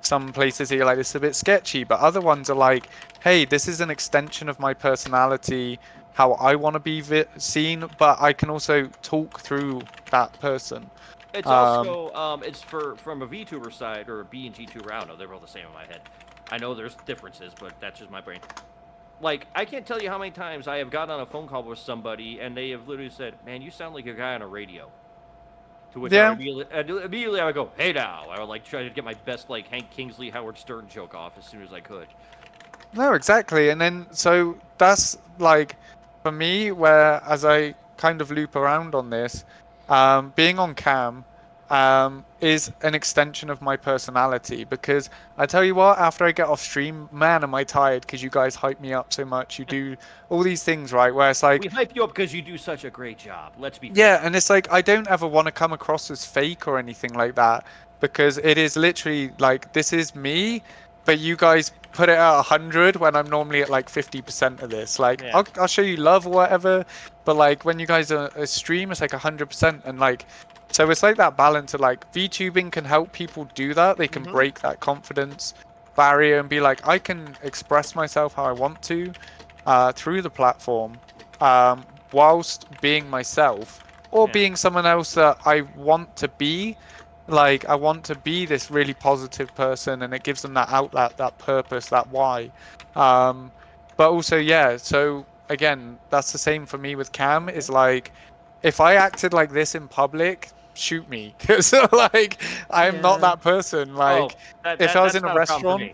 some places that you're like, this is a bit sketchy, but other ones are like, hey, this is an extension of my personality, how I want to be seen, but I can also talk through that person. It's also, it's from a VTuber side, or a BNG tuber, I don't know, they're all the same in my head. I know there's differences, but that's just my brain. Like, I can't tell you how many times I have gotten on a phone call with somebody, and they have literally said, man, you sound like a guy on a radio. To which I immediately I would go, hey now. I would like try to get my best like Hank Kingsley, Howard Stern joke off as soon as I could. No, exactly. And then, so that's like, for me, where as I kind of loop around on this, being on cam is an extension of my personality, because I tell you what, after I get off stream, man, am I tired because you guys hype me up so much. You do all these things, right? Where it's like, we hype you up because you do such a great job. Let's be fair. And it's like, I don't ever want to come across as fake or anything like that, because it is literally like, this is me, but you guys put it at 100 when I'm normally at like 50% of this. Like, yeah. I'll show you love or whatever, but like when you guys are stream, it's like 100%. And like, so it's like that balance of like, VTubing can help people do that. They can break that confidence barrier and be like, I can express myself how I want to through the platform, whilst being myself or being someone else that I want to be. Like, I want to be this really positive person, and it gives them that outlet, that purpose, that why. But also, yeah, so again, that's the same for me with cam, is like, if I acted like this in public, shoot me. Because, like, I'm not that person. Like, if I was in a restaurant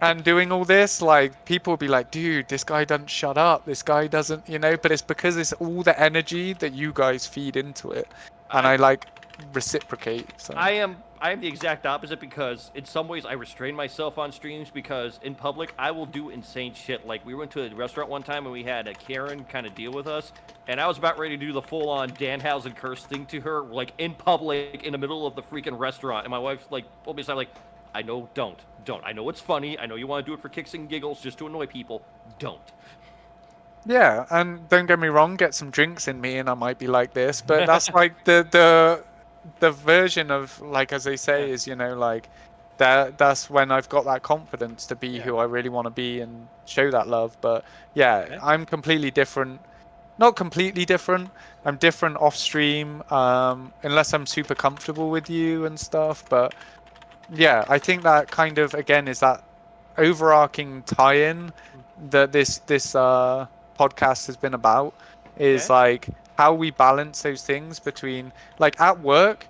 and doing all this, like, people would be like, dude, this guy doesn't shut up. This guy doesn't, you know, but it's because it's all the energy that you guys feed into it. And I like reciprocate. So I am the exact opposite, because in some ways I restrain myself on streams, because in public I will do insane shit. Like, we went to a restaurant one time and we had a Karen kind of deal with us, and I was about ready to do the full-on Danhausen curse thing to her, like in public in the middle of the freaking restaurant, and my wife like pulled me aside like, I know, don't. I know it's funny, I know you want to do it for kicks and giggles just to annoy people, don't. Yeah, and don't get me wrong, get some drinks in me and I might be like this, but that's like the version of, like, as they say, is, you know, like that's when I've got that confidence to be who I really want to be and show that love. But yeah, I'm completely different not completely different. I'm different off stream, unless I'm super comfortable with you and stuff. But yeah, I think that kind of again is that overarching tie-in that this podcast has been about is Okay. like how we balance those things between like at work,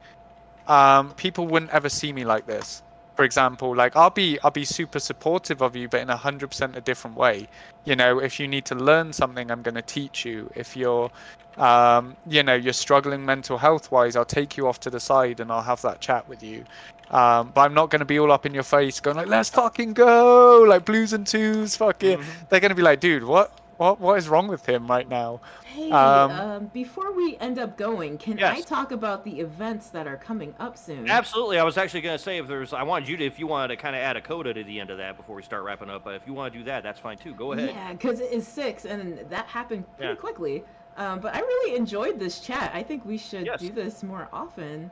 people wouldn't ever see me like this. For example, like I'll be super supportive of you, but in 100% a different way. You know, if you need to learn something, I'm going to teach you. If you're, you're struggling mental health wise, I'll take you off to the side and I'll have that chat with you. But I'm not going to be all up in your face going like, let's fucking go, like blues and twos, fuck it. Mhm. They're going to be like, dude, what is wrong with him right now? Hey, Um, before we end up going, can I Yes. talk about the events that are coming up soon? Absolutely. I was actually going to say I wanted you to, if you wanted to kind of add a coda to the end of that before we start wrapping up. But if you want to do that, that's fine too. Go ahead. Yeah, because it is 6, and that happened pretty Yeah. quickly. But I really enjoyed this chat. I think we should Yes. do this more often.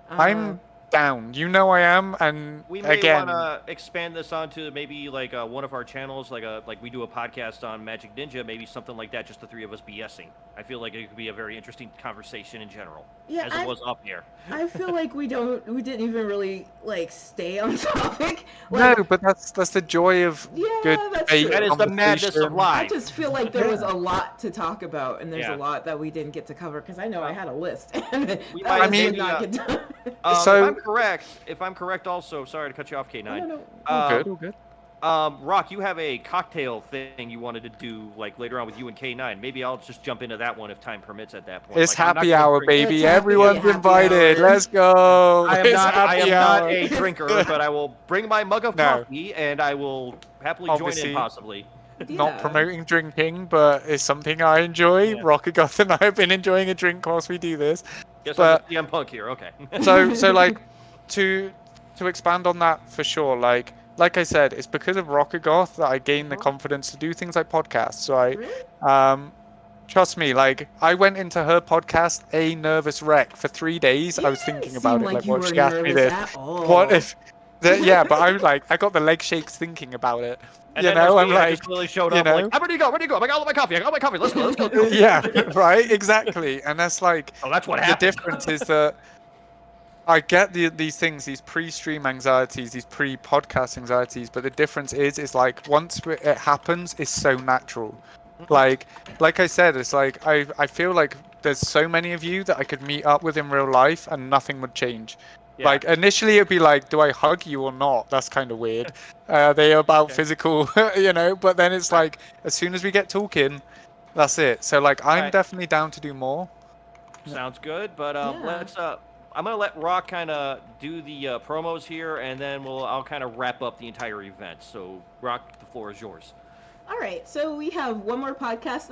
I'm down. You know I am, and We may again, want to expand this onto maybe like one of our channels, like we do a podcast on Magic Ninja, maybe something like that, just the three of us BSing. I feel like it could be a very interesting conversation in general, Yeah, as it was up here. I feel like we didn't even really like stay on topic. no, Like, but that's the joy of yeah, good that's debate true. That is the madness of conversation. life. I just feel like there was Yeah. a lot to talk about, and there's Yeah. a lot that we didn't get to cover because I know I Well, had a list, and we that might list maybe, did not get done. So- if I'm correct, also sorry to cut you off, K9. No. All good, all good. Rock, you have a cocktail thing you wanted to do like later on with you and K9. Maybe I'll just jump into that one if time permits at that point. It's Like, I'm not happy gonna hour, drink- baby. It's happy Everyone's hour. invited. Let's go. I am It's not. I happy am not hour. a drinker, but I will bring my mug of No. coffee and I will happily join Obviously. in, possibly. Not Yeah. promoting drinking, but it's something I enjoy. Yeah. Rockagoth and I have been enjoying a drink whilst we do this. Guess But- I'm just CM Punk here. Okay. So like to expand on that for sure, like I said, it's because of Rockagoth that I gained the confidence to do things like podcasts, right? Really? Trust me, like I went into her podcast a nervous wreck for 3 days. I was You didn't thinking about seem it, like you what were she asked me nervous this. at all. What if yeah, but I was like, I got the leg shakes thinking about it. And You then know, next I'm week, I like, just literally showed you up like, know? I'm ready to go. Ready to go. I got all my coffee. I got all my coffee. Let's go. Let's go. yeah, right, exactly. And that's like Oh, that's what the happened. difference is that I get these things, these pre-stream anxieties, these pre-podcast anxieties, but the difference is like once it happens, it's so natural. Like I said, it's like I feel like there's so many of you that I could meet up with in real life and nothing would change. Yeah. Like initially it'd be like, do I hug you or not? That's kind of weird. They are about Okay. physical, but then it's like as soon as we get talking, that's it. So like I'm Right. definitely down to do more. Sounds good, but Yeah. let's. I'm gonna let Rock kind of do the promos here, and then I'll kind of wrap up the entire event. So, Rock, the floor is yours. All right, so we have one more podcast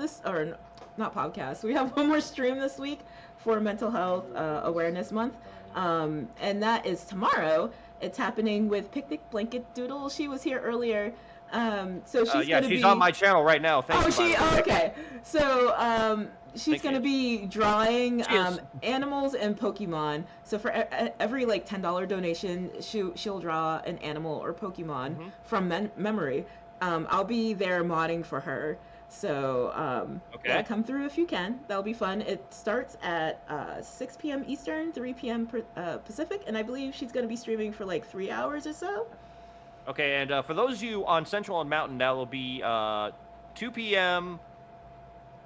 not podcast. We have one more stream this week for Mental Health Awareness Month, and that is tomorrow. It's happening with Picnic Blanket Doodle. She was here earlier, so she's Yeah, gonna she's be. on my channel right now. Thank Oh, you. by she. the way. Oh, okay. So she's Thank gonna you. be drawing She is. animals and Pokemon. So for every like $10 donation, she'll draw an animal or Pokemon Mhm. from memory. I'll be there modding for her. So yeah, Okay. come through if you can. That'll be fun. It starts at 6 p.m. Eastern, 3 p.m. Pacific, and I believe she's gonna be streaming for like 3 hours or so. Okay, and for those of you on Central and Mountain, that will be 2 p.m.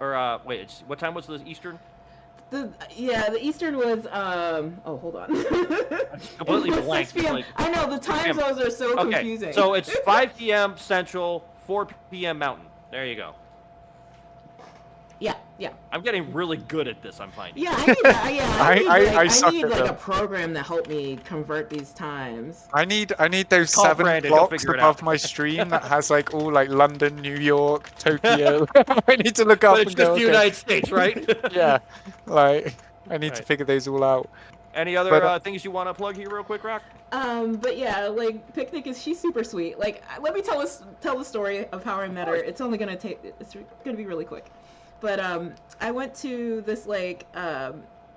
Or wait, what time was the Eastern? The Eastern was oh, hold on. completely It was blanked. 6 p.m. Like, I know the time p.m. zones are so Okay, confusing. so it's 5 p.m. Central, 4 p.m. Mountain. There you go. yeah. I'm getting really good at this. I'm finding. Yeah, I need that. Yeah, I suck need at like them. a program to help me convert these times. I need those Call 7 Brandon, he'll blocks figure it above out. my stream that has like all like London, New York, Tokyo. I need to look up But it's and go, just the okay. United States, right? Yeah, like I need to Right. figure those all out. Any other But, things you want to plug here, real quick, Rock? But yeah, like Picnic she's super sweet. Like let me tell the story of how I met her. It's only gonna it's gonna be really quick. But I went to this like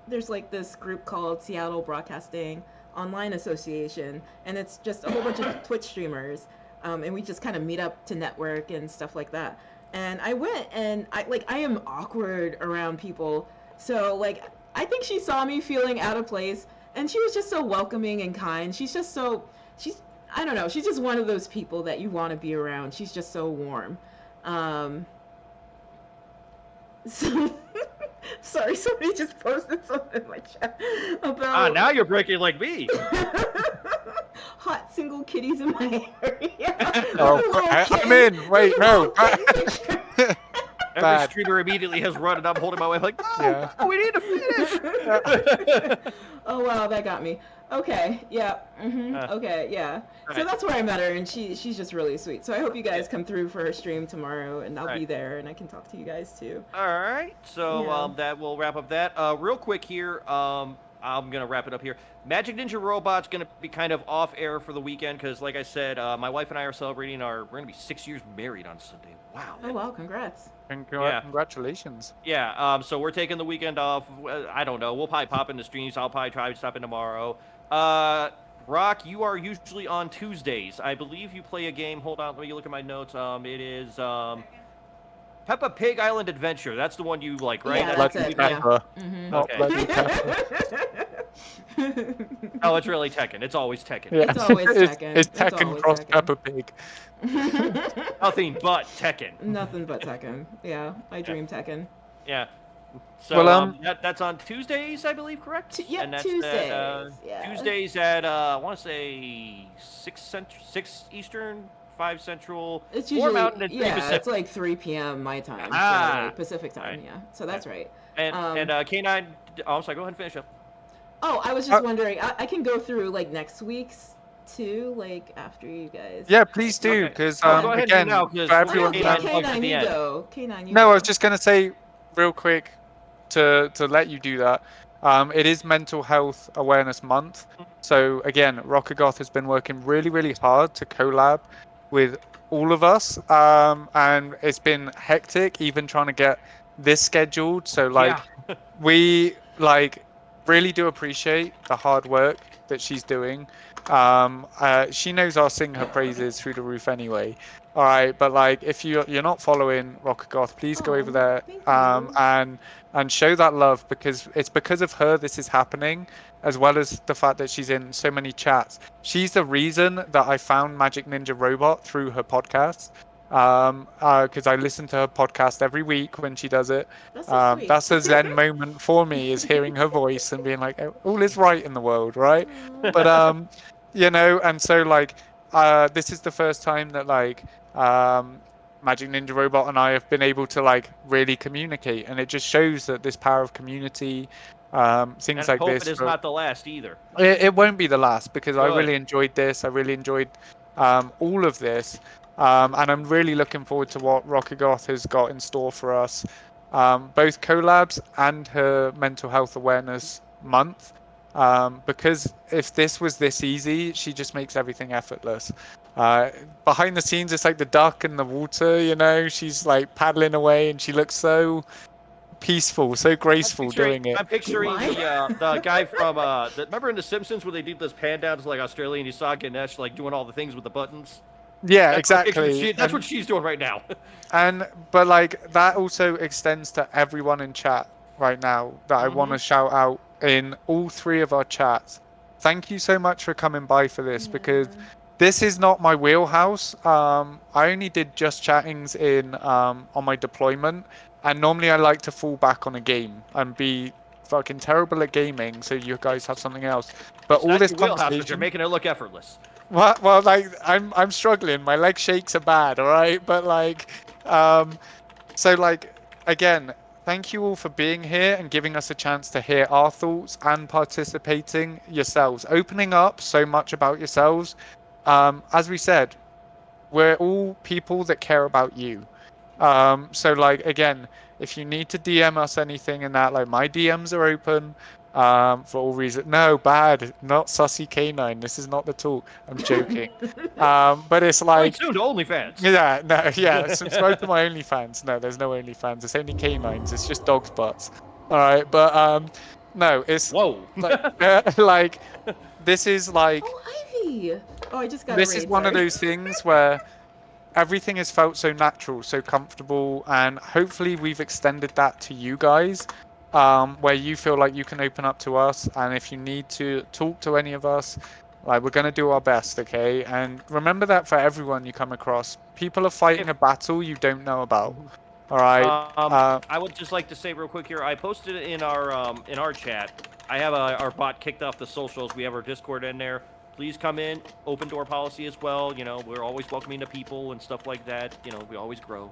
there's like this group called Seattle Broadcasting Online Association, and it's just a whole bunch of Twitch streamers, and we just kind of meet up to network and stuff like that. and I went, and I am awkward around people, so like I think she saw me feeling out of place, and she was just so welcoming and kind. She's I don't know, she's just one of those people that you want to be around. She's just so warm. Um, so, sorry, somebody just posted something in my chat about now you're breaking like me. hot single kitties in my area. Oh, I'm in. Wait, no. Every Bad. streamer immediately has run, and I'm holding my way like, no, Yeah. we need to finish. Oh wow, that got me. Okay, yeah. Okay, yeah. So Right. that's where I met her, and she's just really sweet. So I hope you guys come through for her stream tomorrow, and I'll be Right. there, and I can talk to you guys too. All right, so Yeah. that will wrap up that. Real quick here, I'm gonna wrap it up here. Magic Ninja Robot's gonna be kind of off air for the weekend because, like I said, my wife and I are celebrating we're gonna be 6 years married on Sunday. Wow. Oh wow, congrats. Yeah. Congratulations. Yeah. So we're taking the weekend off. I don't know. We'll probably pop in the streams. I'll probably try to stop in tomorrow. Rock, you are usually on Tuesdays. I believe you play a game. Hold on, let me look at my notes. It is Peppa Pig Island Adventure. That's the one you like, right? Yeah, That's that's Bloody it, yeah. Pepper. Mhm. Not Okay. Bloody Pepper. Oh, it's really Tekken. It's always Tekken. Yeah. It's always Tekken. It's It's Tekken always cross Tekken. Peppa Pig. Nothing but Tekken. Nothing but Tekken. Yeah, I dream Tekken. Yeah. So Well, that's on Tuesdays, I believe, correct? Yeah, And that's Tuesdays. At, Yeah. Tuesdays at I want to say 6 Eastern, 5 Central, It's 4 usually Mountain, and 3 yeah, Pacific. it's like 3 p.m. my time, Ah. so like Pacific time. Right. Yeah, so that's right. And K9. Oh, I'm sorry. Go ahead and finish up. Oh, I was just wondering. I can go through like next week's too, like after you guys. Yeah, please do, Okay. because Oh, go ahead and do again, now, 'cause for we're everyone. getting yeah, K9 plugged at K9, the you end. go. K9, you No, go. I was just gonna say real quick to let you do that. It is Mental Health Awareness Month, so again, Rockagoth has been working really, really hard to collab with all of us, and it's been hectic, even trying to get this scheduled. So like, we like really do appreciate the hard work that she's doing. She knows I'll sing her praises through the roof anyway. All right, but like if you're not following Rockagoth, please go over Oh, there thank you. and show that love, because it's because of her this is happening, as well as the fact that she's in so many chats. She's the reason that I found Magic Ninja Robot through her podcast. Because I listen to her podcast every week when she does it. That's so sweet. That's a zen moment for me, is hearing her voice and being like, oh, all is right in the world, right? But and so like this is the first time that like Magic Ninja Robot and I have been able to like really communicate, and it just shows that this power of community, things And like hope this. it is not the last either. It won't be the last, because I Good. really enjoyed this. I really enjoyed all of this. And I'm really looking forward to what Rockagoth has got in store for us. Both collabs and her Mental Health Awareness Month. Because if this was this easy, she just makes everything effortless. Behind the scenes, it's like the duck in the water, she's like paddling away, and she looks so peaceful, so graceful doing it. I'm picturing Why? the guy from remember in The Simpsons where they did this pan down to like Australia, and you saw Ganesh like doing all the things with the buttons. Yeah, That's what exactly. that's what she's doing right now. But like that also extends to everyone in chat right now that I want to shout out in all 3 of our chats. Thank you so much for coming by for this, because this is not my wheelhouse. I only did just chattings in on my deployment, and normally I like to fall back on a game and be fucking terrible at gaming, so you guys have something else. But It's all not this your wheelhouse, but conversation, you're making it look effortless. well, like I'm struggling. My leg shakes are bad, all right. But like, so like again, thank you all for being here and giving us a chance to hear our thoughts and participating yourselves, opening up so much about yourselves. As we said, we're all people that care about you. So like again, if you need to DM us anything and that, like my DMs are open. For all reasons. No, bad. Not sussy K9. This is not the talk. I'm joking. But it's like, Soon to OnlyFans. yeah, no, yeah. Subscribe to my OnlyFans. No, there's no OnlyFans. It's only K9s. It's just dogs' butts. All right, but no, it's Whoa. like this is like Oh, Ivy. Oh, I just got. this is one of those things where everything has felt so natural, so comfortable, and hopefully we've extended that to you guys, where you feel like you can open up to us, and if you need to talk to any of us, like we're gonna do our best, okay? And remember that for everyone you come across, people are fighting a battle you don't know about. All right. I would just like to say real quick here. I posted it in our chat. I have our bot kicked off the socials. We have our Discord in there. Please come in. Open door policy as well. You know, we're always welcoming to people and stuff like that. You know, we always grow.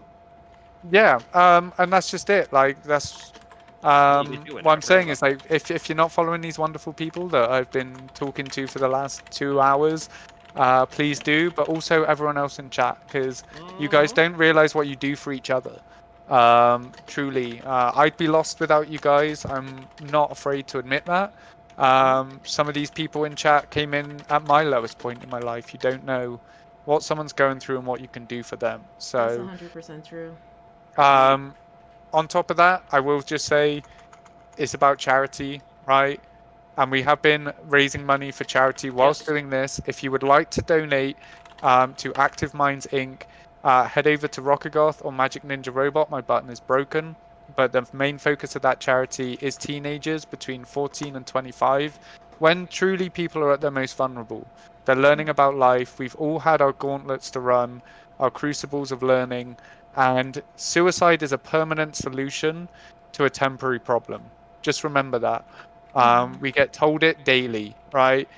Yeah, and that's just it. Like that's What you doing? what I'm saying is like if you're not following these wonderful people that I've been talking to for the last 2 hours, please do. But also everyone else in chat, because you guys don't realize what you do for each other. Truly, I'd be lost without you guys. I'm not afraid to admit that. Some of these people in chat came in at my lowest point in my life. You don't know what someone's going through and what you can do for them. So That's 100% true. on top of that, I will just say it's about charity, right? And we have been raising money for charity whilst doing this. If you would like to donate to Active Minds Inc., head over to Rockagoth or Magic Ninja Robot. My button is broken. But the main focus of that charity is teenagers between 14 and 25, when truly people are at their most vulnerable. They're learning about life. We've all had our gauntlets to run, our crucibles of learning, and suicide is a permanent solution to a temporary problem. Just remember that. We get told it daily, right?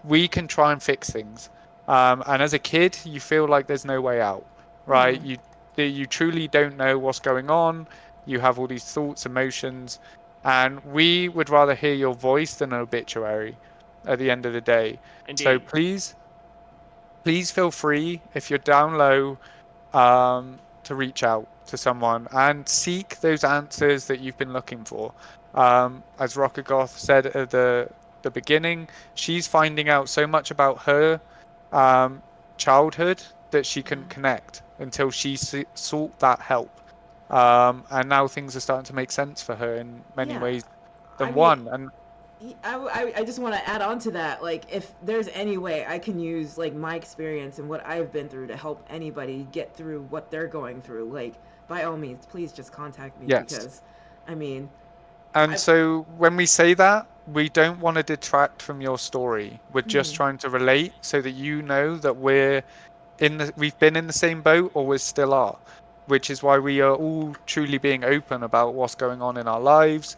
We can try and fix things. And as a kid, you feel like there's no way out, right? You truly don't know what's going on. You have all these thoughts, emotions, and we would rather hear your voice than an obituary at the end of the day. Indeed. So please feel free, if you're down low, to reach out to someone and seek those answers that you've been looking for. As Rockagoth said at the beginning, she's finding out so much about her childhood that she couldn't connect until she sought that help. And now things are starting to make sense for her in many ways than one. And I just want to add on to that. Like, if there's any way I can use like my experience and what I've been through to help anybody get through what they're going through, like, by all means, please just contact me. Yes. Because, I mean. And so when we say that, we don't want to detract from your story. We're just trying to relate so that you know that we've been in the same boat, or we still are, which is why we are all truly being open about what's going on in our lives.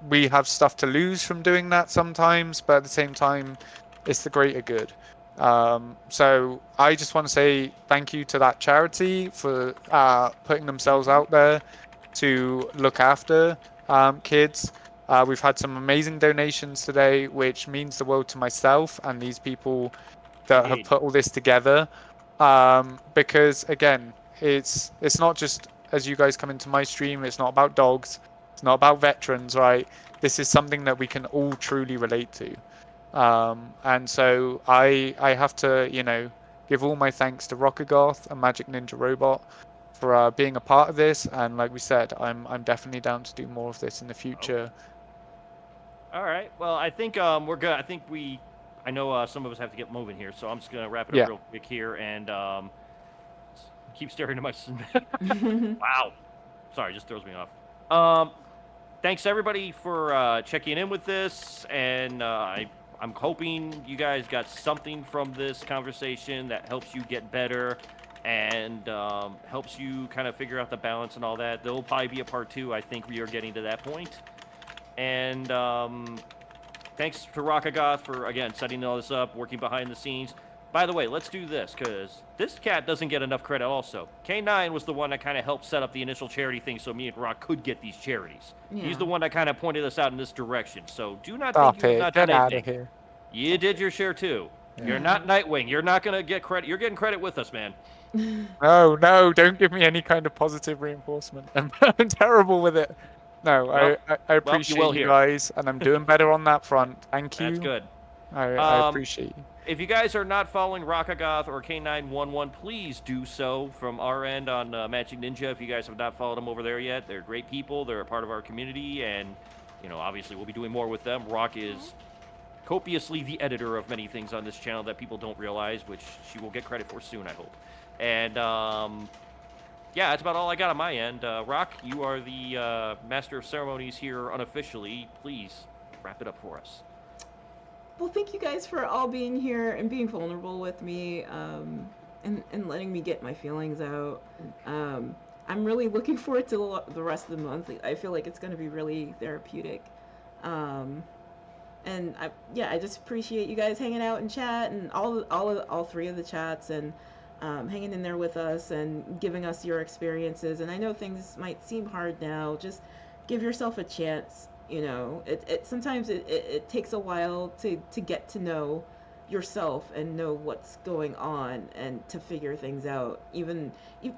We have stuff to lose from doing that sometimes, but at the same time, it's the greater good. So I just want to say thank you to that charity for putting themselves out there to look after kids. We've had some amazing donations today, which means the world to myself and these people that have put all this together. Because again, it's not just as you guys come into my stream, it's not about dogs. It's not about veterans, right? This is something that we can all truly relate to. And so I have to, give all my thanks to Rockagoth and Magic Ninja Robot for being a part of this. And like we said, I'm definitely down to do more of this in the future. All right. Well, I think we're good. I know some of us have to get moving here, so I'm just gonna wrap it up real quick here and keep staring at my. Wow. Sorry, just throws me off. Thanks everybody for checking in with this, and I'm hoping you guys got something from this conversation that helps you get better and helps you kind of figure out the balance and all that. There'll probably be a part 2. I think we are getting to that point. And thanks to Rockagoth for, again, setting all this up, working behind the scenes. By the way, let's do this, because this cat doesn't get enough credit also. K9 was the one that kind of helped set up the initial charity thing so me and Rock could get these charities. Yeah. He's the one that kind of pointed us out in this direction. So do not think you've not done anything. Get out of here. You did your share too. Yeah. You're not Nightwing. You're not going to get credit. You're getting credit with us, man. No, don't give me any kind of positive reinforcement. I'm terrible with it. No, well, I appreciate you guys, and I'm doing better on that front. Thank you. That's good. I appreciate you. If you guys are not following Rockagoth or K911, please do so from our end on Magic Ninja. If you guys have not followed them over there yet, they're great people. They're a part of our community, and obviously we'll be doing more with them. Rock is copiously the editor of many things on this channel that people don't realize, which she will get credit for soon, I hope. And yeah, that's about all I got on my end. Rock, you are the master of ceremonies here unofficially. Please wrap it up for us. Well, thank you guys for all being here and being vulnerable with me, and letting me get my feelings out. I'm really looking forward to the rest of the month. I feel like it's going to be really therapeutic. And I just appreciate you guys hanging out and chat, and all three of the chats, and hanging in there with us and giving us your experiences. And I know things might seem hard now. Just give yourself a chance. You know, it sometimes it takes a while to get to know yourself and know what's going on and to figure things out. Even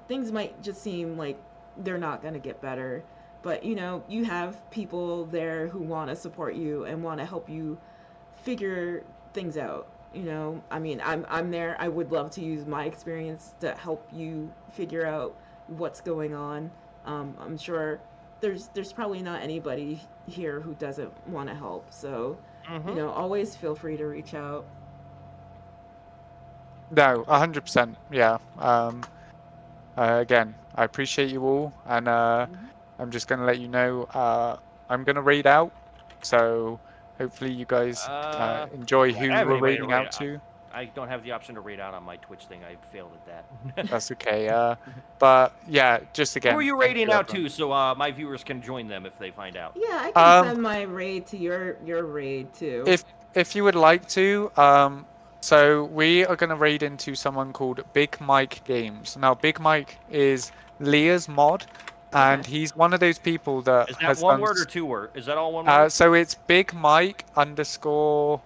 things might just seem like they're not going to get better, but you know, you have people there who want to support you and want to help you figure things out. You know, I mean, I'm there. I would love to use my experience to help you figure out what's going on. I'm sure there's probably not anybody here who doesn't want to help. So, you know, always feel free to reach out. No, 100%. Yeah. Again, I appreciate you all, and I'm just going to let you know I'm going to raid out. So hopefully you guys enjoy who we're raiding out to. I don't have the option to raid out on my Twitch thing. I failed at that. That's okay. But yeah, just again. Who are you raiding out to, so my viewers can join them if they find out? Yeah, I can send my raid to your raid too. If you would like to, so we are going to raid into someone called Big Mike Games. Now, Big Mike is Leah's mod, and he's one of those people that is that one word or two word? Is that all one word? So it's Big Mike _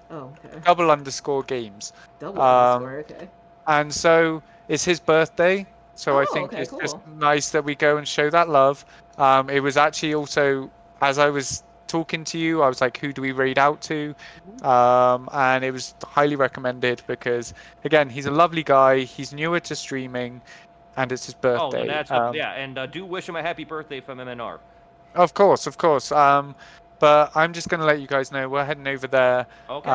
double _ games. Double underscore, okay. And so it's his birthday, so I think it's just nice that we go and show that love. It was actually also, as I was talking to you, I was like, who do we raid out to? And it was highly recommended because, again, he's a lovely guy. He's newer to streaming, and it's his birthday. Oh, and that's yeah, and do wish him a happy birthday from MNR. Of course. But I'm just going to let you guys know we're heading over there. Okay.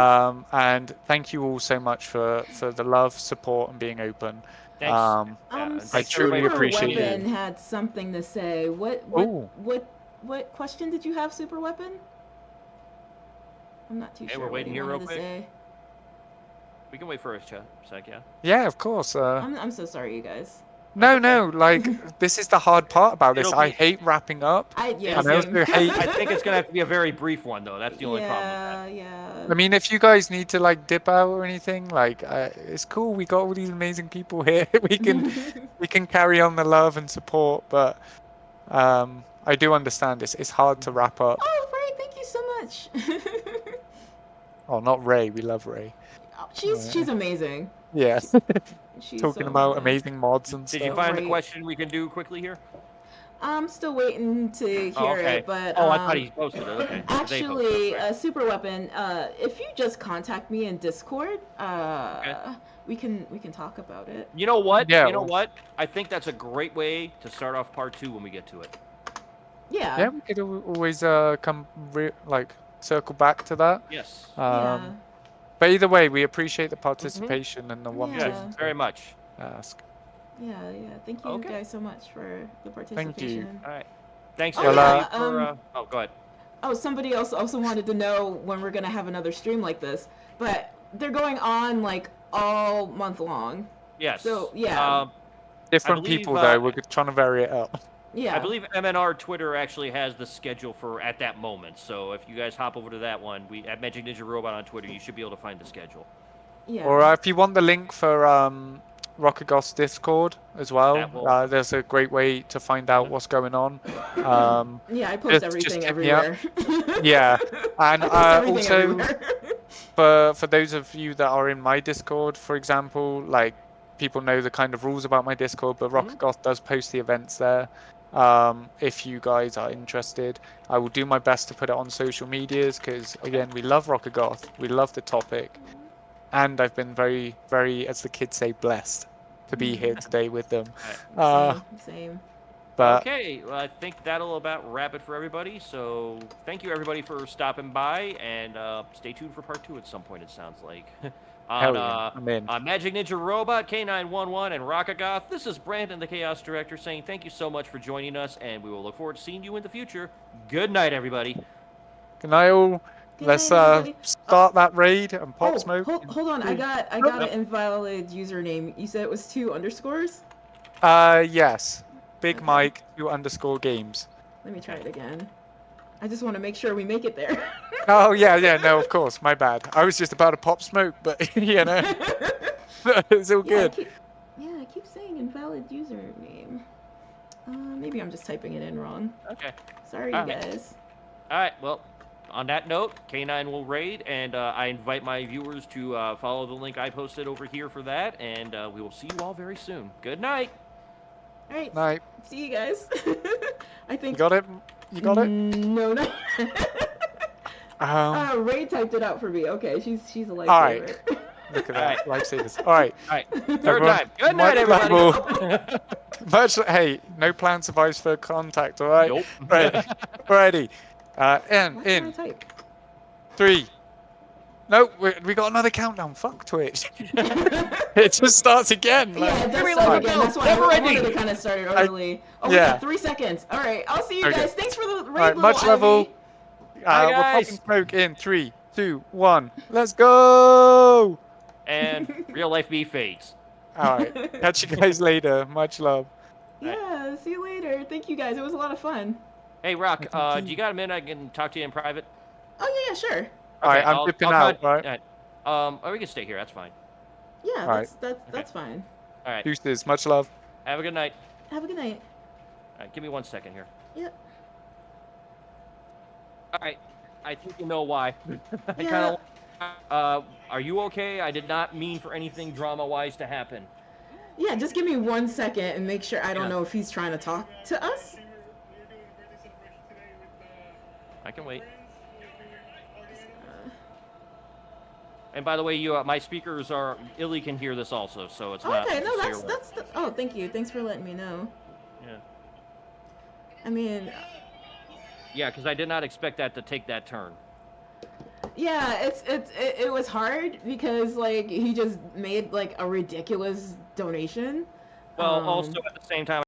And thank you all so much for the love, support, and being open. Thanks. I truly appreciate it. Weapon had something to say. What question did you have, Super Weapon? I'm not too sure. We're waiting here real quick. Say. We can wait for a sec, yeah? Yeah, of course. I'm so sorry, you guys. No, like, this is the hard part about this. I hate wrapping up. I also hate... I think it's going to have to be a very brief one, though. That's the only problem with that. Yeah. I mean, if you guys need to, like, dip out or anything, like, it's cool. We got all these amazing people here. we can carry on the love and support, but I do understand it's hard to wrap up. Oh, Ray, thank you so much. Oh, not Ray. We love Ray. Oh, she's amazing. Yeah. She's talking about amazing mods and stuff. Did you find the question we can do quickly here? I'm still waiting to hear it, but I thought he posted it. Okay. Actually, Super Weapon, if you just contact me in Discord, we can talk about it. You know what? Yeah, you know what? I think that's a great way to start off part 2 when we get to it. Yeah. Yeah, we could always circle back to that. Yes. But either way, we appreciate the participation and the one to very much ask. Yeah. Thank you guys so much for the participation. Thank you. All right. Thanks for go ahead. Oh, somebody else also wanted to know when we're gonna have another stream like this, but they're going on like all month long. Yes. So yeah. Different people though. We're trying to vary it up. Yeah. I believe MNR Twitter actually has the schedule for at that moment. So if you guys hop over to that one, at Magic Ninja Robot on Twitter, you should be able to find the schedule. Yeah. Or if you want the link for Rockagoth's Discord as well, there's a great way to find out what's going on. Yeah, I post everything everywhere. Yeah, and also for those of you that are in my Discord, for example, like people know the kind of rules about my Discord, but Rockagoth does post the events there. If you guys are interested, I will do my best to put it on social medias because, again, we love Rockagoth, we love the topic, and I've been very, very, as the kids say, blessed to be here today with them. Same. But Okay, well, I think that'll about wrap it for everybody. So thank you everybody for stopping by, and stay tuned for part 2 at some point. It sounds like hell yeah, I'm in. on Magic Ninja Robot, K911, and Rockagoth. This is Brandon, the Chaos Director, saying thank you so much for joining us, and we will look forward to seeing you in the future. Good night, everybody. Can I all? Good Let's night, everybody. start that raid and pop Oh, smoke. hold on. I got an invalid username. You said it was 2 underscores? Yes. Big Okay. Mike 2_games. Let me try it again. I just want to make sure we make it there. Oh yeah, no, of course, my bad. I was just about to pop smoke, but you know, it's all Yeah, good. I keep saying invalid username. Maybe I'm just typing it in wrong. Okay. Sorry, you Alright. guys. All right. Well, on that note, K9 will raid, and I invite my viewers to follow the link I posted over here for that, and we will see you all very soon. Good night. All right. Night. See you guys. I You think. got it? You got it? No, no. Ray typed it out for me. Okay, she's a lifesaver. All right. Look at that, lifesavers. All right. All right. Third Everyone, time. Good night, much everybody. Hey, no plan survives for contact. All right. Nope. Ready. Why can't I In type? 3. No, we got another countdown. Fuck Twitch. It just starts again. Yeah, Like, it does Every start level again. go, That's why never I ending. wanted to kind of start it early. Oh, we yeah. got 3 seconds. All right, I'll see you Okay. guys. Thanks for the raid, right, little much level. Ivy. Hi, we're guys. popping smoke in 3, 2, 1. Let's go. And real life me fades. All right. Catch you guys later. Much love. Yeah, see you later. Thank you guys. It was a lot of fun. Hey, Rock, Thank do you got a minute I can talk to you in private? Oh, yeah, sure. All right, I'm I'll dipping con- out. Right. or we can stay here. That's fine. Yeah, All right. that's fine. All right. Deuces. Much love. Have a good night. Have a good night. All right, give me 1 second here. Yep. All right. I think you know why. I Yeah. kind of. Are you okay? I did not mean for anything drama-wise to happen. Yeah, just give me 1 second and make sure I don't Yeah. know if he's trying to talk to us. I can wait. And by the way, you my speakers are Illy can hear this also, so it's not. Okay, no, just so you're aware. oh, thank you. Thanks for letting me know. Yeah. I mean, Yeah, because I did not expect that to take that turn. yeah, it was hard because like he just made like a ridiculous donation. Well, also at the same time.